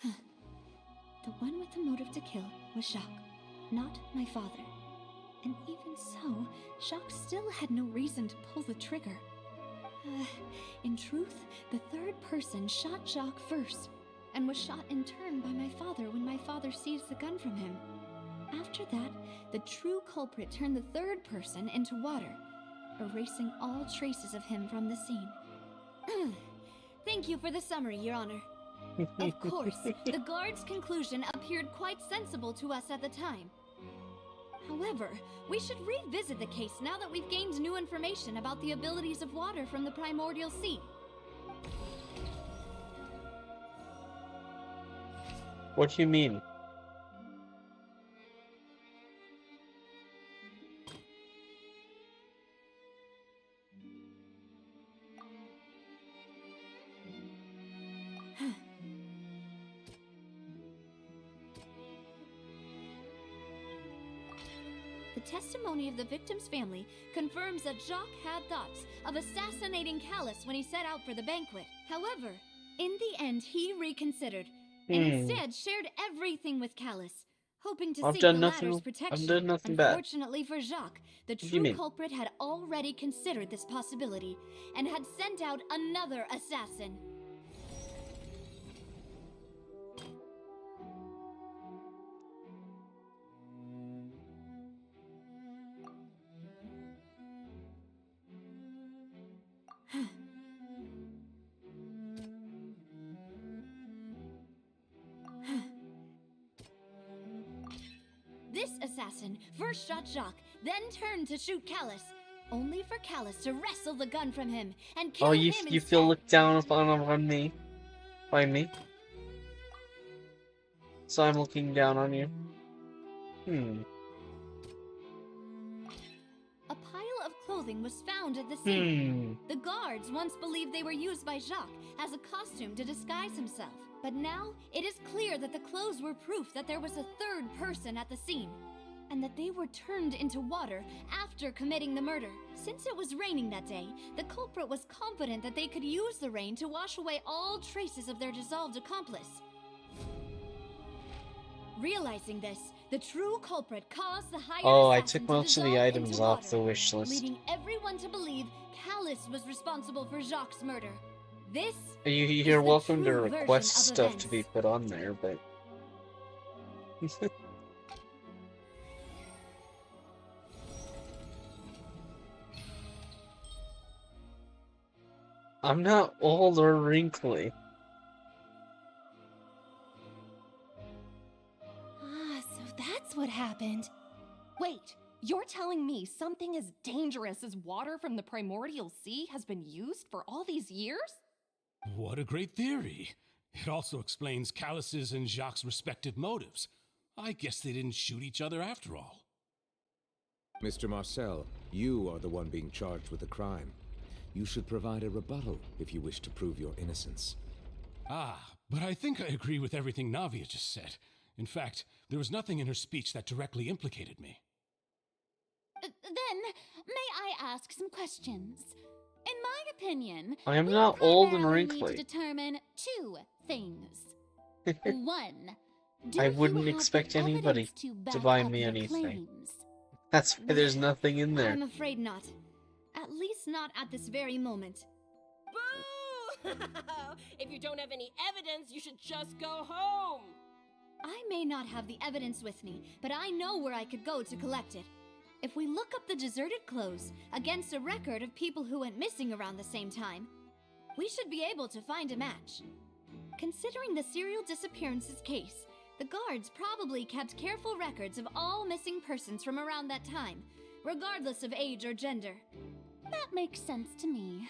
The one with the motive to kill was Jacques, not my father. And even so, Jacques still had no reason to pull the trigger. In truth, the third person shot Jacques first, and was shot in turn by my father when my father seized the gun from him. After that, the true culprit turned the third person into water, erasing all traces of him from the scene. Thank you for the summary, Your Honor. Of course, the guard's conclusion appeared quite sensible to us at the time. However, we should revisit the case now that we've gained new information about the abilities of water from the primordial sea. What do you mean? The testimony of the victim's family confirms that Jacques had thoughts of assassinating Callus when he set out for the banquet. However, in the end, he reconsidered and instead shared everything with Callus, hoping to seek the latter's protection. I've done nothing bad. Unfortunately for Jacques, the true culprit had already considered this possibility and had sent out another assassin. This assassin first shot Jacques, then turned to shoot Callus, only for Callus to wrestle the gun from him and kill him instead. You feel looked down upon me? By me? So I'm looking down on you? A pile of clothing was found at the scene. The guards once believed they were used by Jacques as a costume to disguise himself. But now, it is clear that the clothes were proof that there was a third person at the scene, and that they were turned into water after committing the murder. Since it was raining that day, the culprit was confident that they could use the rain to wash away all traces of their dissolved accomplice. Realizing this, the true culprit caused the hired I assassin took to most of the dissolve items into off water, the wish list. leading everyone to believe Callus was responsible for Jacques' murder. This You're welcome to true request version of stuff events. to be put on there, but... I'm not old or wrinkly. So that's what happened. Wait, you're telling me something as dangerous as water from the primordial sea has been used for all these years? What a great theory. It also explains Callus's and Jacques' respective motives. I guess they didn't shoot each other after all. Mr. Marcel, you are the one being charged with the crime. You should provide a rebuttal if you wish to prove your innocence. But I think I agree with everything Navia just said. In fact, there was nothing in her speech that directly implicated me. Then, may I ask some questions? In my opinion, I am not old and primarily wrinkly. need to determine two things. One, do I you wouldn't have expect the anybody evidence to to back buy up me your anything. claims? That's why there's nothing in there. I'm afraid not. At least not at this very moment. Boo! If you don't have any evidence, you should just go home. I may not have the evidence with me, but I know where I could go to collect it. If we look up the deserted clothes against a record of people who went missing around the same time, we should be able to find a match. Considering the serial disappearances case, the guards probably kept careful records of all missing persons from around that time, regardless of age or gender. That makes sense to me.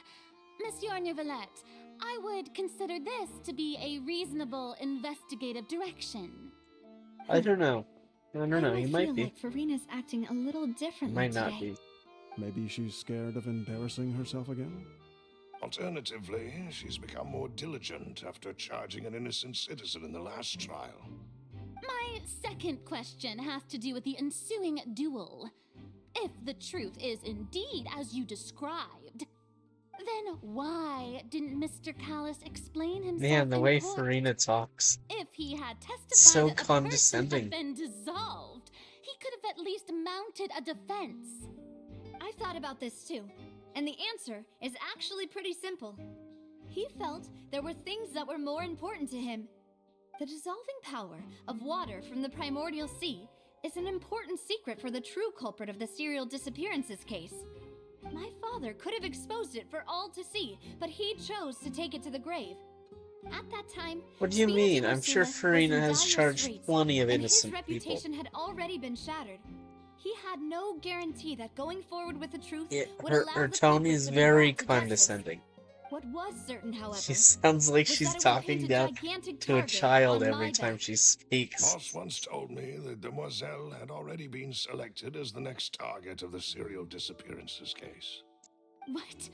Monsieur Neuvillette, I would consider this to be a reasonable investigative direction. I don't know. I don't know. He might feel be. like Farina's acting a little differently Might not today. be. Maybe she's scared of embarrassing herself again? Alternatively, she's become more diligent after charging an innocent citizen in the last trial. My second question has to do with the ensuing duel. If the truth is indeed as you described, then why didn't Mr. Callis explain himself Man, the in way court? Farina talks. If he had testified So that a condescending. person had been dissolved, he could have at least mounted a defense. I've thought about this too, and the answer is actually pretty simple. He felt there were things that were more important to him. The dissolving power of water from the primordial sea is an important secret for the true culprit of the serial disappearances case. My father could have exposed it for all to see, but he chose to take it to the grave. At that time, What do you Spina mean? di I'm sure Rosula was Farina in has dire charged straits, plenty of and innocent his people. reputation had already been shattered. He had no guarantee that going forward with the truth would Her allow the tone culprit is to be very brought to justice. condescending. What was certain, however, She sounds like was she's that it would talking paint down gigantic to a target child on every my time back. she speaks. Moss once told me that Demoiselle had already been selected as the next target of the serial disappearances case. What?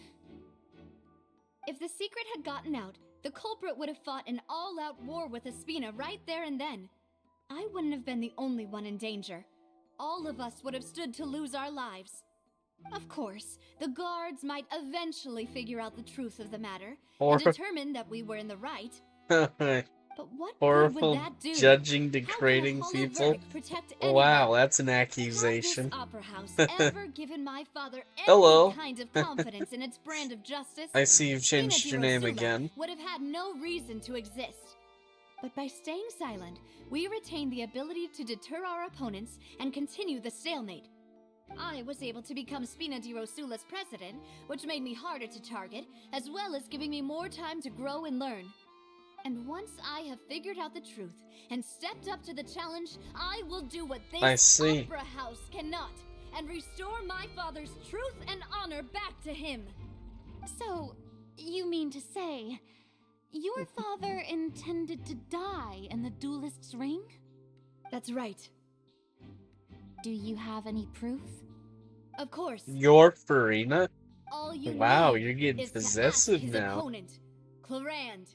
If the secret had gotten out, the culprit would have fought an all-out war with Espina right there and then. I wouldn't have been the only one in danger. All of us would have stood to lose our lives. Of course, the guards might eventually figure out the truth of the matter Or- and determine that we were in the right. But what good Horrible would that do? judging, How could a degrading hollow people. verdict protect anyone? Wow, that's an Had accusation. this opera house ever given my father any Hello. kind of confidence in its brand of justice, I see you've Spina changed di your name Rosula again. would have had no reason to exist. But by staying silent, we retained the ability to deter our opponents and continue the stalemate. I was able to become Spina di Rosula's president, which made me harder to target, as well as giving me more time to grow and learn. And once I have figured out the truth and stepped up to the challenge, I will do what I this see. opera house cannot, and restore my father's truth and honor back to him. So, you mean to say, your father intended to die in the duelist's ring? That's right. Do you have any proof? Of course. You're Farina? All you Wow, need you're getting is to ask possessive his now. opponent, Clarand.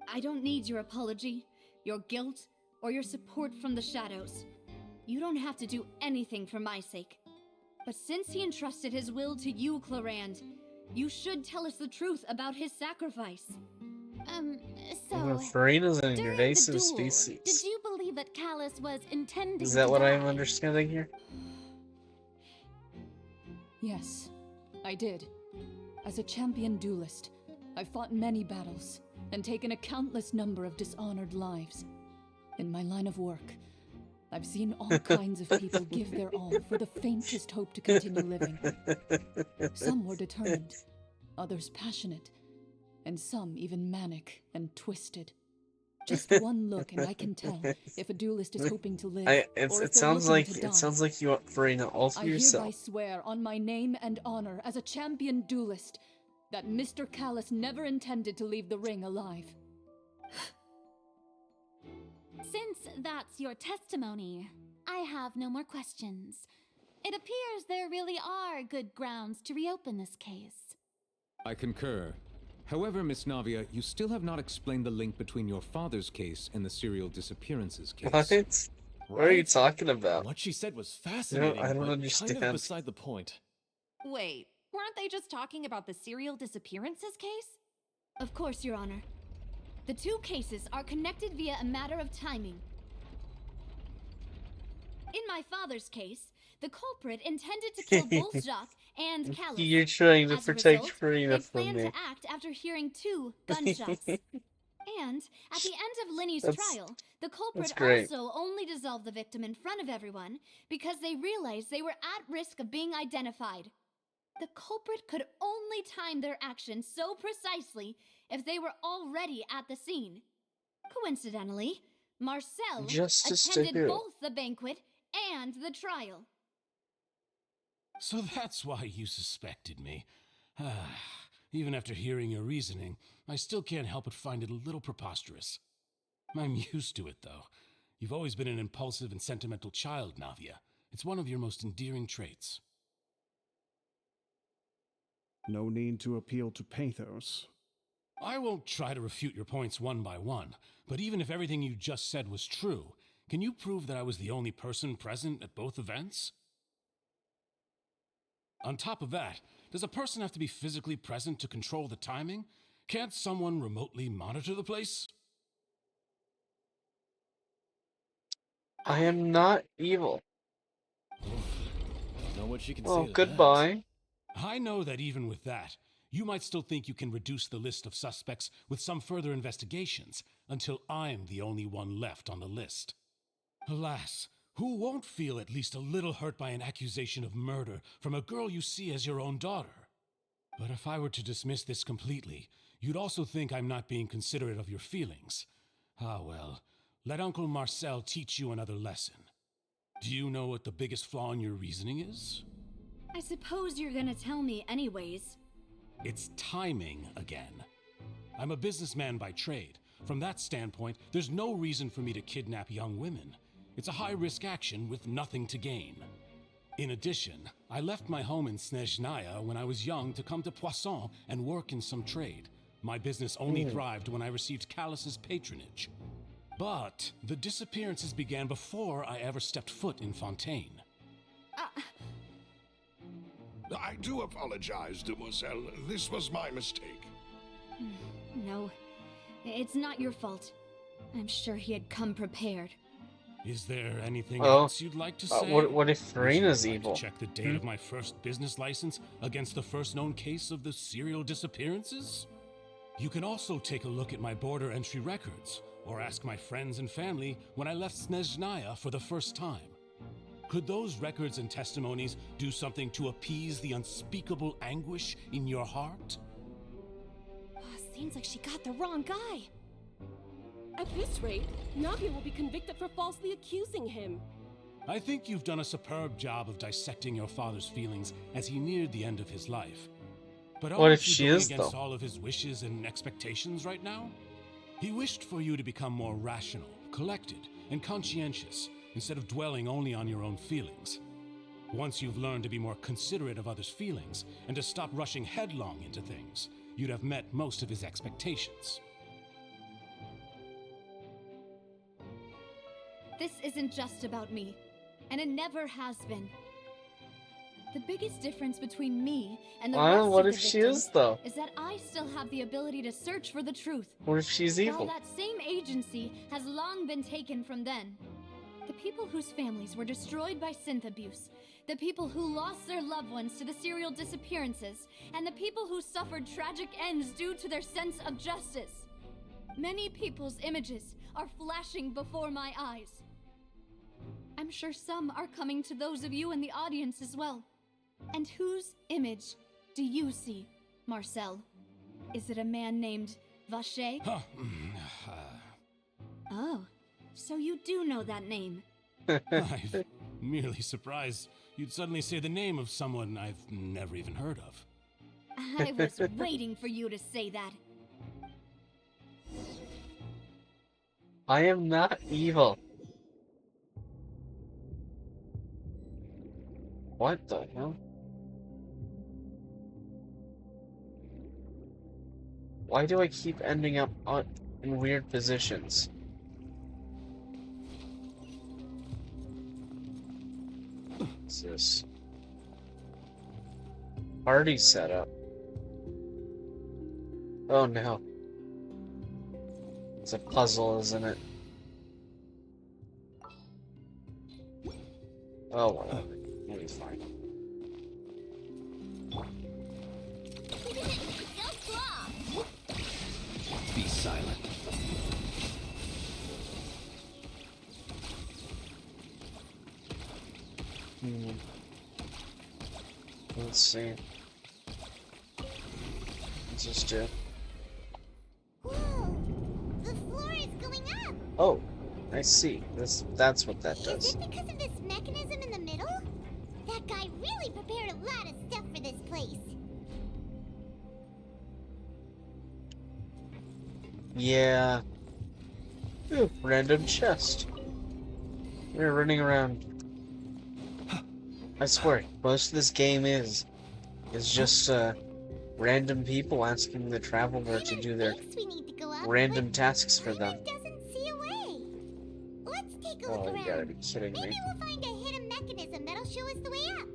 I don't need your apology, your guilt, or your support from the shadows. You don't have to do anything for my sake. But since he entrusted his will to you, Clarand, you should tell us the truth about his sacrifice. Well, Farina's an during invasive the duel, species. did you believe that Callus was intending Is that to what die? I'm understanding here? Yes, I did. As a champion duelist, I've fought many battles and taken a countless number of dishonored lives. In my line of work, I've seen all kinds of people give their all for the faintest hope to continue living. Some were determined, others passionate, and some even manic and twisted. Just one look and I can tell if a duelist is hoping to live, or if It they're sounds looking like to die. it sounds like you want Farina all to I hereby yourself. swear on my name and honor as a champion duelist that Mr. Callus never intended to leave the ring alive. Since that's your testimony, I have no more questions. It appears there really are good grounds to reopen this case. I concur. However, Miss Navia, you still have not explained the link between your father's case and the serial disappearances case. What? What are you talking about? What she said was fascinating, I don't but understand. kind of beside the point. Wait, weren't they just talking about the serial disappearances case? Of course, Your Honor. The two cases are connected via a matter of timing. In my father's case, the culprit intended to kill both Jacques and Callus. You're trying to As a protect result, Farina they from planned me. to act after hearing 2 gunshots. And at the end of Linny's trial, the culprit great. also only dissolved the victim in front of everyone because they realized they were at risk of being identified. The culprit could only time their actions so precisely if they were already at the scene. Coincidentally, Marcel Justice to attended who? both the banquet and the trial. So that's why you suspected me. Even after hearing your reasoning, I still can't help but find it a little preposterous. I'm used to it, though. You've always been an impulsive and sentimental child, Navia. It's one of your most endearing traits. No need to appeal to pathos. I won't try to refute your points one by one, but even if everything you just said was true, can you prove that I was the only person present at both events? On top of that, does a person have to be physically present to control the timing? Can't someone remotely monitor the place? I am not evil. Don't know what you can say Oh, to goodbye. I know that even with that, you might still think you can reduce the list of suspects with some further investigations until I'm the only one left on the list. Alas, who won't feel at least a little hurt by an accusation of murder from a girl you see as your own daughter? But if I were to dismiss this completely, you'd also think I'm not being considerate of your feelings. Ah well, let Uncle Marcel teach you another lesson. Do you know what the biggest flaw in your reasoning is? I suppose you're gonna tell me anyways. It's timing again. I'm a businessman by trade. From that standpoint, there's no reason for me to kidnap young women. It's a high-risk action with nothing to gain. In addition, I left my home in Snezhnaya when I was young to come to Poisson and work in some trade. My business only thrived when I received Callus's patronage. But the disappearances began before I ever stepped foot in Fontaine. I do apologize, demoiselle. This was my mistake. No, it's not your fault. I'm sure he had come prepared. Is there anything else you'd like to say? What if Farina's Would you like evil? to check the date of my first business license against the first known case of the serial disappearances? You can also take a look at my border entry records, or ask my friends and family when I left Snezhnaya for the first time. Could those records and testimonies do something to appease the unspeakable anguish in your heart? Seems like she got the wrong guy. At this rate, Navia will be convicted for falsely accusing him. I think you've done a superb job of dissecting your father's feelings as he neared the end of his life. But What aren't if you she going is, against though? all of his wishes and expectations right now? He wished for you to become more rational, collected, and conscientious, instead of dwelling only on your own feelings. Once you've learned to be more considerate of others' feelings, and to stop rushing headlong into things, you'd have met most of his expectations. This isn't just about me, and it never has been. The biggest difference between me and the rest What of if the she victims is, though? is that I still have the ability to search for the truth. What if she's While evil? that same agency has long been taken from them. The people whose families were destroyed by synth abuse, the people who lost their loved ones to the serial disappearances, and the people who suffered tragic ends due to their sense of justice. Many people's images are flashing before my eyes. I'm sure some are coming to those of you in the audience as well. And whose image do you see, Marcel? Is it a man named Vacher? Oh, so you do know that name. I'm merely surprised you'd suddenly say the name of someone I've never even heard of. I was waiting for you to say that. I am not evil. What the hell? Why do I keep ending up in weird positions? What's this? Party setup. Oh no. It's a puzzle, isn't it? Oh, whatever. It'll be fine. Hmm. Let's see. What's this do? Whoa! The floor is going up! Oh, I see. That's what that Is does. it because of this mechanism in the middle? That guy really prepared a lot of stuff for this place. Yeah. Ooh, random chest. We're running around. I swear, most of this game is just random people asking the traveler to do their Thinks we need to go up, random but tasks for them. doesn't see a way. Let's take a look Oh, you around. gotta be kidding Maybe me. we'll find a hidden mechanism that'll show us the way up.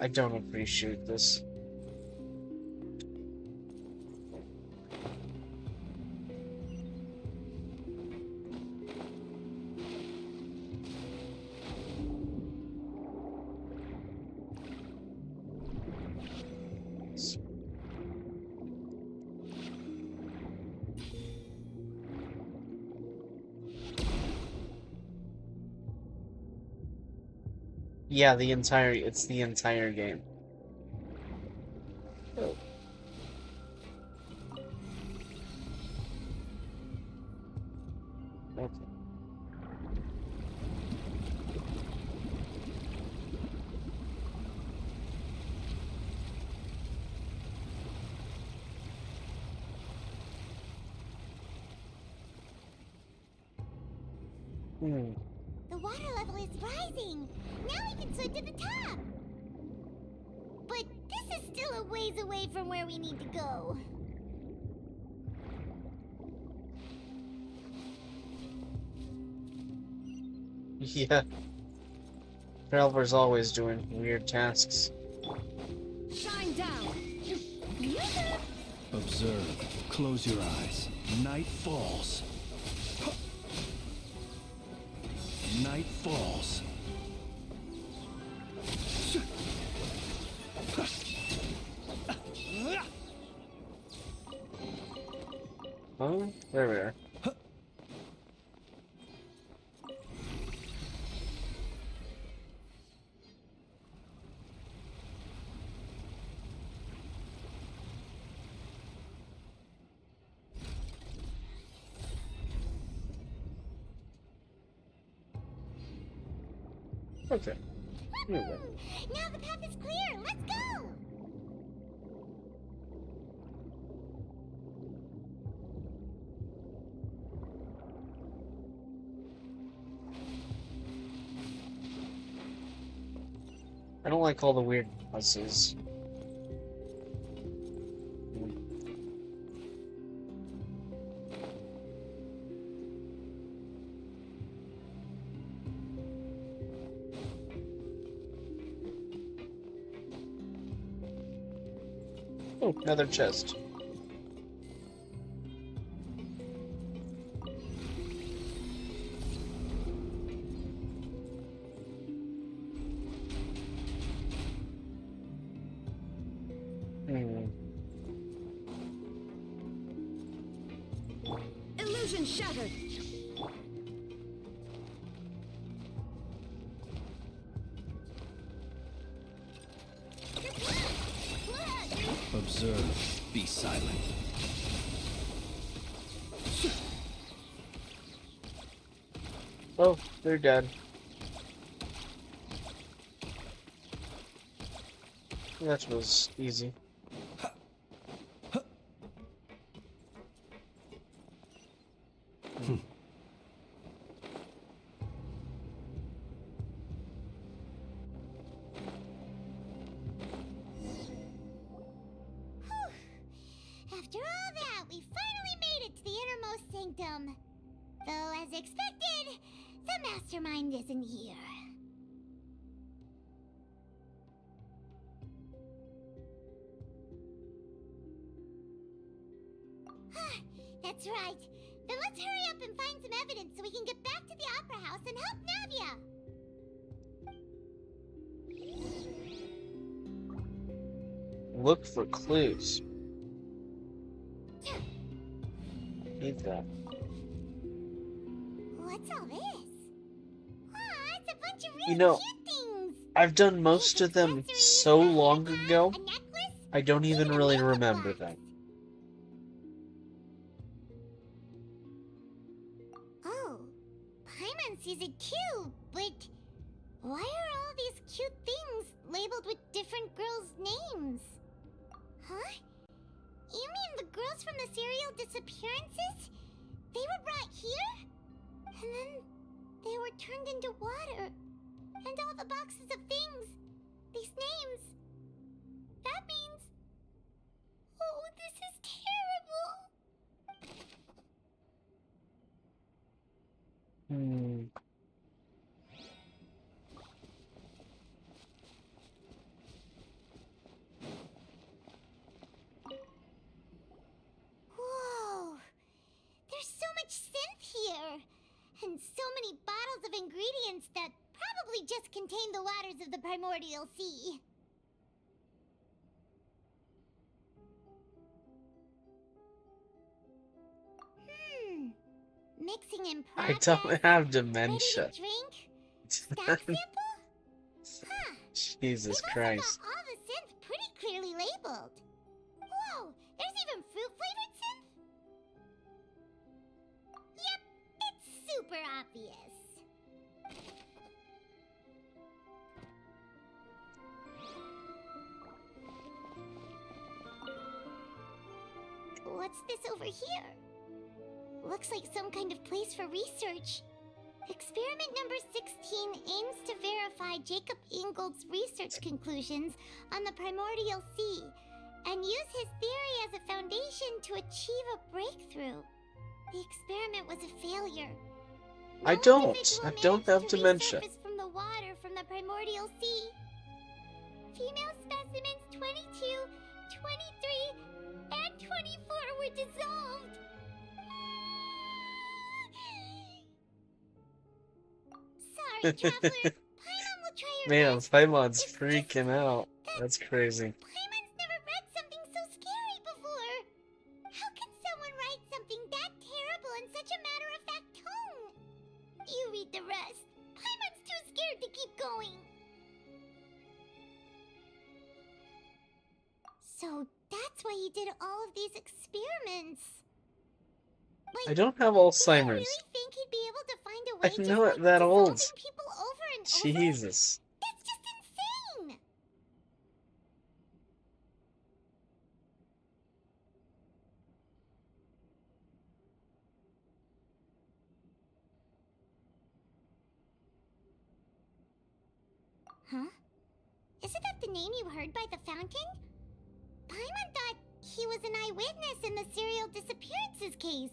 I don't appreciate this. Yeah, it's the entire game. Oh. Okay. Hmm. The water level is rising. Now we can swim to the top. But this is still a ways away from where we need to go. Yeah. Traveler's always doing weird tasks. Shine down! Observe. Close your eyes. Night falls. Night falls. Oh, there we are. Okay. Here we go. Now the path is clear. Let's go. I don't like all the weird buses. Oh, another chest. Illusion shattered! Observe. Be silent. Oh, they're dead. That was easy. After all that, we finally made it to the innermost sanctum. Though, as expected, the mastermind isn't here. That's right. Then let's hurry up and find some evidence so we can get back to the Opera House and help Navia. Look for clues. Need that. What's all this? Aw, it's a bunch bunch of really You know, cute things. I've done most of them so long ago, I don't even really remember them. Oh, Paimon sees it too, but why are all these cute things labeled with different girls' names? Huh? You mean the girls from the serial disappearances? They were brought here? And then they were turned into water. And all the boxes of things, these names, that means... Oh, this is terrible! Whoa! There's so much synth here! And so many bottles of ingredients that probably just contain the waters of the primordial sea. Mixing in I progress. don't have dementia. Ready to drink? Stock sample? Huh. Jesus They've Christ. also got all the synth pretty clearly labeled. Whoa, there's even fruit-flavored synth? Yep, it's super obvious. What's this over here? Looks like some kind of place for research. Experiment number 16 aims to verify Jacob Ingold's research conclusions on the primordial sea and use his theory as a foundation to achieve a breakthrough. The experiment was a failure. I don't have dementia. From the water from the primordial sea. Female specimens 22, 23, and 24 were dissolved. Sorry, traveler. Paimon will try her Man, best. Paimon's freaking out. That's crazy. Paimon's never read something so scary before. How can someone write something that terrible in such a matter-of-fact tone? You read the rest. Paimon's too scared to keep going. So that's why you did all of these experiments. I don't have Do you Alzheimer's. really think he'd be able to find a way I'm just not like that old. dissolving people over and over? Jesus. That's just insane! Huh? Isn't that the name you heard by the fountain? Paimon thought he was an eyewitness in the serial disappearances case.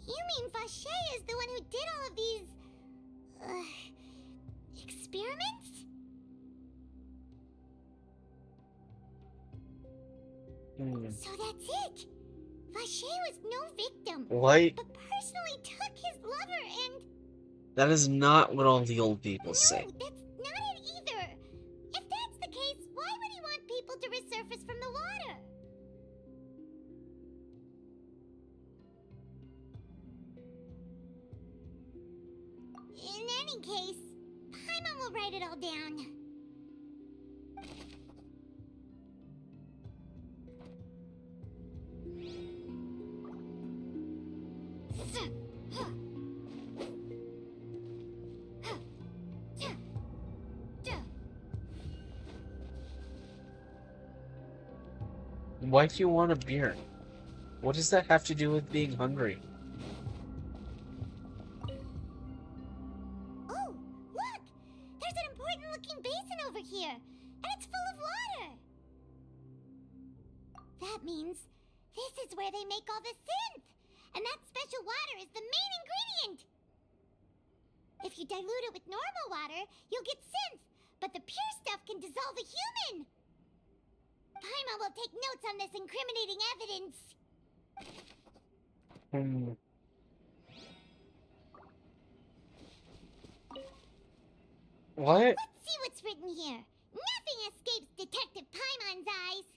You mean Vache is the one who did all of these... experiments? So that's it! Vache was no victim. What? But personally took his lover and... That is not what all the old people say. No, that's not it either. If that's the case, why would he want people to resurface from the water? In any case, Paimon will write it all down. Why do you want a beer? What does that have to do with being hungry? Oh, look! There's an important looking basin over here, and it's full of water! That means this is where they make all the synth! And that special water is the main ingredient! If you dilute it with normal water, you'll get synth, but the pure stuff can dissolve a human! Paimon will take notes on this incriminating evidence. What? Let's see what's written here. Nothing escapes Detective Paimon's eyes.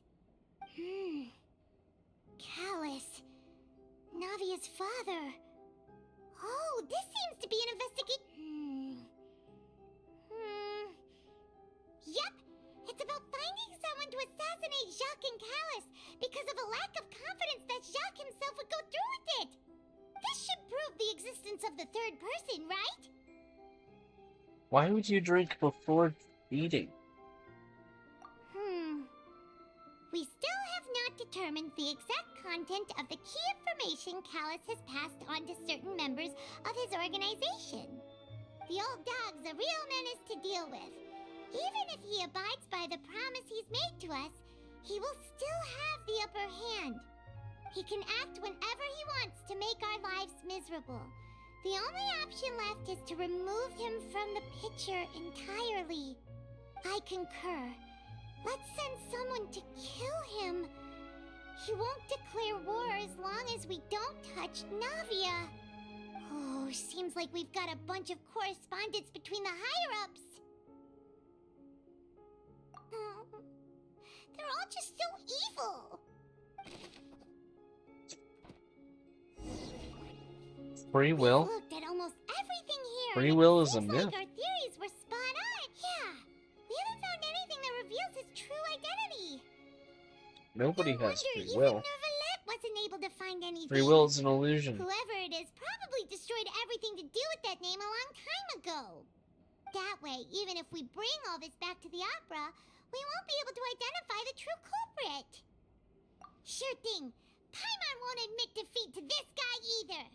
Callus. Navia's father. Oh, this of the third person, right? Why would you drink before eating? We still have not determined the exact content of the key information Callus has passed on to certain members of his organization. The old dog's a real menace to deal with. Even if he abides by the promise he's made to us, he will still have the upper hand. He can act whenever he wants to make our lives miserable. The only option left is to remove him from the picture entirely. I concur. Let's send someone to kill him. He won't declare war as long as we don't touch Navia. Oh, seems like we've got a bunch of correspondence between the higher-ups. They're all just so evil. Free will? We've looked at almost everything here. Free and will it is a seems myth. like our theories were spot on. Yeah. We haven't found anything that reveals his true identity. Nobody No has wonder free even will. Neuvillette wasn't able to find anything. Free will is an illusion. Whoever it is probably destroyed everything to do with that name a long time ago. That way, even if we bring all this back to the opera, we won't be able to identify the true culprit. Sure thing. Paimon won't admit defeat to this guy either.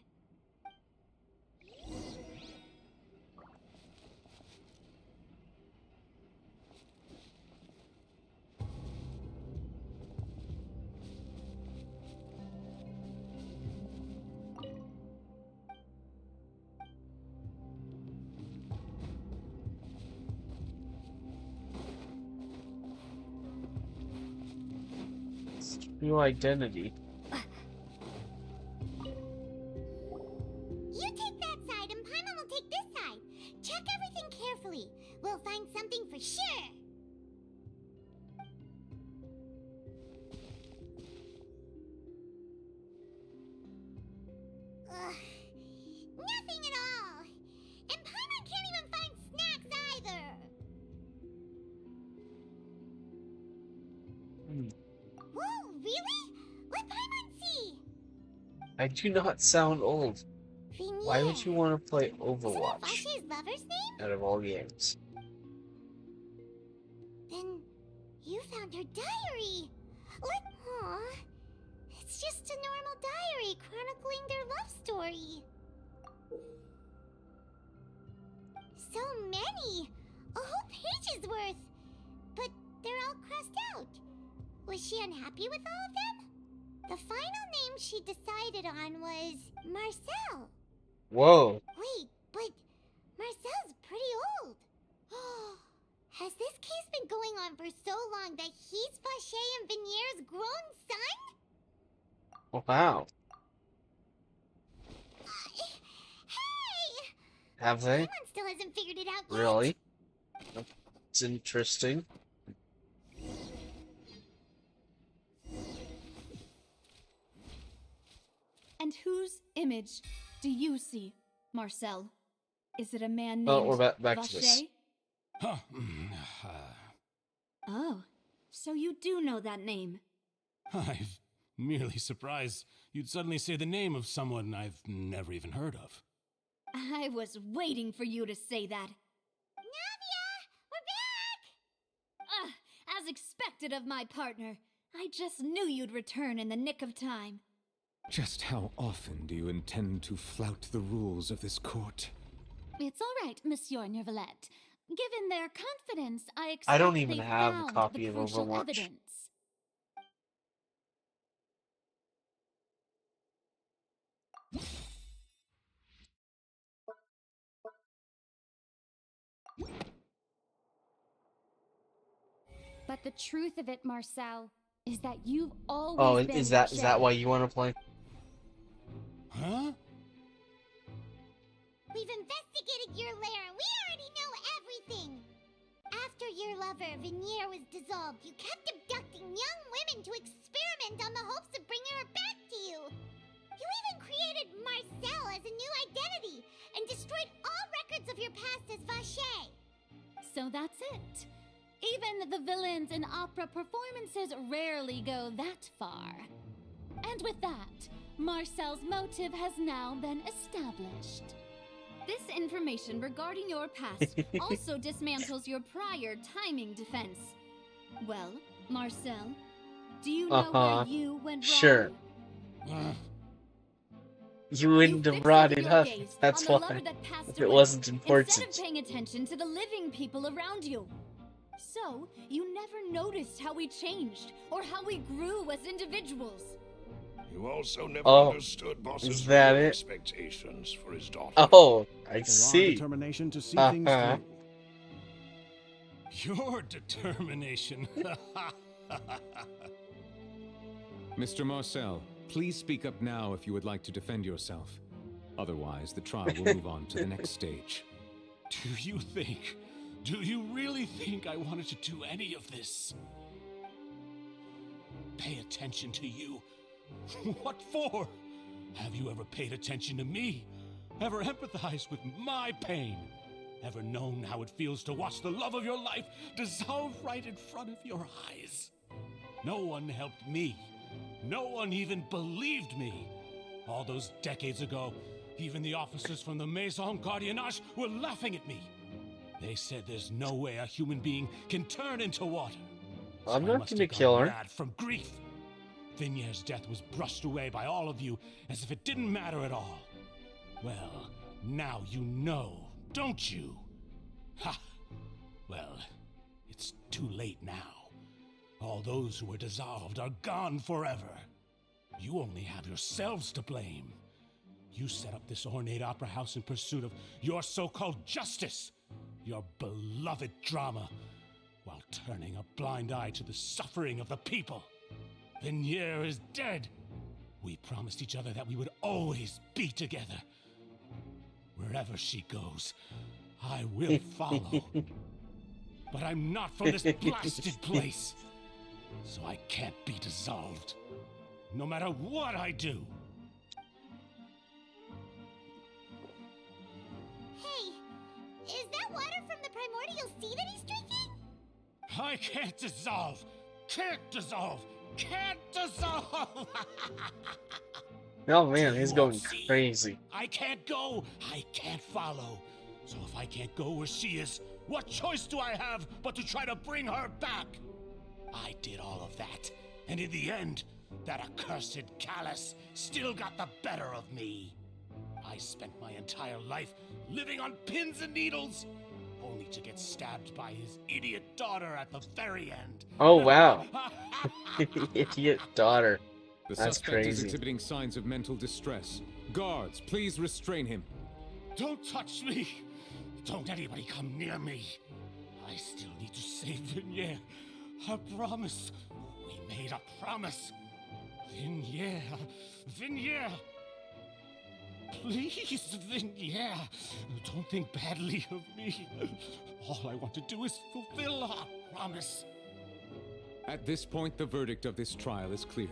True identity. You take that side and Paimon will take this side. Check everything carefully. We'll find something for sure. Nothing at all. And Paimon can't even find snacks either. Whoa, really? Let Paimon see. I do not sound old. Why would you want to play Overwatch Vashe's lover's name? out of all games? Then you found her diary. What? Aw. It's just a normal diary chronicling their love story. So many! A whole page's worth! But they're all crossed out. Was she unhappy with all of them? The final name she decided on was Marcel. Whoa. Wait, but Marcel's pretty old. Has this case been going on for so long that he's Vache and Venier's grown son? Wow. Hey! Have they? Paimon still hasn't figured it out yet. Really? It's interesting. And whose image do you see, Marcel? Is it a man named Oh, we're back to this. Vache? Huh. Oh, so you do know that name. I'm merely surprised you'd suddenly say the name of someone I've never even heard of. I was waiting for you to say that. Navia! We're back! As expected of my partner. I just knew you'd return in the nick of time. Just how often do you intend to flout the rules of this court? It's all right, Monsieur Neuvillette. Given their confidence, I expect I don't even they've have a found copy the of crucial Overwatch. evidence. But the truth of it, Marcel, is that you've always Oh, been is that Vache. why you want to play? Huh? We've investigated your lair and we already know everything! After your lover, Venier, was dissolved, you kept abducting young women to experiment on the hopes of bringing her back to you! You even created Marcel as a new identity and destroyed all records of your past as Vache! So that's it. Even the villains in opera performances rarely go that far. And with that, Marcel's motive has now been established. This information regarding your past also dismantles your prior timing defense. Well, Marcel, do you know where you went wrong? Sure. You wouldn't have brought it up. That's on the why. lover that passed If it away, wasn't instead important. of paying attention to the living people around you. So, you never noticed how we changed, or how we grew as individuals. You also never Oh, understood Boss's is that real it? expectations for his daughter. Oh, I A raw see. determination to see things through. Your determination. Mr. Marcel, please speak up now if you would like to defend yourself. Otherwise, the trial will move on to the next stage. Do you really think I wanted to do any of this? Pay attention to you? What for? Have you ever paid attention to me? Ever empathized with my pain? Ever known how it feels to watch the love of your life dissolve right in front of your eyes? No one helped me. No one even believed me. All those decades ago, even the officers from the Maison Gardiennage were laughing at me. They said there's no way a human being can turn into water. I'm I not must gonna have gone kill her. mad from grief. Vignier's death was brushed away by all of you as if it didn't matter at all. Well, now you know, don't you? Ha! Well, it's too late now. All those who were dissolved are gone forever. You only have yourselves to blame. You set up this ornate opera house in pursuit of your so-called justice, your beloved drama, while turning a blind eye to the suffering of the people. Vignier is dead. We promised each other that we would always be together. Wherever she goes, I will follow. But I'm not from this blasted place, so I can't be dissolved, no matter what I do. Hey, is that water from the primordial sea that he's drinking? I can't dissolve! Can't dissolve! Can't dissolve! Oh man, he's going crazy. I can't go! I can't follow! So if I can't go where she is, what choice do I have but to try to bring her back? I did all of that, and in the end, that accursed Callus still got the better of me. I spent my entire life living on pins and needles, only to get stabbed by his idiot daughter at the very end. Oh wow. Idiot daughter. The That's suspect is crazy. exhibiting signs of mental distress. Guards, please restrain him. Don't touch me! Don't anybody come near me! I still need to save Vignier. A promise. We made a promise. Vignier. Vignier! Please, Vignier. Don't think badly of me. All I want to do is fulfill our promise. At this point, the verdict of this trial is clear.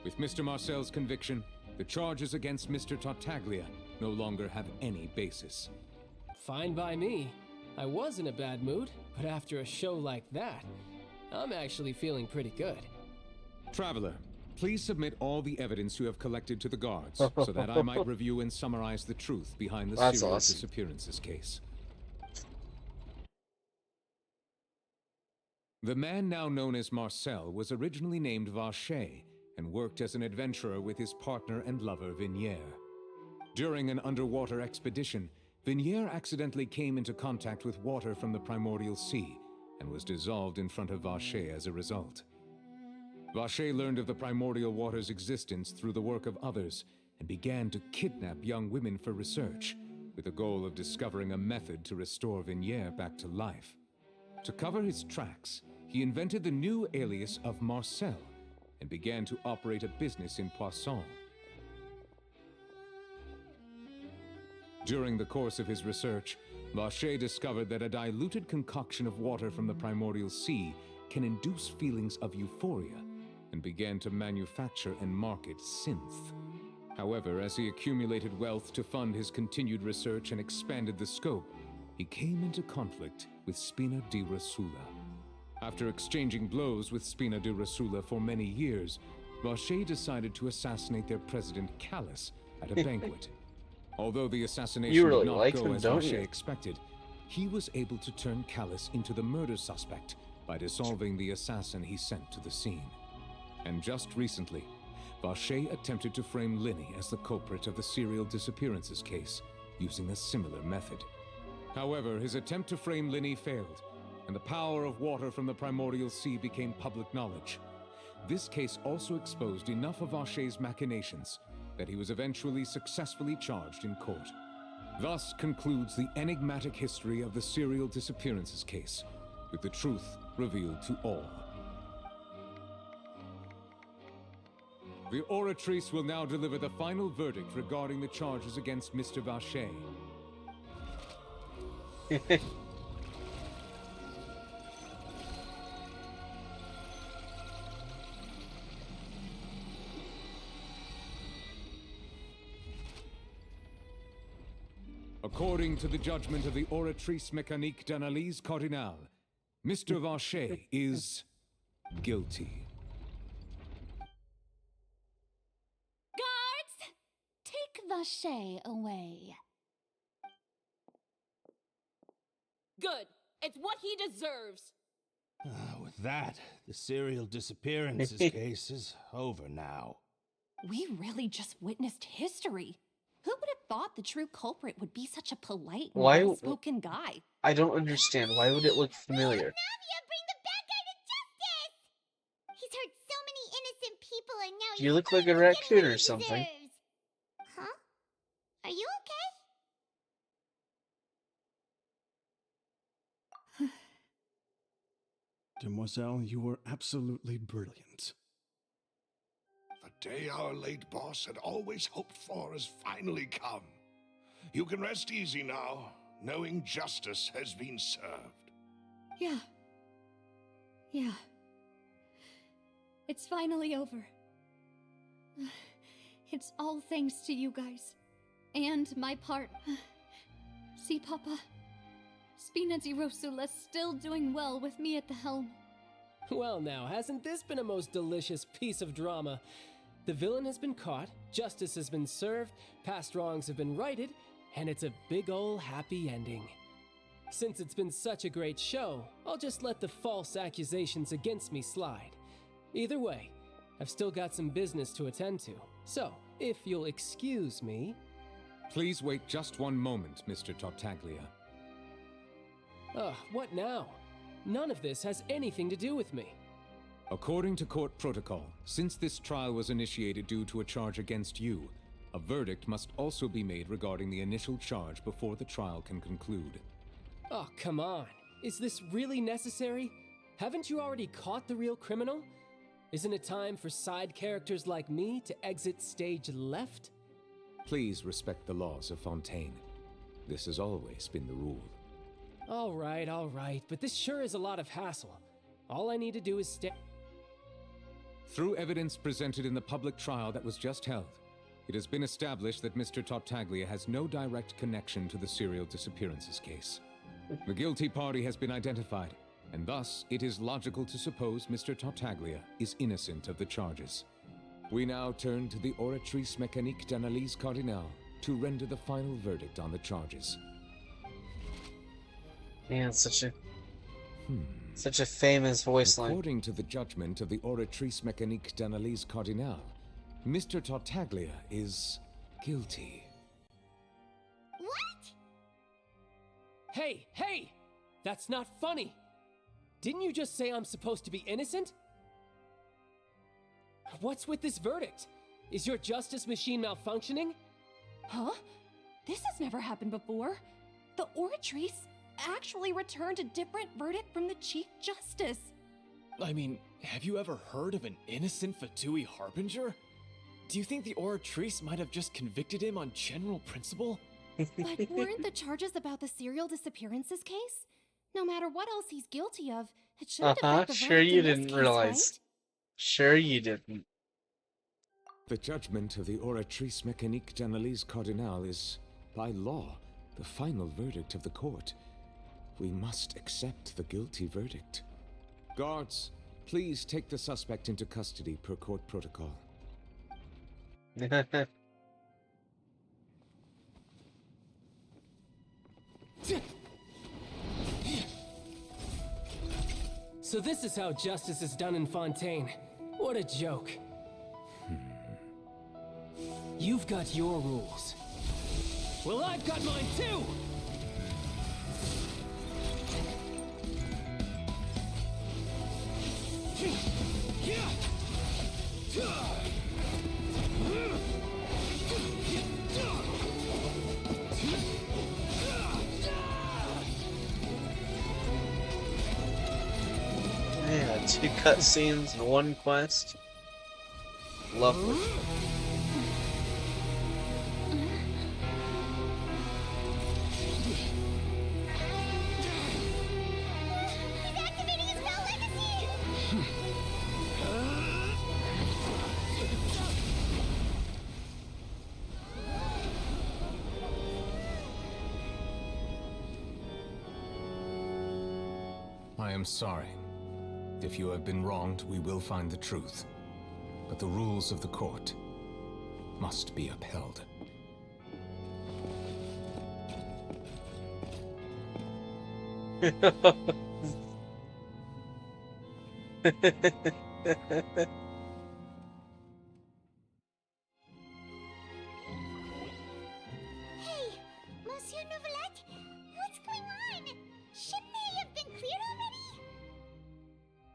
With Mr. Marcel's conviction, the charges against Mr. Tartaglia no longer have any basis. Fine by me. I was in a bad mood, but after a show like that, I'm actually feeling pretty good. Traveler, please submit all the evidence you have collected to the guards, so that I might review and summarize the truth behind the That's serial awesome. disappearances case. The man now known as Marcel was originally named Vacher and worked as an adventurer with his partner and lover Vignier. During an underwater expedition, Vignier accidentally came into contact with water from the primordial sea and was dissolved in front of Vacher as a result. Vacher learned of the primordial water's existence through the work of others and began to kidnap young women for research, with the goal of discovering a method to restore Vignier back to life. To cover his tracks, he invented the new alias of Marcel and began to operate a business in Poisson. During the course of his research, Vacher discovered that a diluted concoction of water from the primordial sea can induce feelings of euphoria, and began to manufacture and market synth. However, as he accumulated wealth to fund his continued research and expanded the scope, he came into conflict with Spina di Rosula. After exchanging blows with Spina di Rosula for many years, Vacher decided to assassinate their president Callus at a banquet. Although the assassination You really did not like go him, as don't Vacher you? expected, he was able to turn Callus into the murder suspect by dissolving the assassin he sent to the scene. And just recently, Vacher attempted to frame Linny as the culprit of the serial disappearances case, using a similar method. However, his attempt to frame Linny failed, and the power of water from the primordial sea became public knowledge. This case also exposed enough of Vacher's machinations that he was eventually successfully charged in court. Thus concludes the enigmatic history of the serial disappearances case, with the truth revealed to all. The Oratrice will now deliver the final verdict regarding the charges against Mr. Vacher. According to the judgment of the Oratrice Mécanique d'Analyse Cardinale, Mr. Vacher is guilty. Guards! Take Vacher away. Good. It's what he deserves. With that, the serial disappearances case is over now. We really just witnessed history. Who would have thought the true culprit would be such a polite and Why- well-spoken guy? I don't understand. Why would it look familiar? Navia, bring the bad guy to justice! He's hurt so many innocent people and now You look like a raccoon or something. Huh? Are you okay? Demoiselle, you were absolutely brilliant. The day our late boss had always hoped for has finally come. You can rest easy now, knowing justice has been served. Yeah. Yeah. It's finally over. It's all thanks to you guys. And my part. See, Papa? Spina di Rosula's still doing well with me at the helm. Well now, hasn't this been a most delicious piece of drama? The villain has been caught, justice has been served, past wrongs have been righted, and it's a big ol' happy ending. Since it's been such a great show, I'll just let the false accusations against me slide. Either way, I've still got some business to attend to, so if you'll excuse me... Please wait just one moment, Mr. Tartaglia. What now? None of this has anything to do with me. According to court protocol, since this trial was initiated due to a charge against you, a verdict must also be made regarding the initial charge before the trial can conclude. Oh, come on. Is this really necessary? Haven't you already caught the real criminal? Isn't it time for side characters like me to exit stage left? Please respect the laws of Fontaine. This has always been the rule. All right, but this sure is a lot of hassle. All I need to do is stay... Through evidence presented in the public trial that was just held, it has been established that Mr. Tartaglia has no direct connection to the serial disappearances case. The guilty party has been identified, and thus it is logical to suppose Mr. Tartaglia is innocent of the charges. We now turn to the Oratrice Mécanique d'Analyse Cardinale to render the final verdict on the charges. Man, such a famous voice line. According to the judgment of the Oratrice Mécanique d'Analyse Cardinale, Mr. Tartaglia is guilty. What? Hey! That's not funny! Didn't you just say I'm supposed to be innocent? What's with this verdict? Is your justice machine malfunctioning? Huh? This has never happened before. The Oratrice actually returned a different verdict from the Chief Justice. I mean, have you ever heard of an innocent Fatui Harbinger? Do you think the Oratrice might have just convicted him on general principle? But weren't the charges about the serial disappearances case? No matter what else he's guilty of, it shouldn't affect the Sure verdict you in this didn't case, realize. right? Sure you didn't. The judgment of the Oratrice Mécanique d'Analyse Cardinale is, by law, the final verdict of the court. We must accept the guilty verdict. Guards, please take the suspect into custody per court protocol. So this is how justice is done in Fontaine. What a joke. You've got your rules. Well, I've got mine too! Yeah, 2 cutscenes and 1 quest. Lovely. He's activating his spell legacy! I am sorry. If you have been wronged, we will find the truth. But the rules of the court must be upheld. Hey, Monsieur Nouvelette, what's going on? Shouldn't they have been cleared already?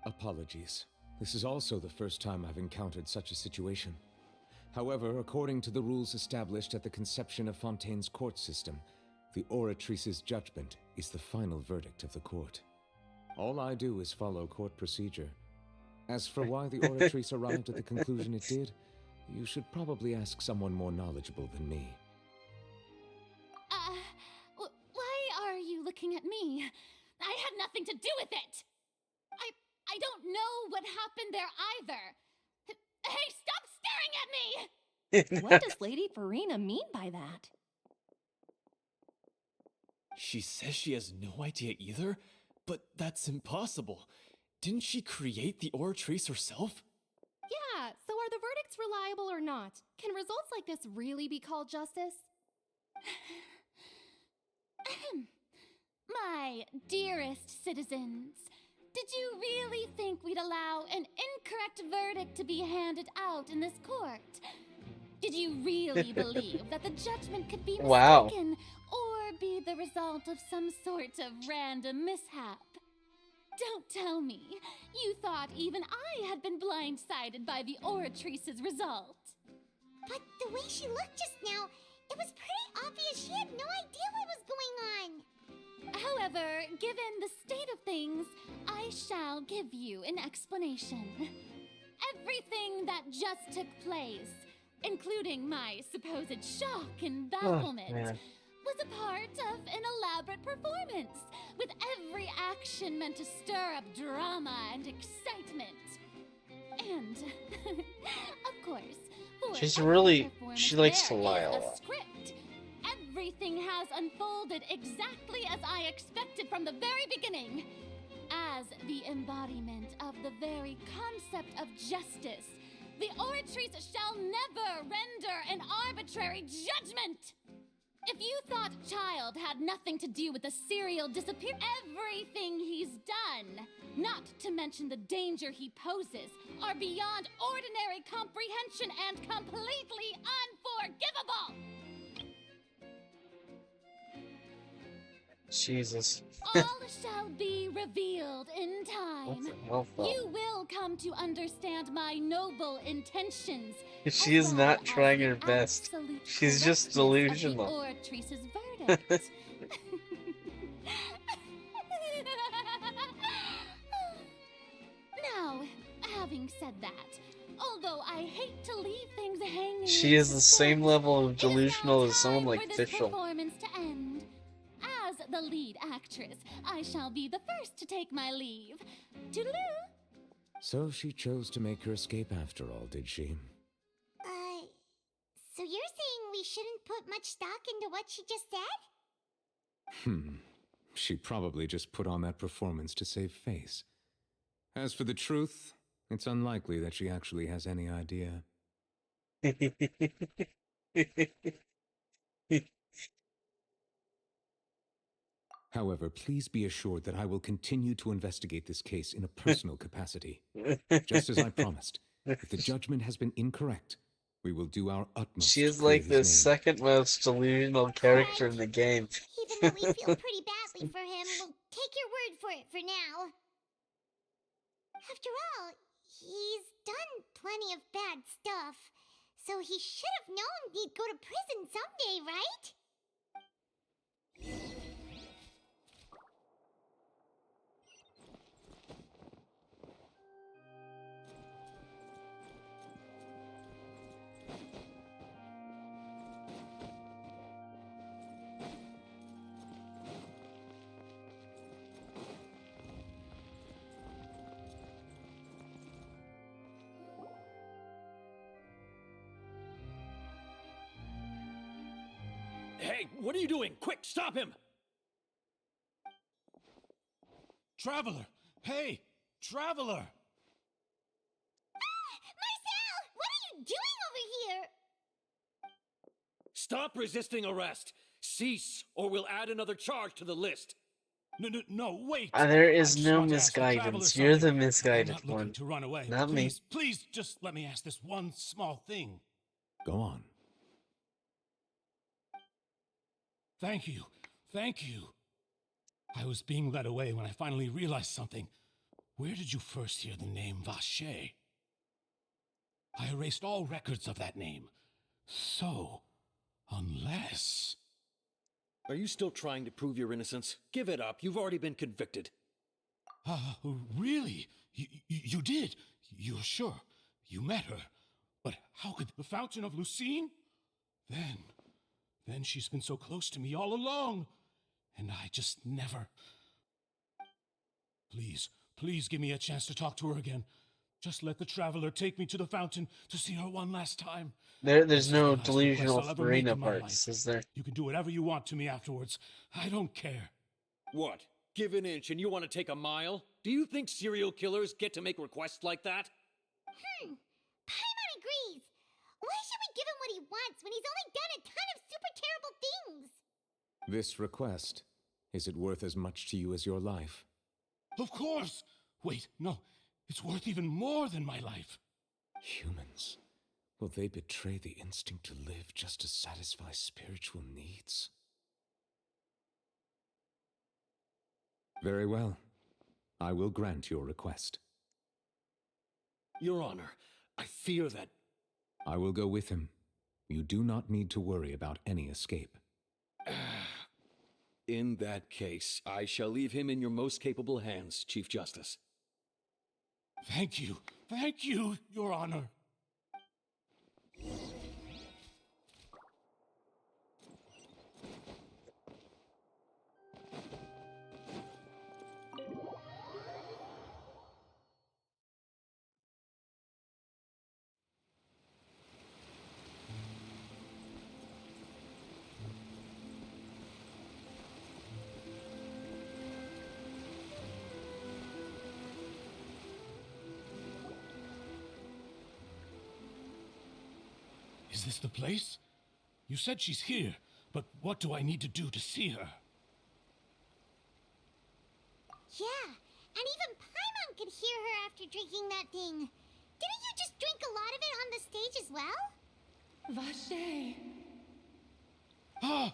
Apologies. This is also the first time I've encountered such a situation. However, according to the rules established at the conception of Fontaine's court system, the Oratrice's judgment is the final verdict of the court. All I do is follow court procedure. As for why the Oratrice arrived at the conclusion it did, you should probably ask someone more knowledgeable than me. Why are you looking at me? I had nothing to do with it! I don't know what happened there either. Hey, stop staring at me! What does Lady Farina mean by that? She says she has no idea either, but that's impossible. Didn't she create the Oratrice herself? Yeah, so are the verdicts reliable or not? Can results like this really be called justice? My dearest citizens, did you really think we'd allow an incorrect verdict to be handed out in this court? Did you really believe that the judgment could be mistaken Wow. or be the result of some sort of random mishap? Don't tell me you thought even I had been blindsided by the Oratrice's result. But the way she looked just now, it was pretty obvious she had no idea what was going on. However, given the state of things, I shall give you an explanation. Everything that just took place, including my supposed shock and bafflement, was a part of an elaborate performance, with every action meant to stir up drama and excitement. And, of course, for She's every really, performance, she likes to there lie is a a lot. script. Everything has unfolded exactly as I expected from the very beginning. As the embodiment of the very concept of justice, the Oratrice shall never render an arbitrary judgment! If you thought Child had nothing to do with the serial disappearance, everything he's done, not to mention the danger he poses, are beyond ordinary comprehension and completely unforgivable! Jesus. All shall be revealed in time. Well, You will come to understand my noble intentions. she is not trying her best. She's just delusional. Oratrice's verdict. Now, having said that, although I hate to leave things hanging, She is the same level of it is now delusional as someone time like for this Fischl. performance to end. As the lead actress, I shall be the first to take my leave. Toodaloo! So she chose to make her escape after all, did she? So you're saying we shouldn't put much stock into what she just said? She probably just put on that performance to save face. As for the truth, it's unlikely that she actually has any idea. However, please be assured that I will continue to investigate this case in a personal capacity. Just as I promised, if the judgment has been incorrect, we will do our utmost She to is clear like his the name. second most delusional character in the game. Even though we feel pretty badly for him, we'll take your word for it for now. After all, he's done plenty of bad stuff, so he should have known he'd go to prison someday, right? Hey, what are you doing? Quick, stop him! Traveler! Hey! Traveler! Marcel! What are you doing over here? Stop resisting arrest! Cease, or we'll add another charge to the list. No, wait! There I is just no want to ask the traveler misguidance. You're the something. I'm misguided not looking one. to run away. Not me. Please, just let me ask this one small thing. Go on. Thank you. Thank you. I was being led away when I finally realized something. Where did you first hear the name Vache? I erased all records of that name. So, unless... Are you still trying to prove your innocence? Give it up. You've already been convicted. Really? You did? You're sure? You met her? But how could the Fountain of Lucine? Then she's been so close to me all along. And I just never... Please give me a chance to talk to her again. Just let the traveler take me to the fountain to see her one last time. There's no delusional Farina parts, is there? You can do whatever you want to me afterwards. I don't care. What? Give an inch and you want to take a mile? Do you think serial killers get to make requests like that? Paimon agrees. Why should we give him what he wants when he's only done a ton of super terrible things? This request, is it worth as much to you as your life? Of course! Wait, no. It's worth even more than my life. Humans. Will they betray the instinct to live just to satisfy spiritual needs? Very well. I will grant your request. Your Honor, I fear that... I will go with him. You do not need to worry about any escape. In that case, I shall leave him in your most capable hands, Chief Justice. Thank you, Your Honor. Is this the place? You said she's here, but what do I need to do to see her? Yeah, and even Paimon could hear her after drinking that thing. Didn't you just drink a lot of it on the stage as well? Vache. Ah!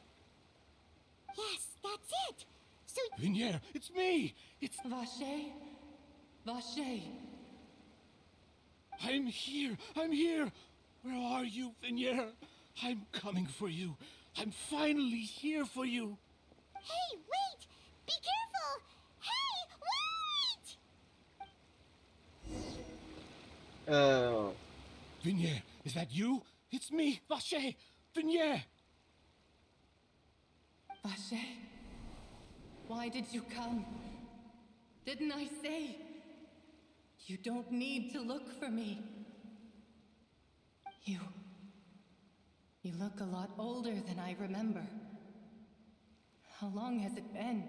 Yes, that's it. So... Vinier, it's me! It's... Vache. Vache. I'm here! Where are you, Vinier? I'm coming for you. I'm finally here for you. Hey, wait! Be careful! Hey, wait! Oh. Vinier, is that you? It's me, Vache! Vinier! Vache, why did you come? Didn't I say? You don't need to look for me. You look a lot older than I remember. How long has it been?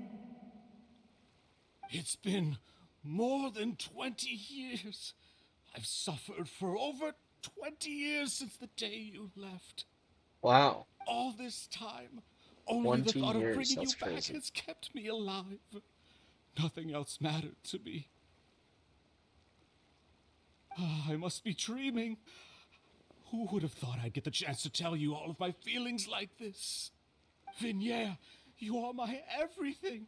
It's been more than 20 years. I've suffered for over 20 years since the day you left. Wow. All this time, Only the 20 thought of years, bringing you that's back crazy. has kept me alive. Nothing else mattered to me. I must be dreaming. Who would have thought I'd get the chance to tell you all of my feelings like this? Vignier, you are my everything.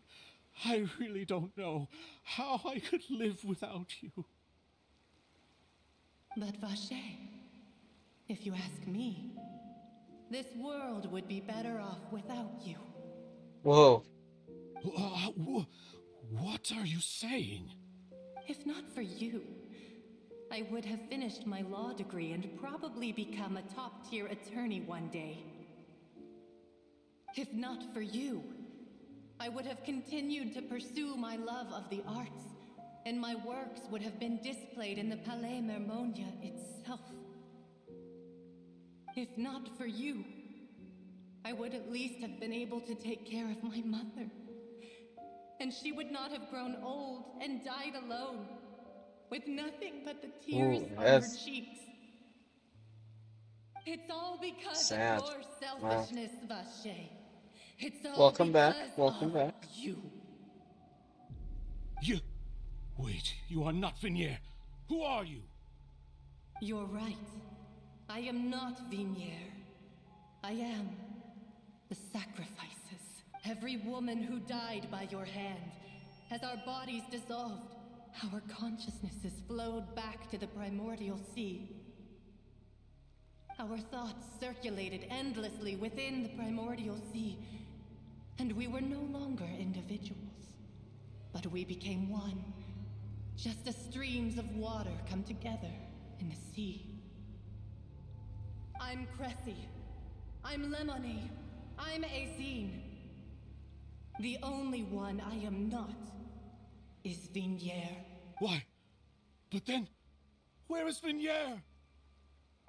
I really don't know how I could live without you. But Vacher, if you ask me, this world would be better off without you. Whoa. What are you saying? If not for you, I would have finished my law degree and probably become a top-tier attorney one day. If not for you, I would have continued to pursue my love of the arts, and my works would have been displayed in the Palais Mermonia itself. If not for you, I would at least have been able to take care of my mother. And she would not have grown old and died alone, with nothing but the tears on her cheeks. It's all because Sad. of your selfishness, Vacher. It's all Welcome back. because Welcome of back. you. You... Wait, you are not Vignier. Who are you? You're right. I am not Vignier. I am the sacrifices. Every woman who died by your hand. As our bodies dissolved, our consciousnesses flowed back to the primordial sea. Our thoughts circulated endlessly within the primordial sea, and we were no longer individuals. But we became one, just as streams of water come together in the sea. I'm Cressy. I'm Lemonie. I'm Azine. The only one I am not is Vignier. Why? But then, where is Vignier?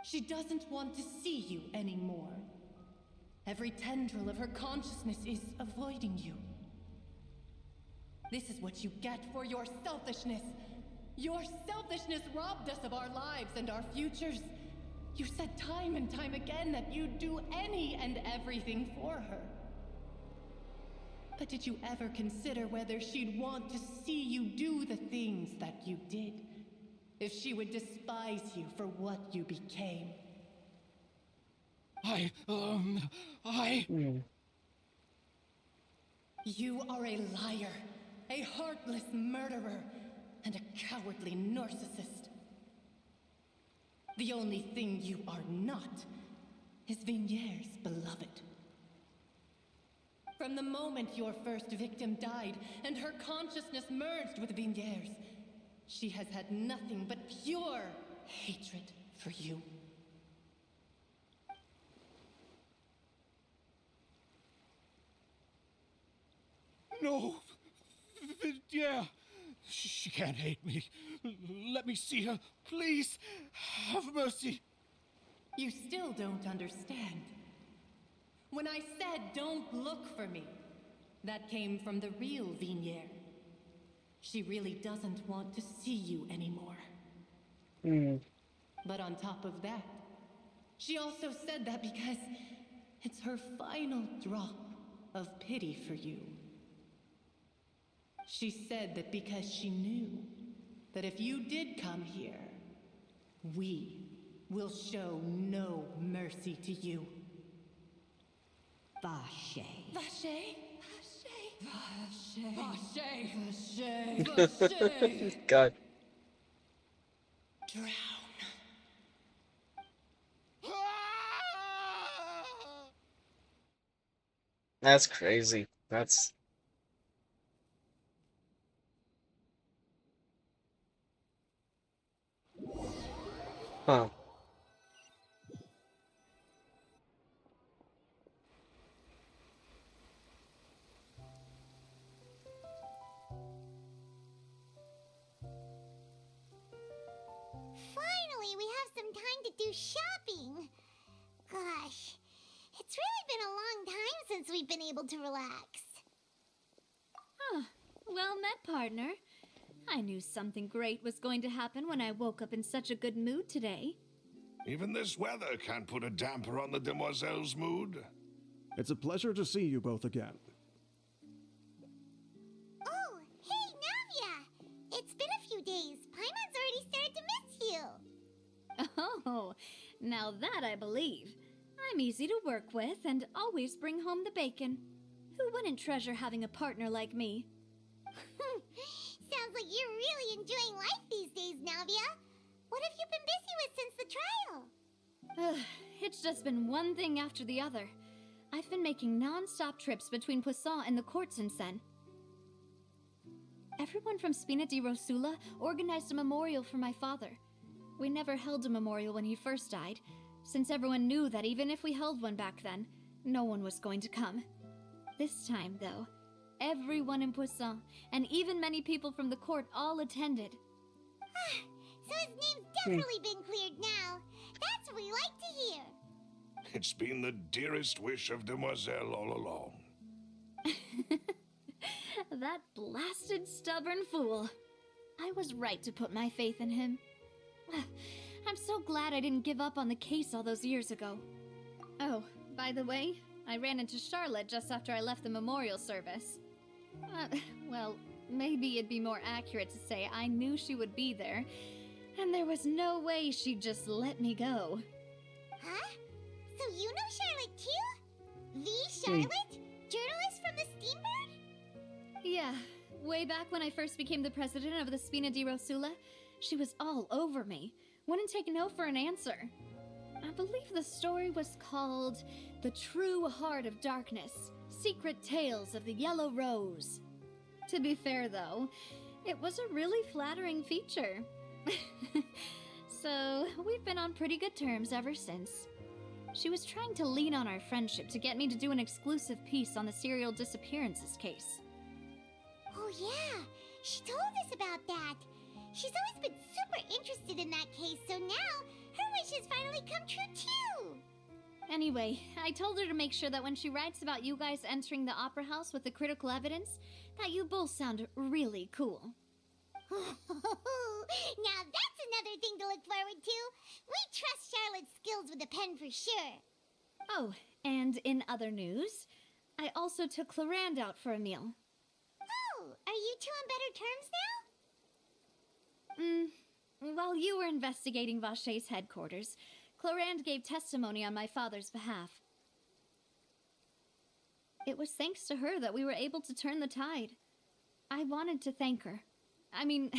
She doesn't want to see you anymore. Every tendril of her consciousness is avoiding you. This is what you get for your selfishness. Your selfishness robbed us of our lives and our futures. You said time and time again that you'd do any and everything for her. But did you ever consider whether she'd want to see you do the things that you did? If she would despise you for what you became? You are a liar, a heartless murderer, and a cowardly narcissist. The only thing you are not is Vignier's beloved. From the moment your first victim died and her consciousness merged with Vignier's, she has had nothing but pure hatred for you. No! Yeah! She can't hate me. Let me see her. Please! Have mercy! You still don't understand. When I said don't look for me, that came from the real Vignier. She really doesn't want to see you anymore. But on top of that, she also said that because it's her final drop of pity for you. She said that because she knew that if you did come here, we will show no mercy to you. Vacher. Vacher? Vacher. Vacher. Vacher. God. Drown. That's crazy. That's... Huh. Finally, we have some time to do shopping. Gosh, it's really been a long time since we've been able to relax. Huh. Well met, partner. I knew something great was going to happen when I woke up in such a good mood today. Even this weather can't put a damper on the demoiselle's mood. It's a pleasure to see you both again. Oh, hey, Navia! It's been a few days. Paimon's already started to miss you. Oh, now that I believe. I'm easy to work with and always bring home the bacon. Who wouldn't treasure having a partner like me? Sounds like you're really enjoying life these days, Navia. What have you been busy with since the trial? It's just been one thing after the other. I've been making non-stop trips between Poisson and the courts in Sen. Everyone from Spina di Rosula organized a memorial for my father. We never held a memorial when he first died, since everyone knew that even if we held one back then, no one was going to come. This time, though, everyone in Poisson, and even many people from the court, all attended. So his name's definitely been cleared now. That's what we like to hear. It's been the dearest wish of Demoiselle all along. That blasted stubborn fool. I was right to put my faith in him. I'm so glad I didn't give up on the case all those years ago. Oh, by the way, I ran into Charlotte just after I left the memorial service. Well, maybe it'd be more accurate to say I knew she would be there, and there was no way she'd just let me go. Huh? So you know Charlotte too? The Charlotte? Journalist from the Steambird? Yeah, way back when I first became the president of the Spina di Rosula, she was all over me. Wouldn't take no for an answer. I believe the story was called The True Heart of Darkness, Secret Tales of the Yellow Rose. To be fair, though, it was a really flattering feature. So, we've been on pretty good terms ever since. She was trying to lean on our friendship to get me to do an exclusive piece on the serial disappearances case. Oh yeah, she told us about that. She's always been super interested in that case, so now her wish has finally come true too. Anyway, I told her to make sure that when she writes about you guys entering the opera house with the critical evidence, that you both sound really cool. Now that's another thing to look forward to. We trust Charlotte's skills with a pen for sure. Oh, and in other news, I also took Clarand out for a meal. Oh, are you two on better terms now? While you were investigating Vaché's headquarters, Clarand gave testimony on my father's behalf. It was thanks to her that we were able to turn the tide. I wanted to thank her. I mean,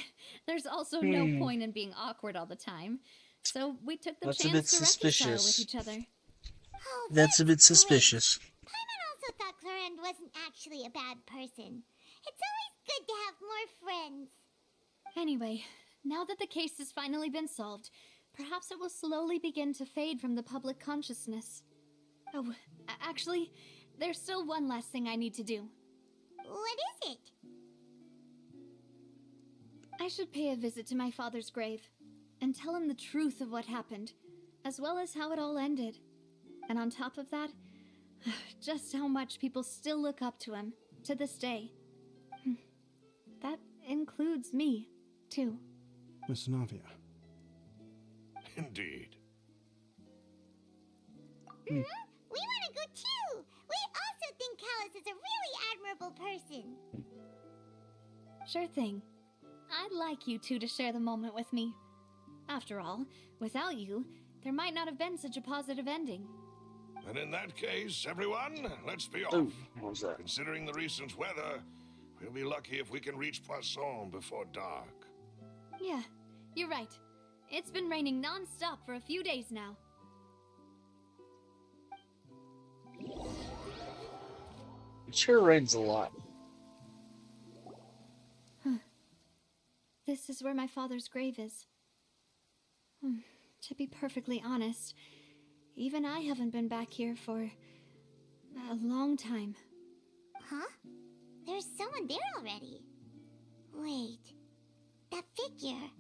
there's also no point in being awkward all the time, so we took the chance to reconcile with each other. Oh, That's a bit suspicious. Paimon also thought Clarand wasn't actually a bad person. It's always good to have more friends. Anyway, now that the case has finally been solved, perhaps it will slowly begin to fade from the public consciousness. Oh, actually, there's still one last thing I need to do. What is it? I should pay a visit to my father's grave, and tell him the truth of what happened, as well as how it all ended. And on top of that, just how much people still look up to him, to this day. That includes me, too. Miss Navia. Indeed. We want to go too! We also think Callus is a really admirable person. Sure thing. I'd like you two to share the moment with me. After all, without you, there might not have been such a positive ending. And in that case, everyone, let's be off. What was that? Considering the recent weather, we'll be lucky if we can reach Poisson before dark. Yeah, you're right. It's been raining non-stop for a few days now. It sure rains a lot. This is where my father's grave is. To be perfectly honest, even I haven't been back here for a long time. Huh? There's someone there already. Wait, that figure.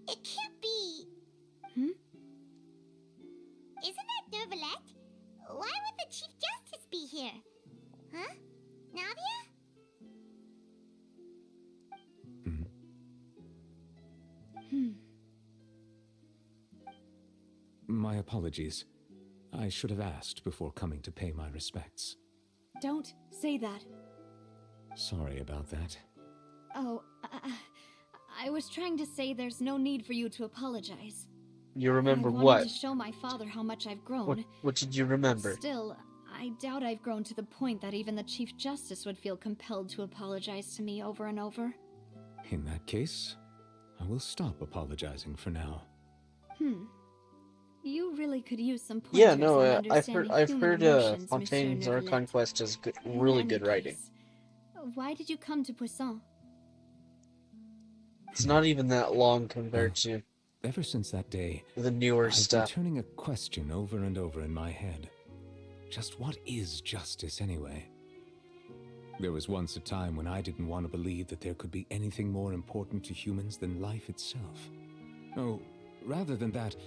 It can't be. Isn't that Nervalette? Why would the Chief Justice be here? Huh? Navia? My apologies. I should have asked before coming to pay my respects. Don't say that. Sorry about that. Oh, I was trying to say there's no need for you to apologize. You remember I what? wanted to show my father how much I've grown. What did you remember? Still, I doubt I've grown to the point that even the Chief Justice would feel compelled to apologize to me over and over. In that case, I will stop apologizing for now. You really could use some pointers Yeah, no, on I've understanding heard human emotions, Fontaine's Monsieur Archon Neuvillette. Quest has In really any good writing. case, why did you come to Poisson? It's not even that long compared to Ever since that day, the newer I've stuff. been turning a question over and over in my head. Just what is justice anyway? There was once a time when I didn't want to believe that there could be anything more important to humans than life itself. Oh, rather than that,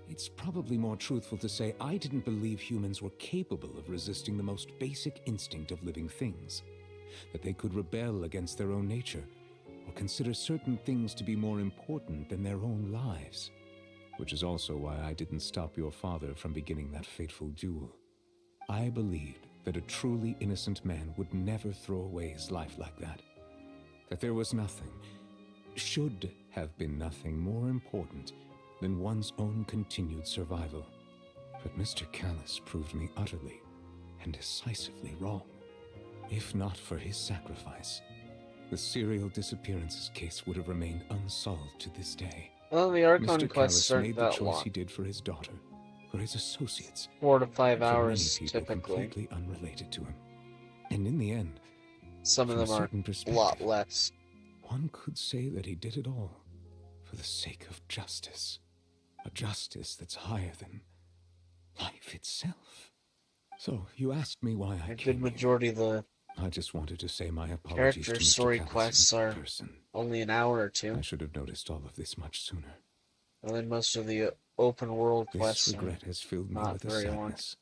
it's probably more truthful to say I didn't believe humans were capable of resisting the most basic instinct of living things. That they could rebel against their own nature, or consider certain things to be more important than their own lives. Which is also why I didn't stop your father from beginning that fateful duel. I believed that a truly innocent man would never throw away his life like that. That there was nothing, should have been nothing more important than one's own continued survival. But Mr. Callus proved me utterly and decisively wrong. If not for his sacrifice, the serial disappearances case would have remained unsolved to this day. Well, the Archon Mr. quests Callus aren't made the that choice long. he did for his daughter, for his associates, 4 to 5 and for hours, many people typically. completely unrelated to him. And in the end, Some of from them a are certain a perspective, lot less. one could say that he did it all for the sake of justice. A justice that's higher than life itself. So, you asked me why I A came good majority of the here. I just wanted to say my apologies character to Mr. story Callus quests in are person. only an hour or two. I should have noticed all of this much sooner. And then most of the open world This quests are regret has filled me not with a very long. sadness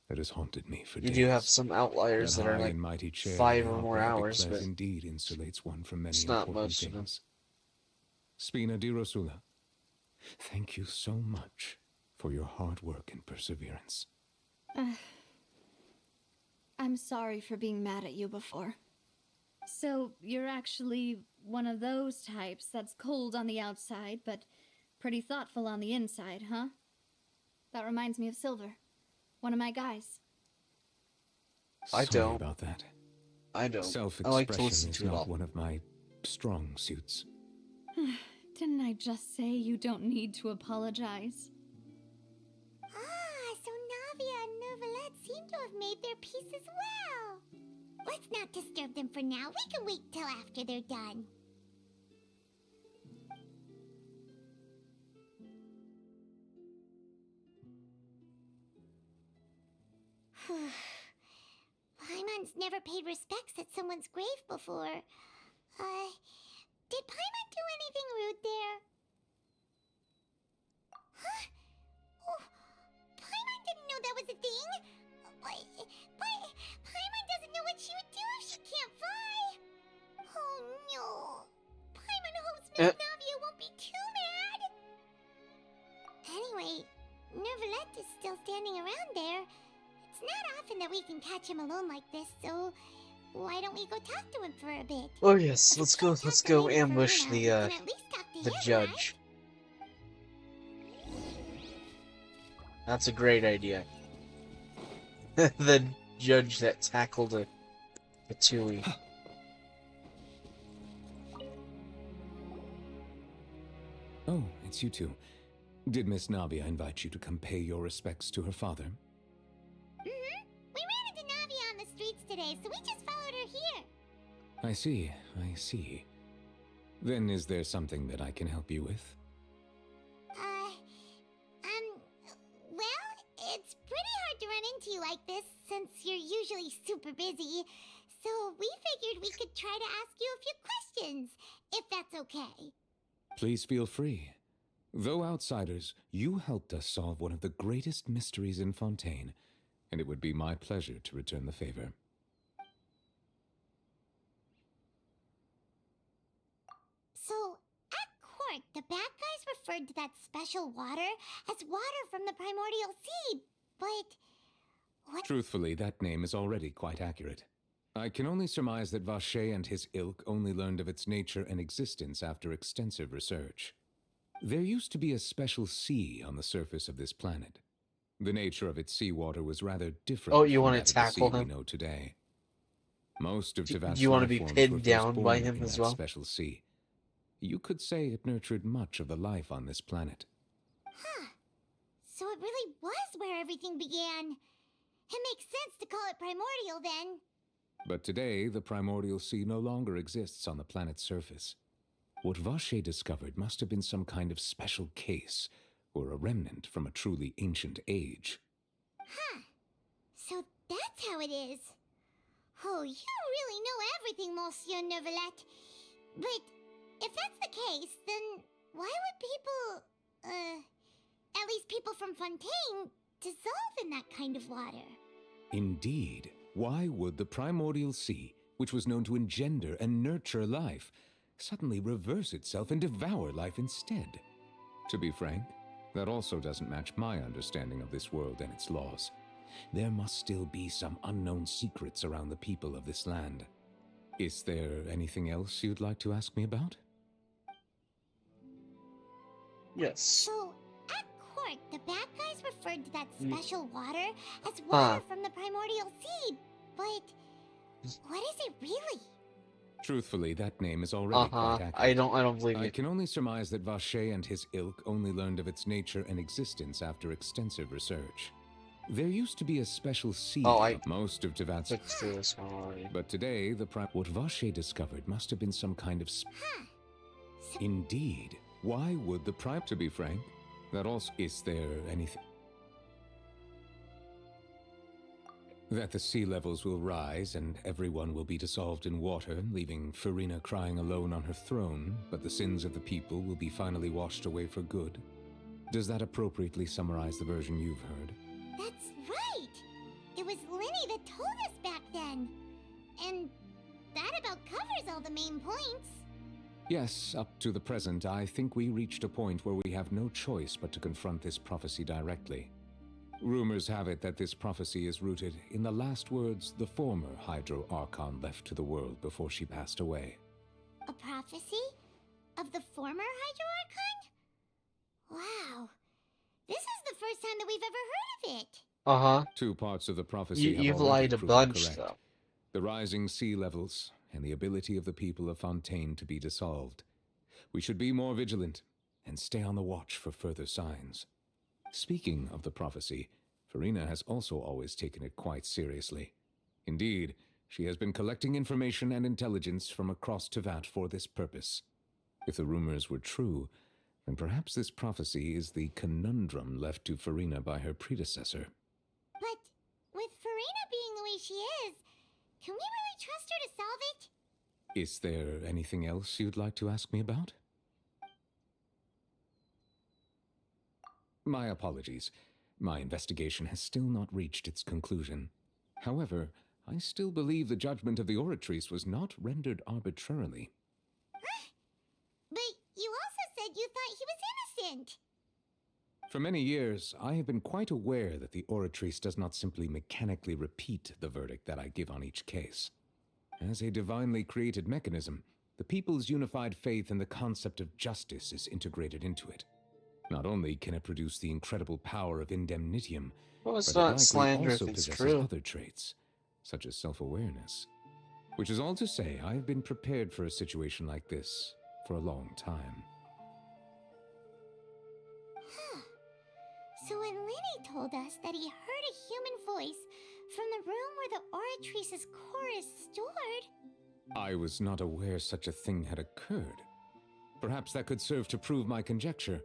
that has haunted me for You days. do have some outliers that are high like and mighty chair 5 in or the more opera, I hours, declare, but indeed insulates one from many it's not important most of them. things. Spina di Rosula, thank you so much for your hard work and perseverance. I'm sorry for being mad at you before. So, you're actually one of those types that's cold on the outside, but pretty thoughtful on the inside, huh? That reminds me of Silver, one of my guys. I Sorry don't. about that. I don't. I Self-expression like to listen is to it not all. one of my strong suits. Didn't I just say you don't need to apologize? Ah, so Navia and Neuvillette seem to have made their peace as well. Let's not disturb them for now. We can wait till after they're done. Paimon's never paid respects at someone's grave before. Did Paimon do anything rude there? Huh? Oh, Paimon didn't know that was a thing. But Paimon doesn't know what she would do if she can't fly. Oh no. Paimon hopes Miss Navia won't be too mad. Anyway, Neuvillette is still standing around there. It's not often that we can catch him alone like this, so why don't we go talk to him for a bit? Oh yes, let's go ambush the judge. That's a great idea. The judge that tackled a Tui. Oh, it's you two. Did Miss Navia invite you to come pay your respects to her father? We ran into Navia on the streets today, so we just followed her here. I see. Then is there something that I can help you with? Well, it's pretty hard to run into you like this, since you're usually super busy. So we figured we could try to ask you a few questions, if that's okay. Please feel free. Though outsiders, you helped us solve one of the greatest mysteries in Fontaine, and it would be my pleasure to return the favor. So, at court, the bad guys referred to that special water as water from the primordial sea. but what? Truthfully, that name is already quite accurate. I can only surmise that Vache and his ilk only learned of its nature and existence after extensive research. There used to be a special sea on the surface of this planet. The nature of its seawater was rather different Oh, you from want that to of the tackle sea we him? know today. Most of Do Tevat's you want to life be forms were pinned first down born by him within as that well? special sea. You could say it nurtured much of the life on this planet. Huh. So it really was where everything began. It makes sense to call it primordial then. But today, the primordial sea no longer exists on the planet's surface. What Vache discovered must have been some kind of special case, or a remnant from a truly ancient age. Huh. So that's how it is. Oh, you really know everything, Monsieur Neuvillette. But if that's the case, then why would people, at least people from Fontaine, dissolve in that kind of water? Indeed, why would the primordial sea, which was known to engender and nurture life, suddenly reverse itself and devour life instead? To be frank, that also doesn't match my understanding of this world and its laws. There must still be some unknown secrets around the people of this land. Is there anything else you'd like to ask me about? Yes. So, at court, the bad guys referred to that special water as water from the primordial sea, but what is it really? Truthfully, that name is already quite accurate. I don't believe you. I can only surmise that Vache and his ilk only learned of its nature and existence after extensive research. There used to be a special sea most of Tevat's... But today, what Vache discovered must have been some kind of... Indeed. Why would the To be frank, that also... Is there anything... That the sea levels will rise and everyone will be dissolved in water, leaving Farina crying alone on her throne, but the sins of the people will be finally washed away for good. Does that appropriately summarize the version you've heard? That's right! It was Linny that told us back then. And that about covers all the main points. Yes, up to the present, I think we reached a point where we have no choice but to confront this prophecy directly. Rumors have it that this prophecy is rooted in the last words the former Hydro Archon left to the world before she passed away. A prophecy? Of the former Hydro Archon? Wow. This is the first time that we've ever heard of it. Uh-huh. Two parts of the prophecy have you've already lied a proven bunch, correct. though. The rising sea levels and the ability of the people of Fontaine to be dissolved. We should be more vigilant and stay on the watch for further signs. Speaking of the prophecy, Farina has also always taken it quite seriously. Indeed, she has been collecting information and intelligence from across Tevat for this purpose. If the rumors were true, then perhaps this prophecy is the conundrum left to Farina by her predecessor. But with Farina being the way she is, can we really trust her to solve it? Is there anything else you'd like to ask me about? My apologies. My investigation has still not reached its conclusion. However, I still believe the judgment of the Oratrice was not rendered arbitrarily. But you also said you thought he was innocent. For many years, I have been quite aware that the Oratrice does not simply mechanically repeat the verdict that I give on each case. As a divinely created mechanism, the people's unified faith in the concept of justice is integrated into it. Not only can it produce the incredible power of indemnitium, Well, it's but not it likely slander also if it's possesses true. other traits, such as self-awareness. Which is all to say, I have been prepared for a situation like this for a long time. Huh. So when Linny told us that he heard a human voice from the room where the Oratrice's core is stored... I was not aware such a thing had occurred. Perhaps that could serve to prove my conjecture.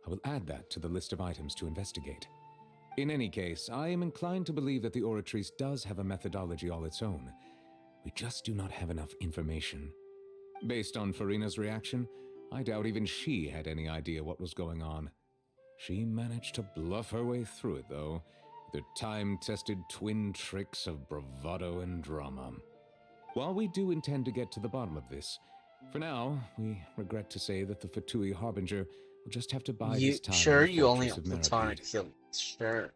I will add that to the list of items to investigate. In any case, I am inclined to believe that the Oratrice does have a methodology all its own. We just do not have enough information. Based on Farina's reaction, I doubt even she had any idea what was going on. She managed to bluff her way through it, though, with her time-tested twin tricks of bravado and drama. While we do intend to get to the bottom of this, for now, we regret to say that the Fatui Harbinger will just have to bide his time. Sure, in the you only fortress have of platonic Meripede. feelings. Sure.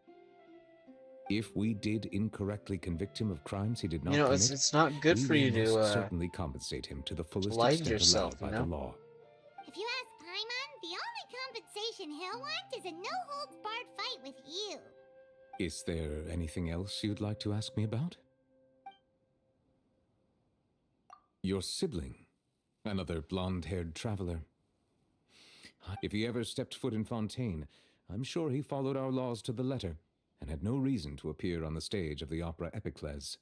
If we did incorrectly convict him of crimes he did not You know, commit, it's not good we for will you most to certainly compensate him to the fullest lie to extent yourself, allowed by you know? the law. If you ask Paimon, the only compensation he'll want is a no-holds-barred fight with you. Is there anything else you'd like to ask me about? Your sibling, another blonde-haired traveler. If he ever stepped foot in Fontaine, I'm sure he followed our laws to the letter and had no reason to appear on the stage of the opera Epicles.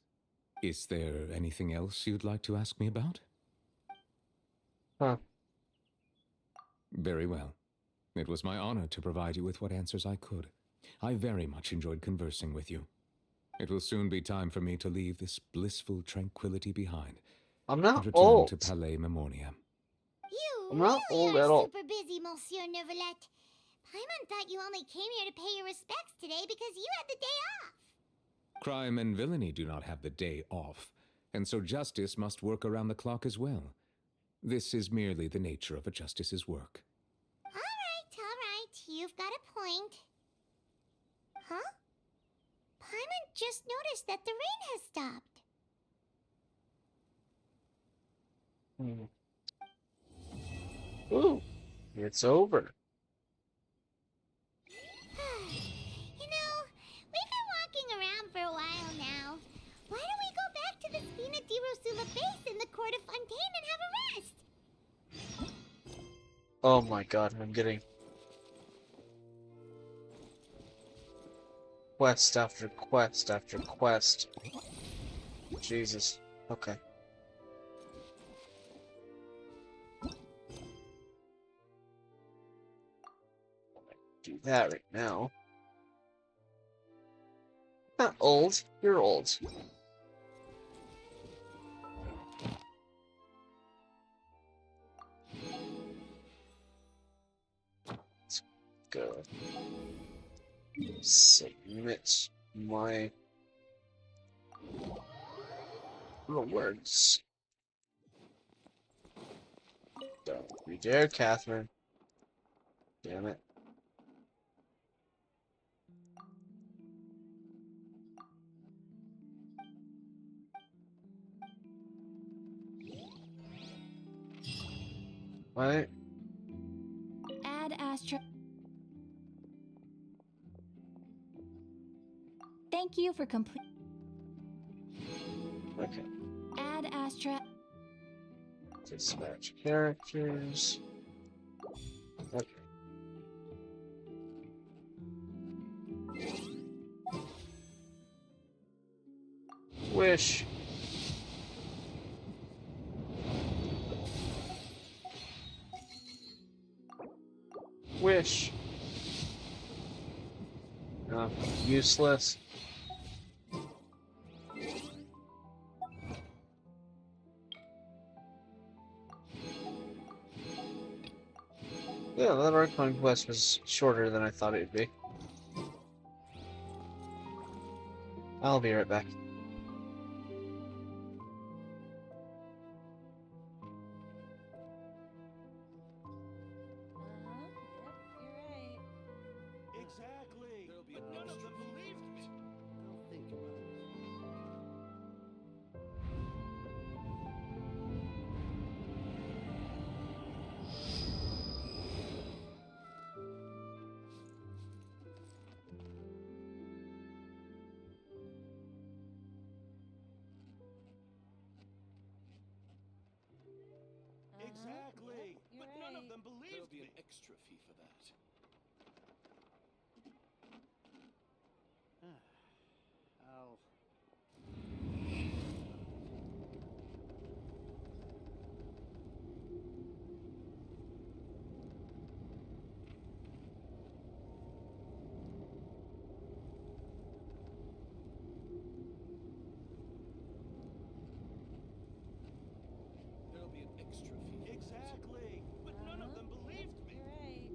Is there anything else you'd like to ask me about? Huh. Very well. It was my honor to provide you with what answers I could. I very much enjoyed conversing with you. It will soon be time for me to leave this blissful tranquility behind. I'm not and return old. to Palais Memoria. You I'm not really old are at all. super busy, Monsieur Neuvillette. Paimon thought you only came here to pay your respects today because you had the day off. Crime and villainy do not have the day off, and so justice must work around the clock as well. This is merely the nature of a justice's work. All right. You've got a point. Huh? Paimon just noticed that the rain has stopped. Ooh, it's over. You know, we've been walking around for a while now. Why don't we go back to the Spina di Rosula base in the court of Fontaine and have a rest? Oh my god, I'm getting quest after quest after quest. Jesus. Okay. Do that right now. Not old. You're old. Let's go. Submit my rewards. Don't you dare, Catherine. Damn it. What? Add Astra. Thank you for complete. Okay. Add Astra. Dispatch characters. Okay. Wish. Wish. Useless. Yeah, that archon quest was shorter than I thought it would be. I'll be right back. Exactly. But none of them believed me. I'll think about it. Exactly. But none of them believed There'll be me. an extra fee for that. I'll... There'll be an extra fee for that. Exactly. But none of them believed me.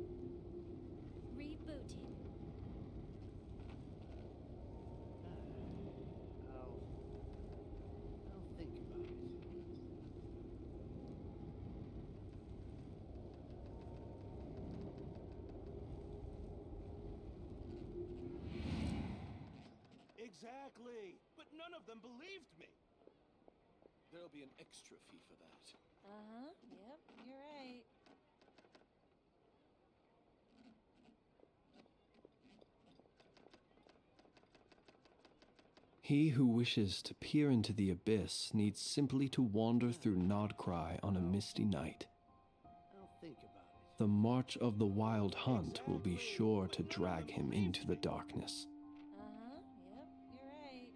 of them believed me. There'll be an extra fee for that. Uh-huh. Yep, you're right. He who wishes to peer into the abyss needs simply to wander through Nodcry on a misty night. I'll think about it. The march of the wild hunt will be sure to drag him into the darkness. Uh-huh. Yep, you're right.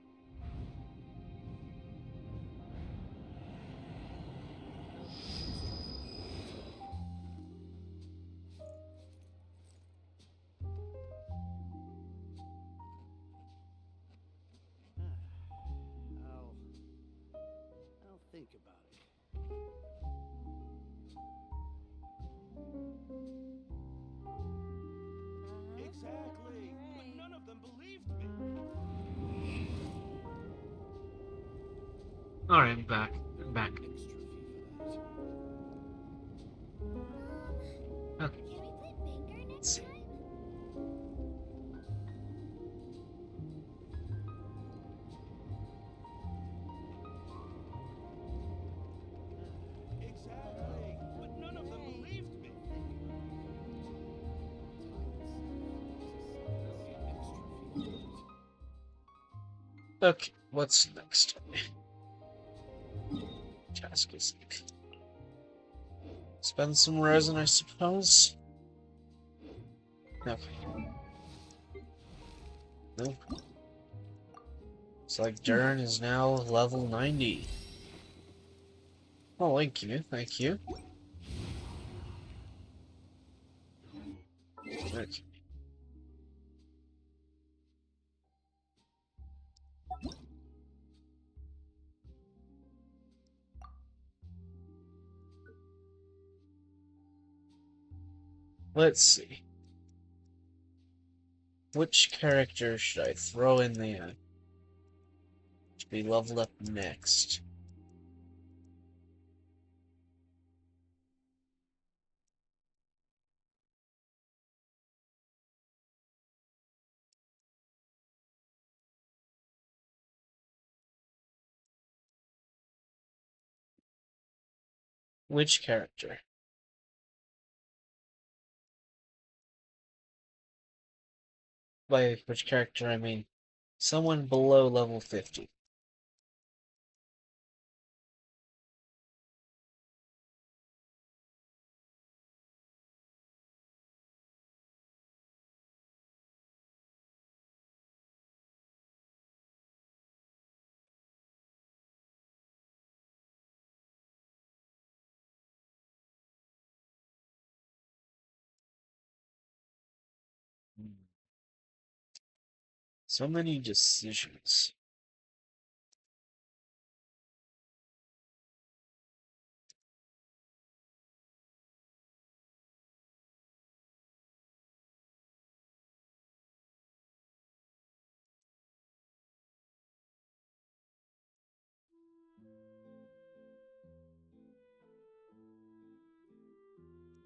I'll think about it. Exactly. But none of them believed me. Alright, I'm back. I'm back. Okay. Can we play Banger next time? Exactly. But none of them believed me. Okay, what's next? Task is spend some resin, I suppose. Okay. Nope. Looks like Durin is now level 90. Oh, thank you, thank you. Okay. Let's see. Which character should I throw in there to be leveled up next? Which character? By which character, I mean someone below level 50. So many decisions.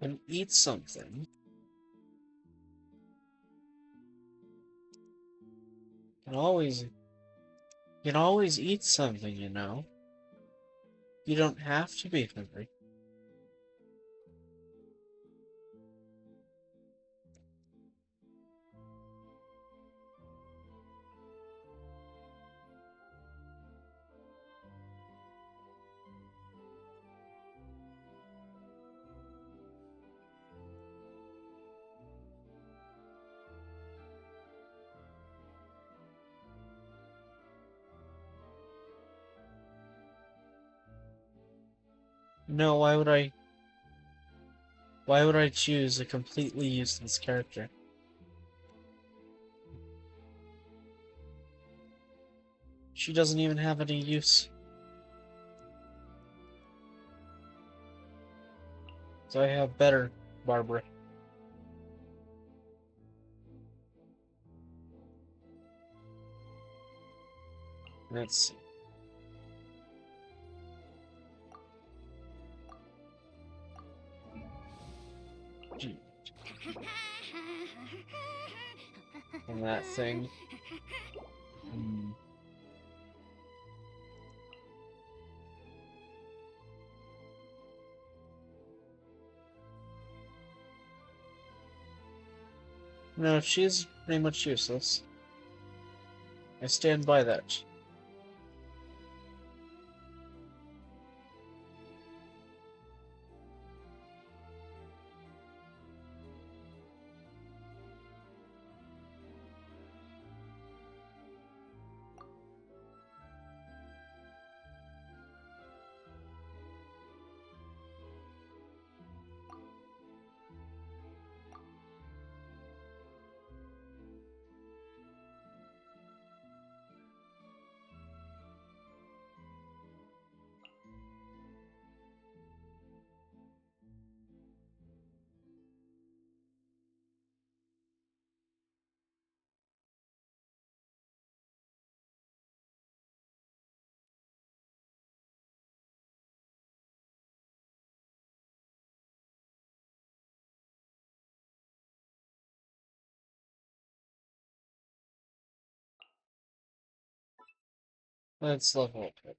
And eat something. You can always eat something, you know. You don't have to be hungry. No, why would I? Why would I choose a completely useless character? She doesn't even have any use. So I have better Barbara. Let's see. And that thing. No, she's pretty much useless. I stand by that. Let's level up.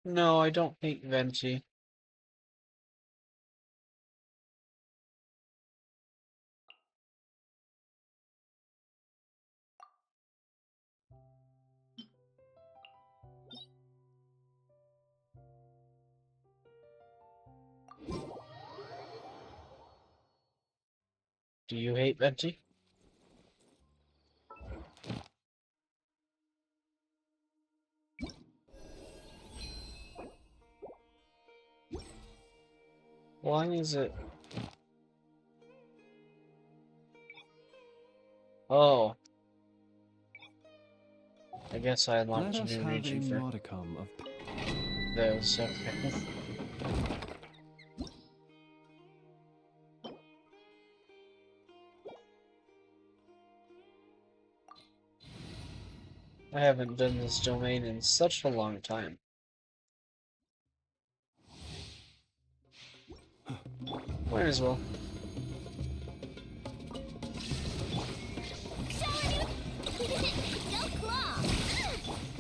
No, I don't hate Venti. Do you hate Venti? Why is it? Oh. I guess I unlocked Let a us new have a region for modicum of those. Okay. I haven't done this domain in such a long time. Might as well.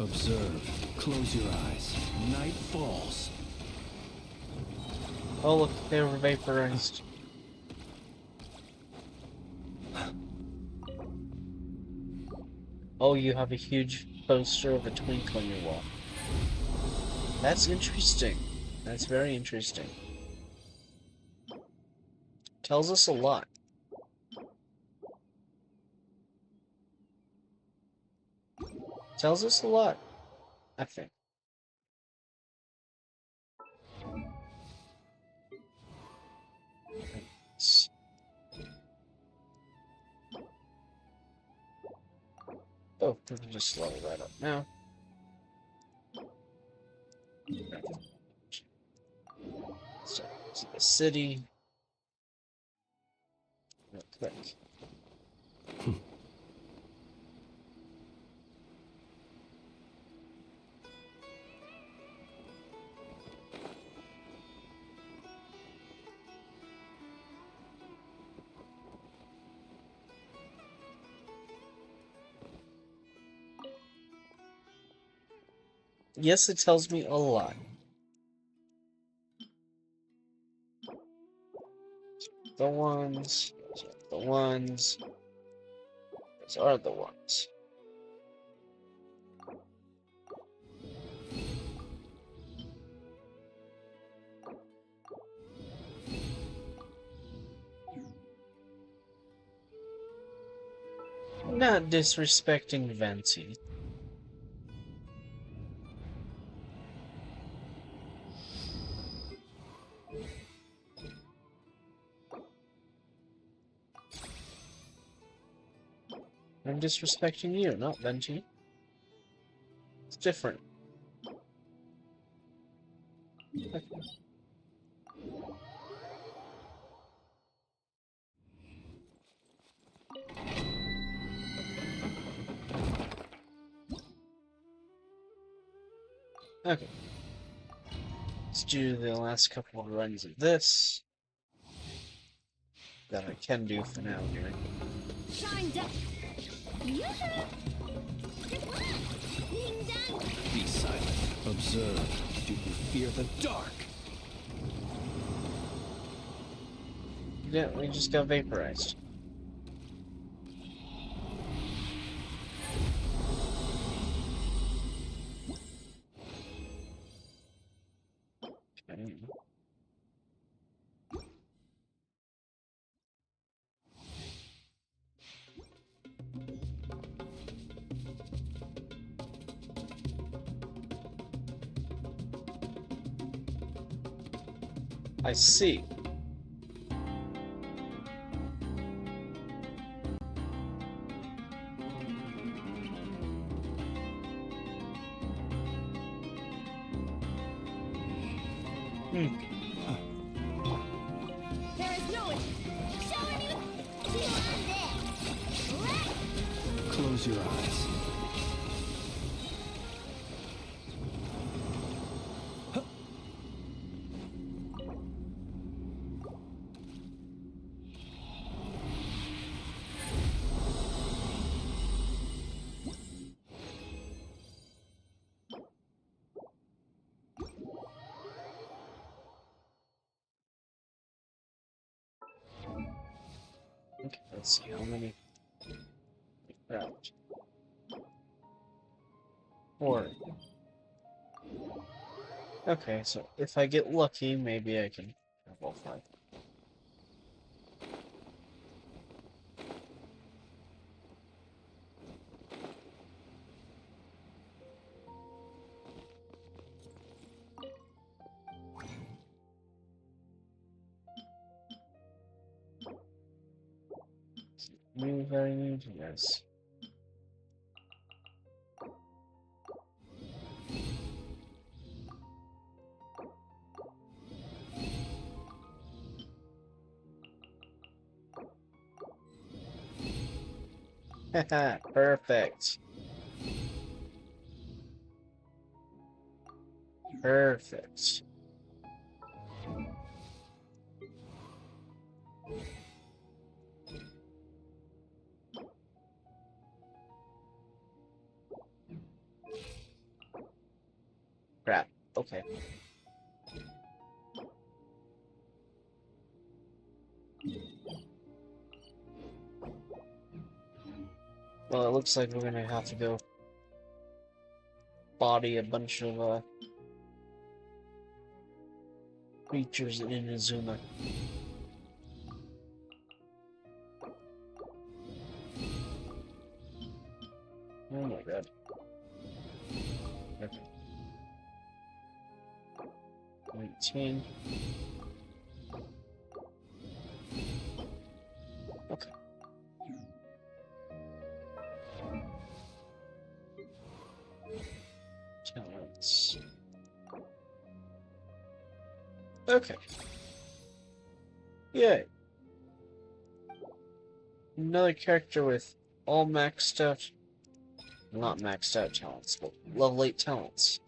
observe. Close your eyes. Night falls. Oh look, they were vaporized. Oh, you have a huge poster of a twink on your wall. That's interesting. That's very interesting. Tells us a lot. Tells us a lot, I think. Oh, we can just level that up now. So, to the city. Real quick. Yes, it tells me a lot. The ones, the ones, those are the ones. Not disrespecting Venti. I'm disrespecting you, not Venti. It's different. Okay. Let's do the last couple of runs of this. That I can do for now, anyway. Shine down. Be silent. Observe. Do you fear the dark? Yeah, we just got vaporized. Okay. I see. There is no way. Showing you beyond this. Close your eyes. Okay, let's see how many. Right. 4. Okay, so if I get lucky, maybe I can have all 5. Move I need, yes. Haha, perfect. Perfect. Crap. Okay. Well, it looks like we're gonna have to go body a bunch of creatures in Inazuma. Oh my god. Okay. 19. Okay. Talents. Okay. Yay. Another character with all maxed out, not maxed out talents, but level 8 talents.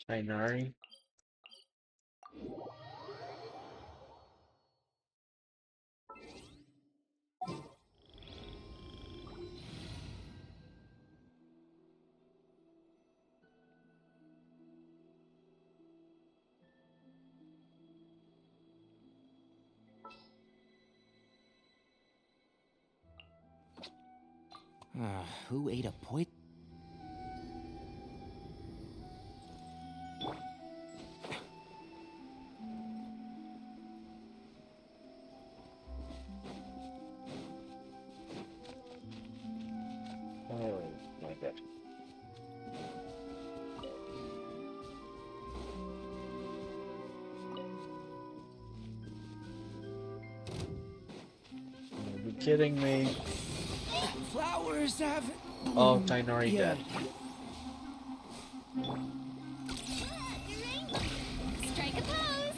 Tainari. Who ate a poison? Oh my god. kidding me? Flowers have. Oh, Tainari dead. Strike a pose!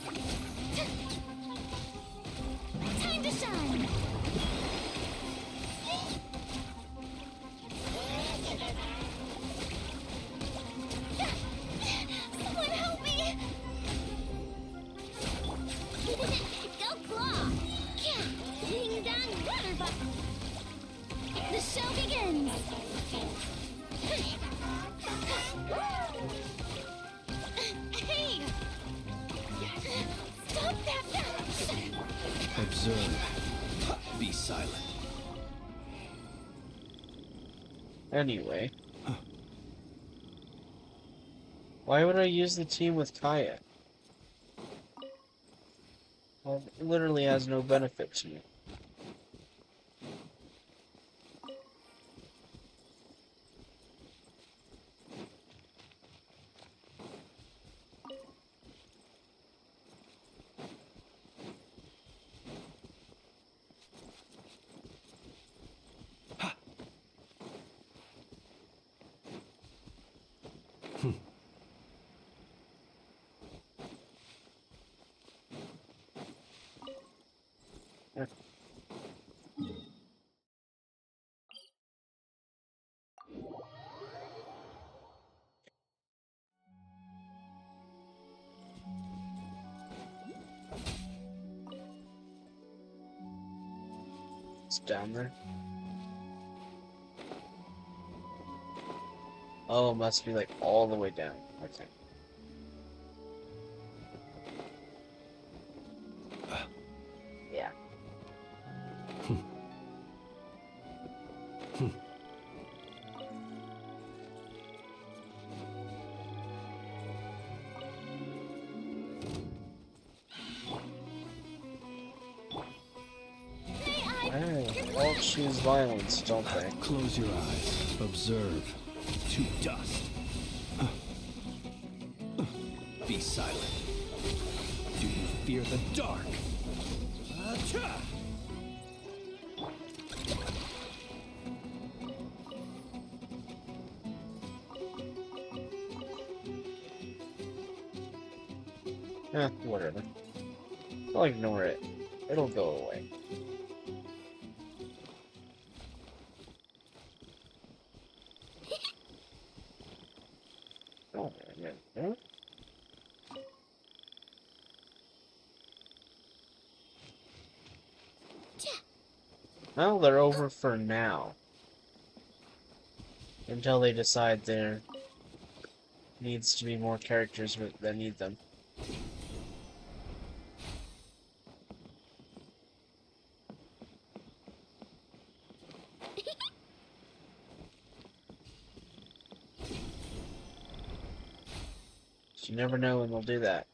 Time to shine! Someone help me! Go claw! Ding dong water bucket! The show begins! Hey! Stop that! Observe. Be silent. Anyway. Why would I use the team with Kaya? Well, it literally has no benefit to me. It's down there. Oh, it must be like all the way down. Okay. Yeah. All choose violence, don't they? Close your eyes. Observe. To dust. Be silent. Do you fear the dark? Whatever. I'll ignore it. It'll go away. Oh, yeah. Well, they're over for now. Until they decide there needs to be more characters that need them. You never know when they'll do that.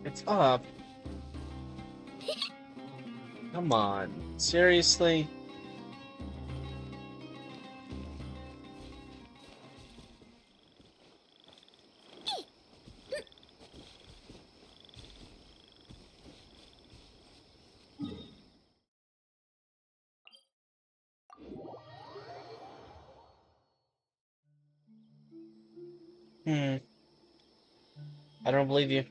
It's up. Come on. Seriously? I don't believe you.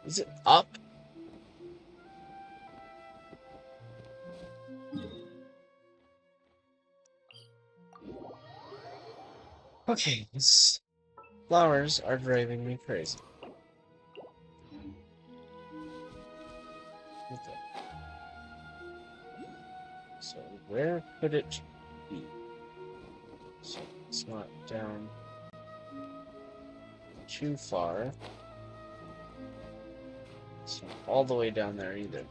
Is it up? Okay, these flowers are driving me crazy. Okay. So where could it be? So it's not down too far. It's not all the way down there either.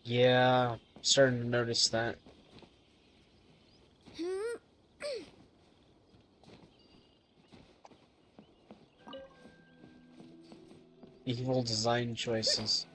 Yeah, starting to notice that. Evil design choices.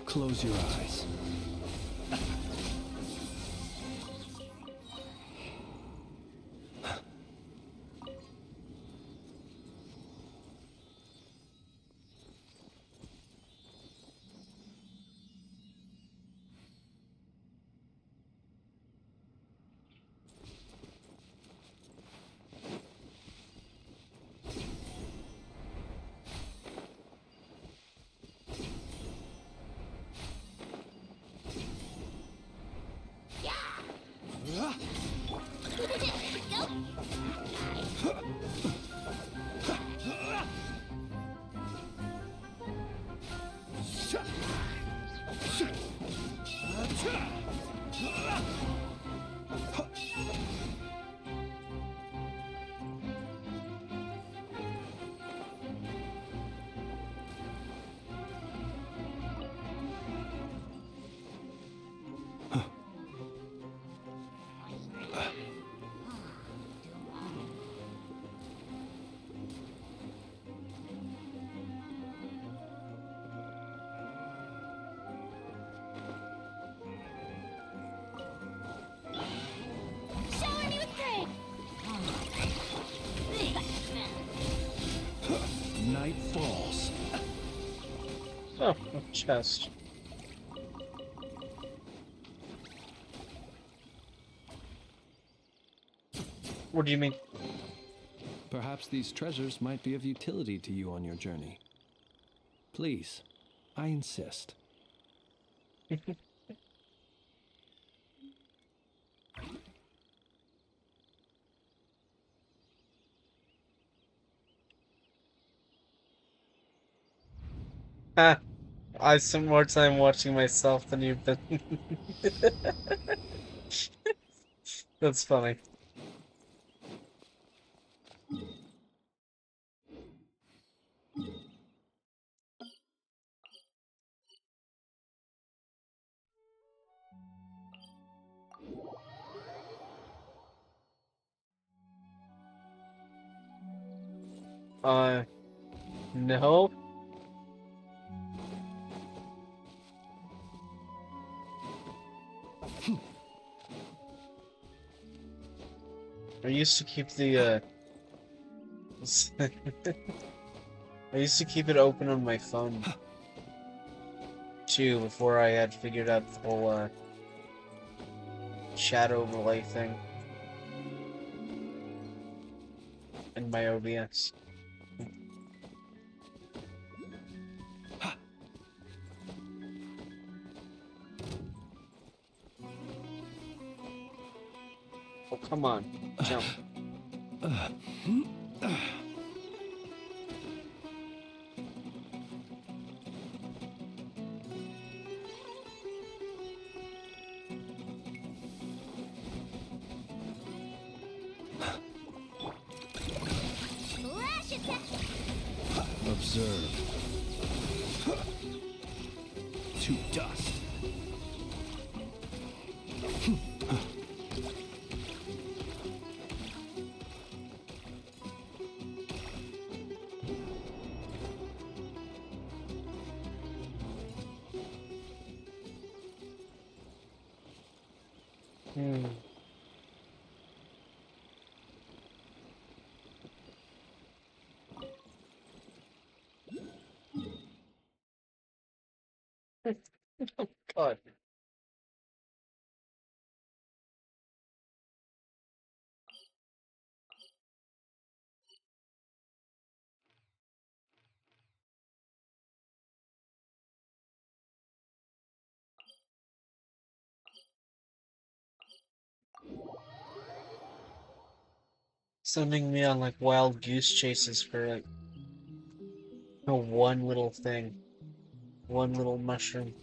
Close your eyes. Oh, a chest. What do you mean? Perhaps these treasures might be of utility to you on your journey. Please, I insist. Ha! I spent more time watching myself than you've been. That's funny. No? I used to keep the, I used to keep it open on my phone, too, before I had figured out the whole, shadow overlay thing in my OBS. Oh, come on. Jump. Flash attack! Observe. To dust. Hmm. Oh, God. Sending me on, like, wild goose chases for, like, one little thing. One little mushroom.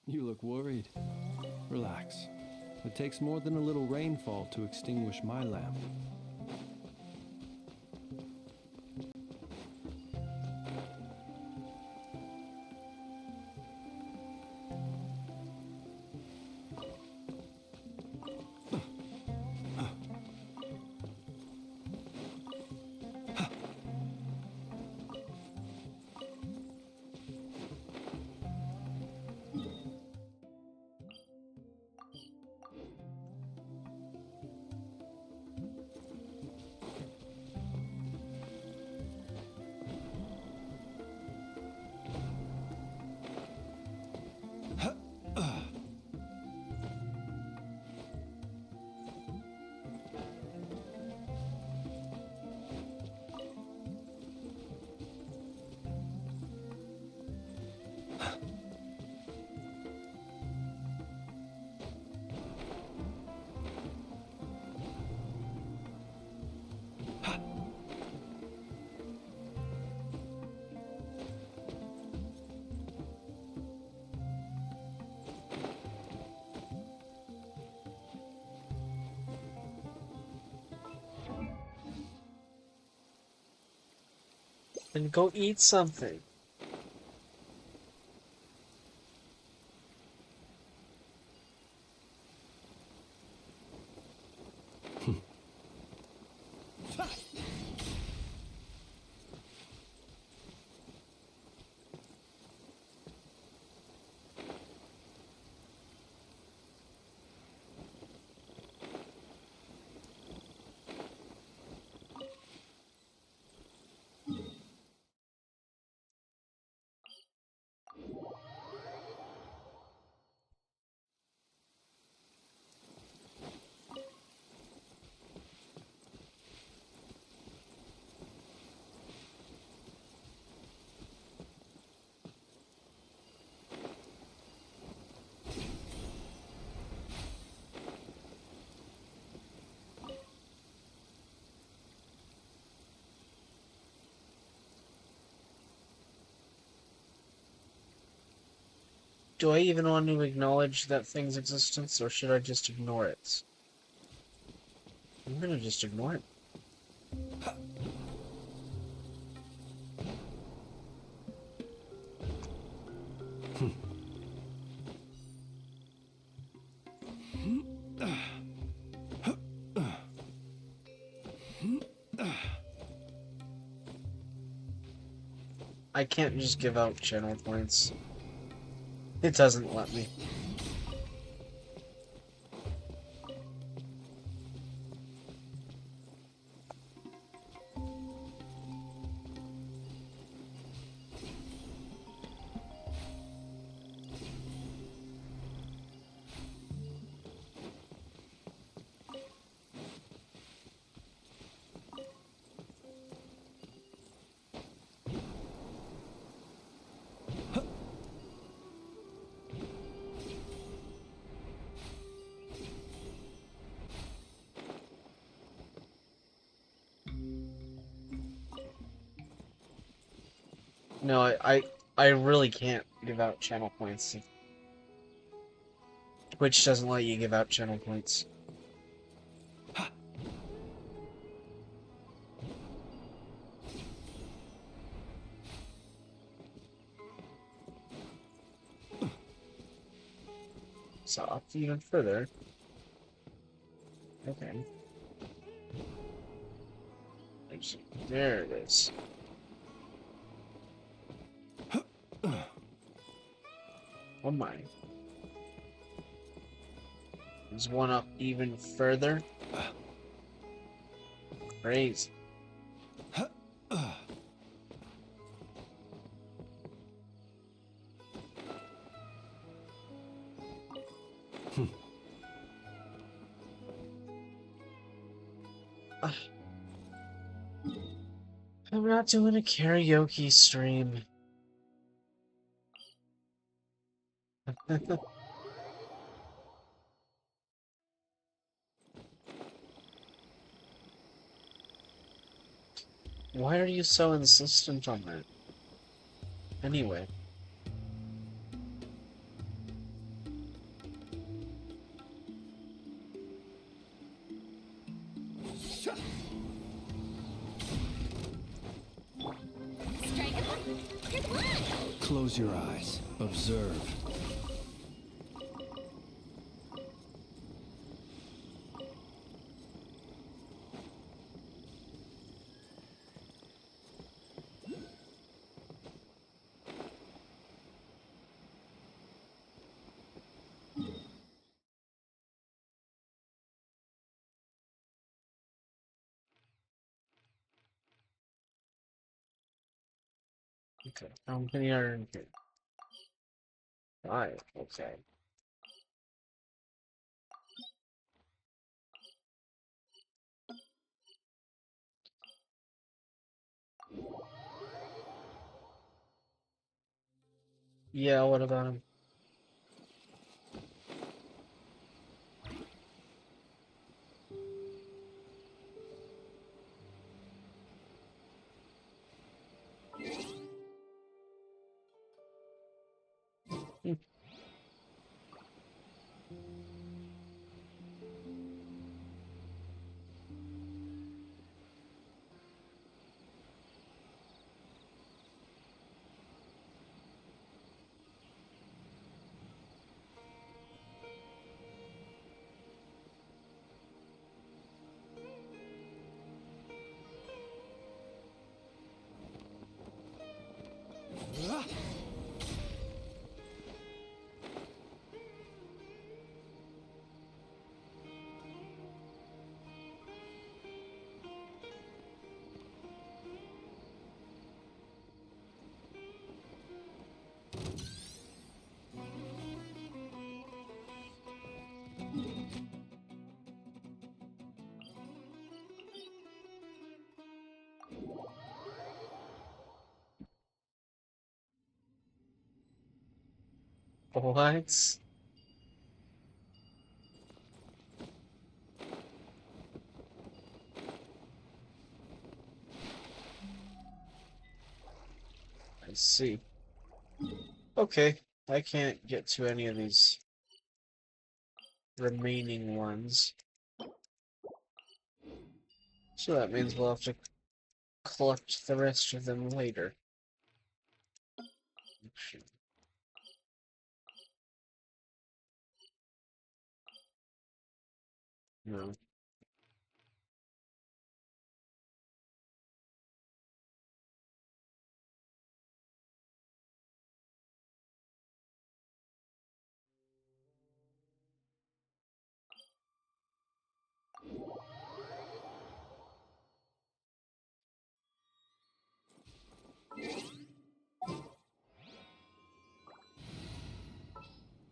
You look worried. Relax. It takes more than a little rainfall to extinguish my lamp. Then go eat something. Do I even want to acknowledge that thing's existence, or should I just ignore it? I'm gonna just ignore it. I can't just give out channel points. It doesn't let me. No, I really can't give out channel points. Twitch doesn't let you give out channel points. So up even further. Okay. There it is. Oh my. There's one up even further. Crazy. I'm not doing a karaoke stream. Why are you so insistent on that? Anyway. Close your eyes. Observe. Okay, how many are in here? 5, okay. Yeah, what about him? What? I see. Okay, I can't get to any of these remaining ones. So that means we'll have to collect the rest of them later. No.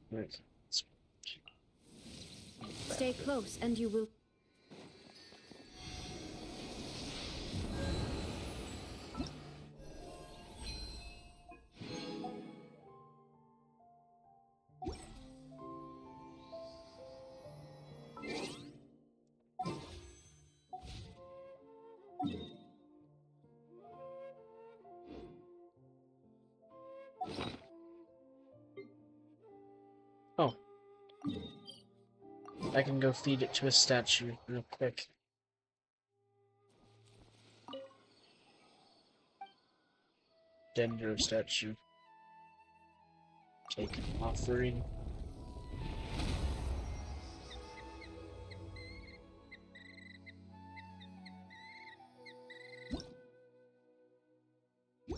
Right. Stay close and you will... Oh. I can go feed it to a statue real quick. Dendro statue. Take an offering.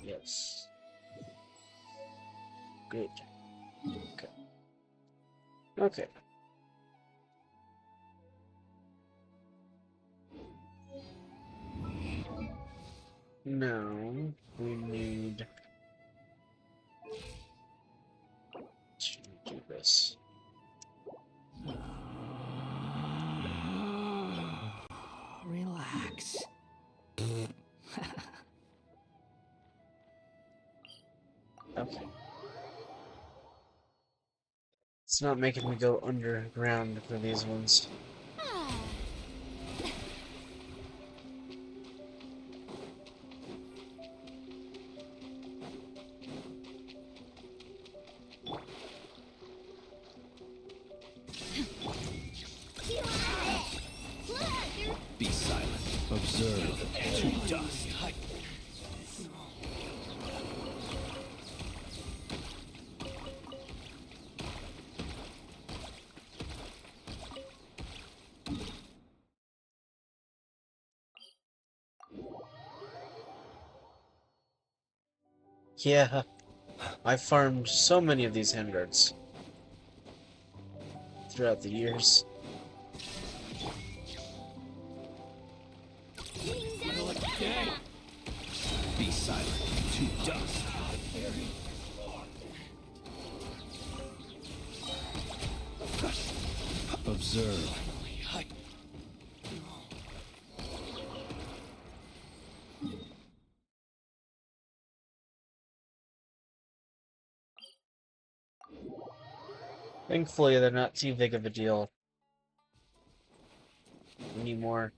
Yes. Good. Okay. Okay. Now, we need to do this. Relax. Okay. It's not making me go underground for these ones. Be silent. Observe. To dust. Yeah, I farmed so many of these handguards throughout the years. Be silent. To dust. Observe. Thankfully, they're not too big of a deal anymore.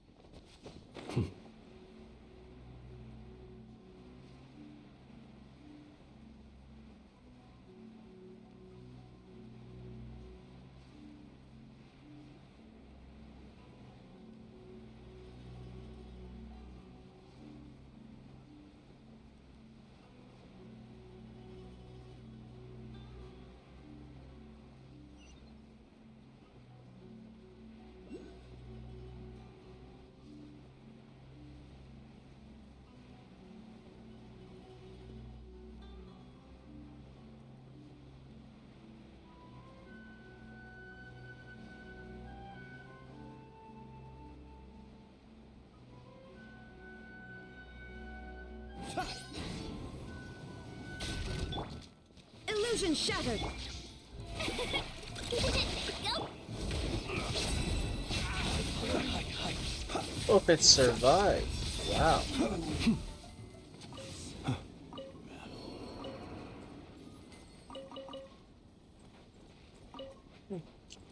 Illusion shattered! Go! Hope it survived. Wow.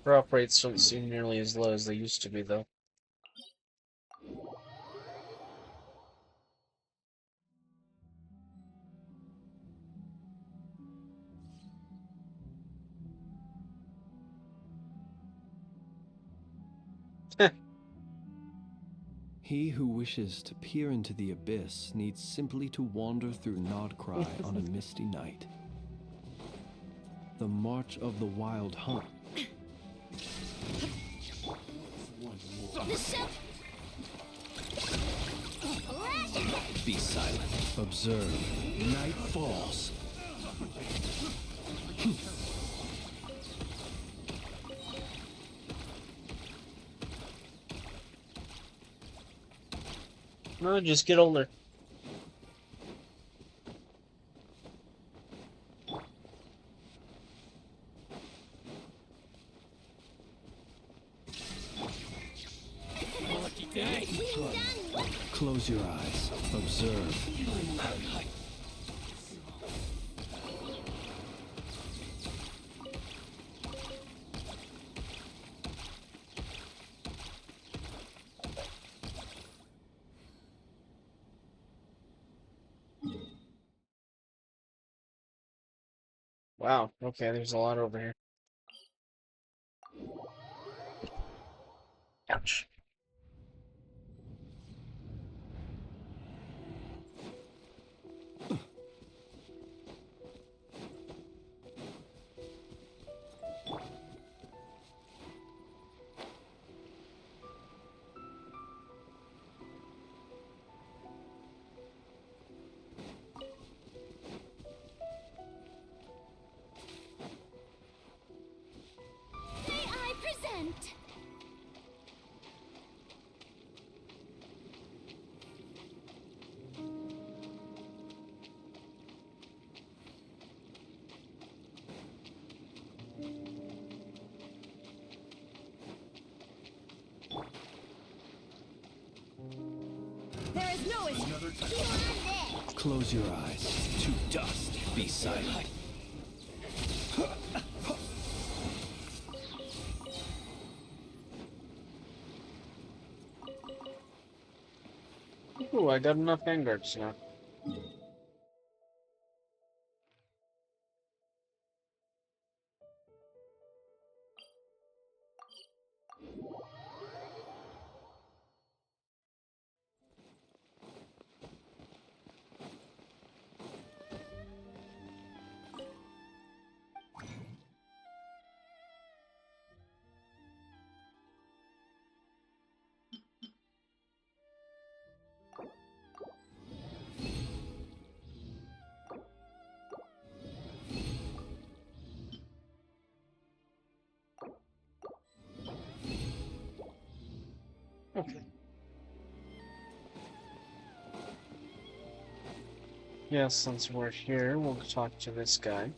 Drop rates don't seem nearly as low as they used to be, though. He who wishes to peer into the abyss needs simply to wander through Nodcry on a misty night. The March of the Wild Hunt. Be silent. Observe. Night falls. No, just get older. Close your eyes. Observe. Wow, okay, there's a lot over here. Ouch. May I present? There is no escape. Close your eyes. To dust. Be silent. Ooh, I got enough vanguards now. Okay. Yeah, since we're here, we'll talk to this guy.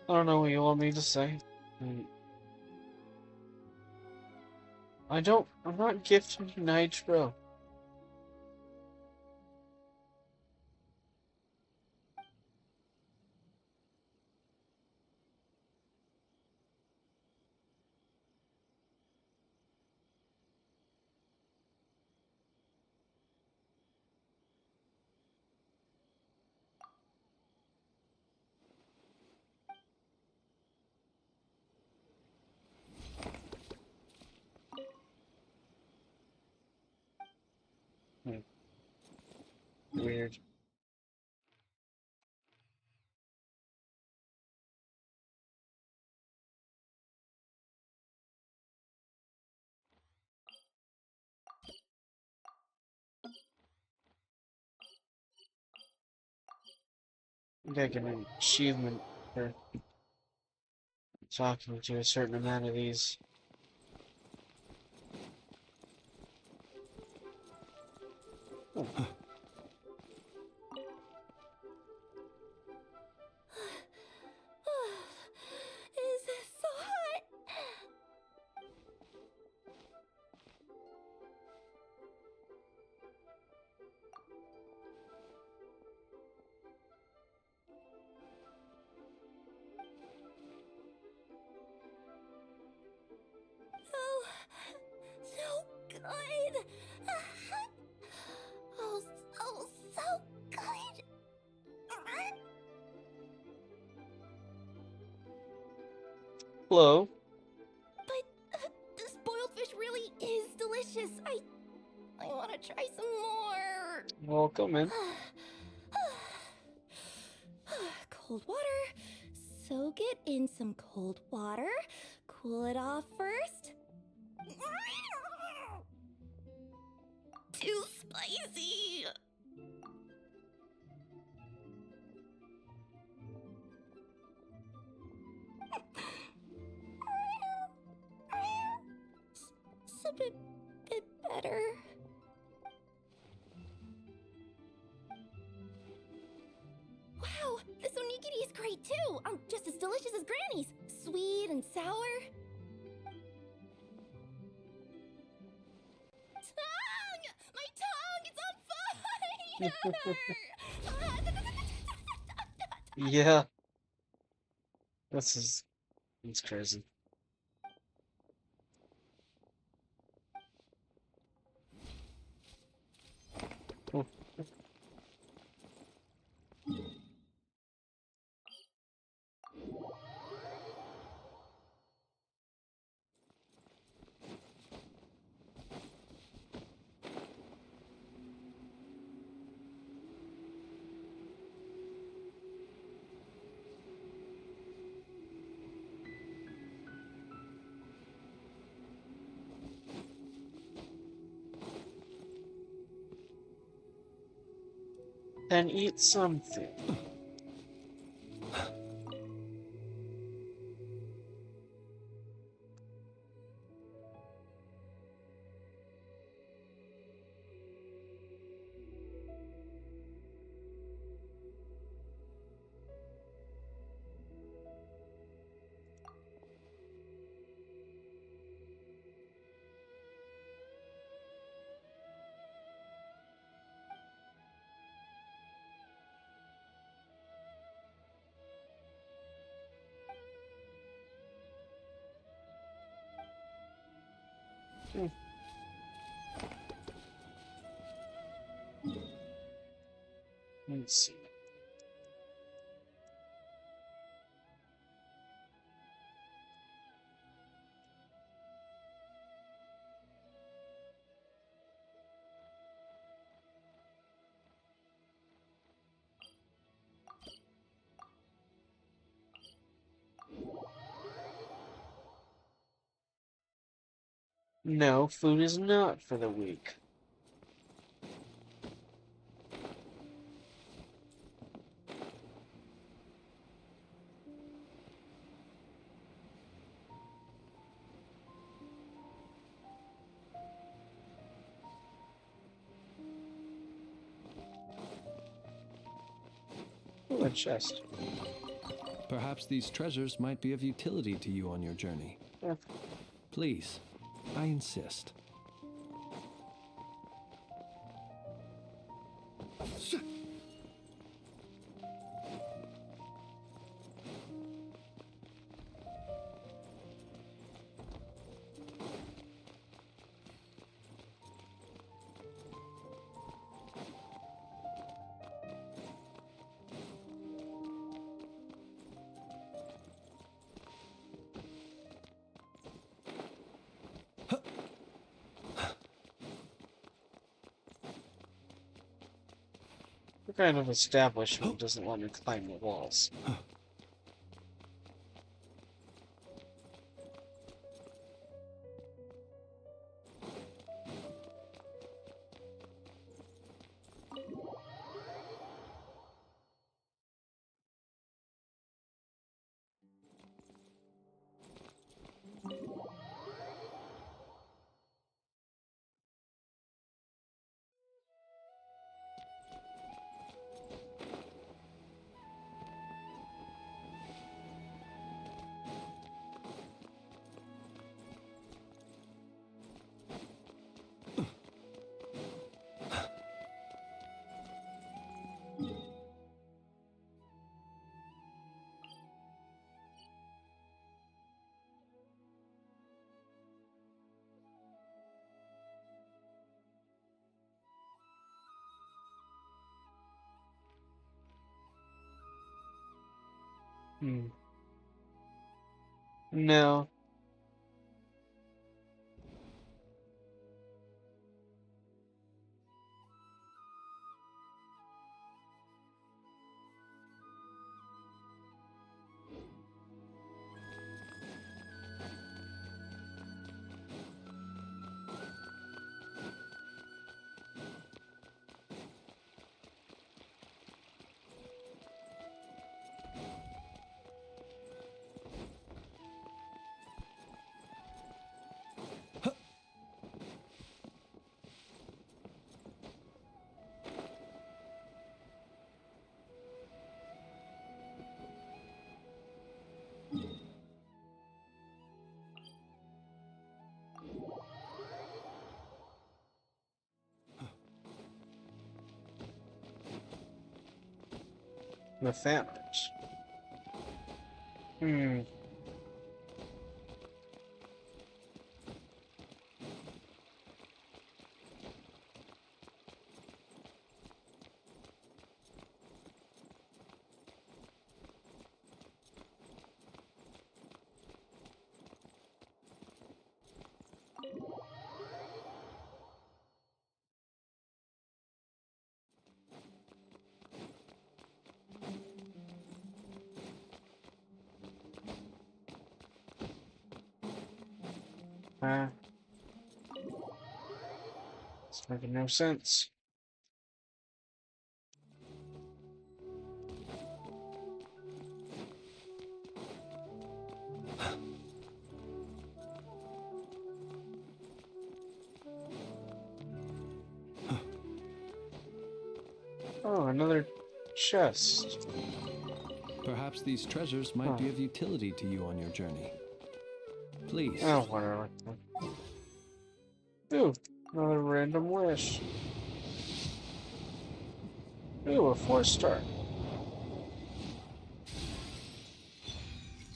I don't know what you want me to say. I'm not gifted Nitro. weird. I think I get an achievement for talking to a certain amount of these. Is this so hot? Oh, so good. Oh, so good. Hello. But the spoiled fish really is delicious. I want to try some more. Welcome in. Cold water. Soak it in some cold water. Cool it off first. Too spicy. It's a bit better. Wow, this onigiri is great too. Just as delicious as Granny's. Sweet and sour. Tongue! My tongue! It's on fire! Yeah. It's crazy. Oh. Then eat something. Let's see. No, food is not for the weak. Ooh, a chest. Perhaps these treasures might be of utility to you on your journey. Yeah. Please, I insist. What kind of establishment doesn't want me to climb the walls? No. The Famers. It's making no sense. Oh, another chest. Perhaps these treasures might be of utility to you on your journey. Please. Oh, whatever. Ooh, another random wish. Ooh, a 4-star.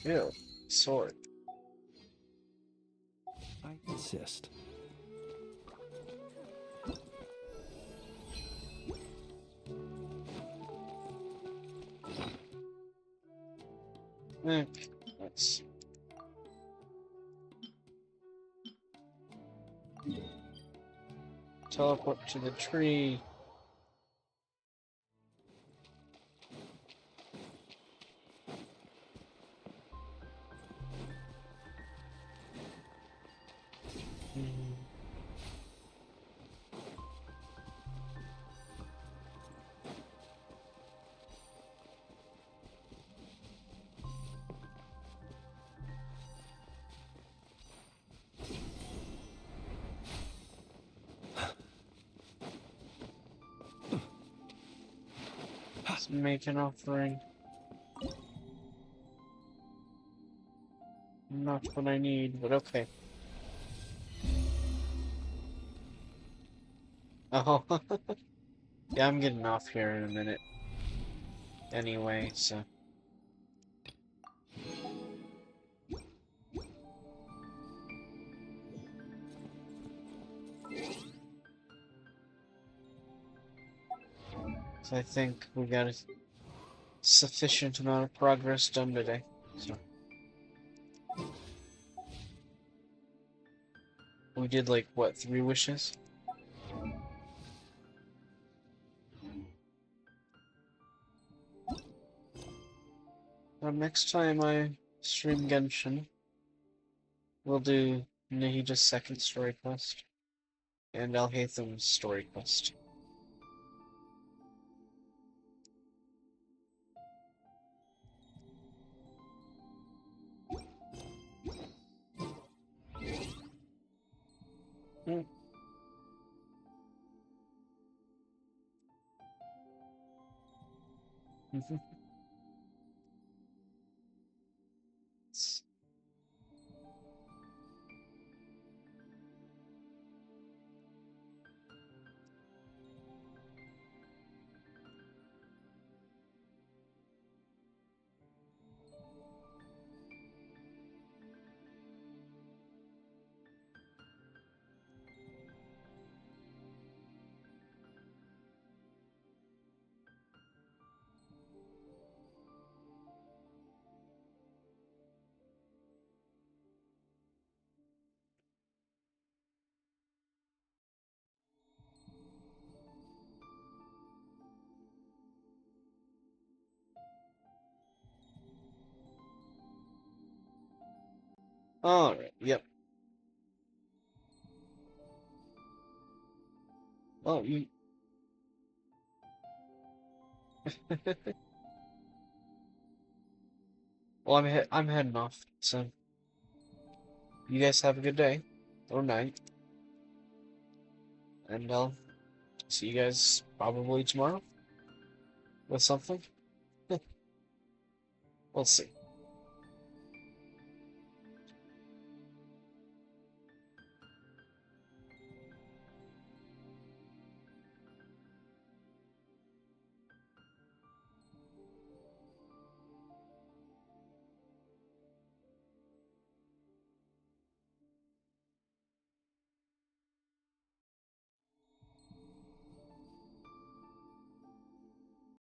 Ew, sword. I insist. Let's teleport to the tree. Let's make an offering. Not what I need, but okay. Oh, yeah, I'm getting off here in a minute. Anyway, so. So I think we got a sufficient amount of progress done today. So we did like what, 3 wishes? Next time I stream Genshin, we'll do Nahija's second story quest, and Alhatham's story quest. Mm. Alright, yep. Well, you... well, I'm heading off, so... You guys have a good day, or night. And I'll see you guys probably tomorrow with something. We'll see.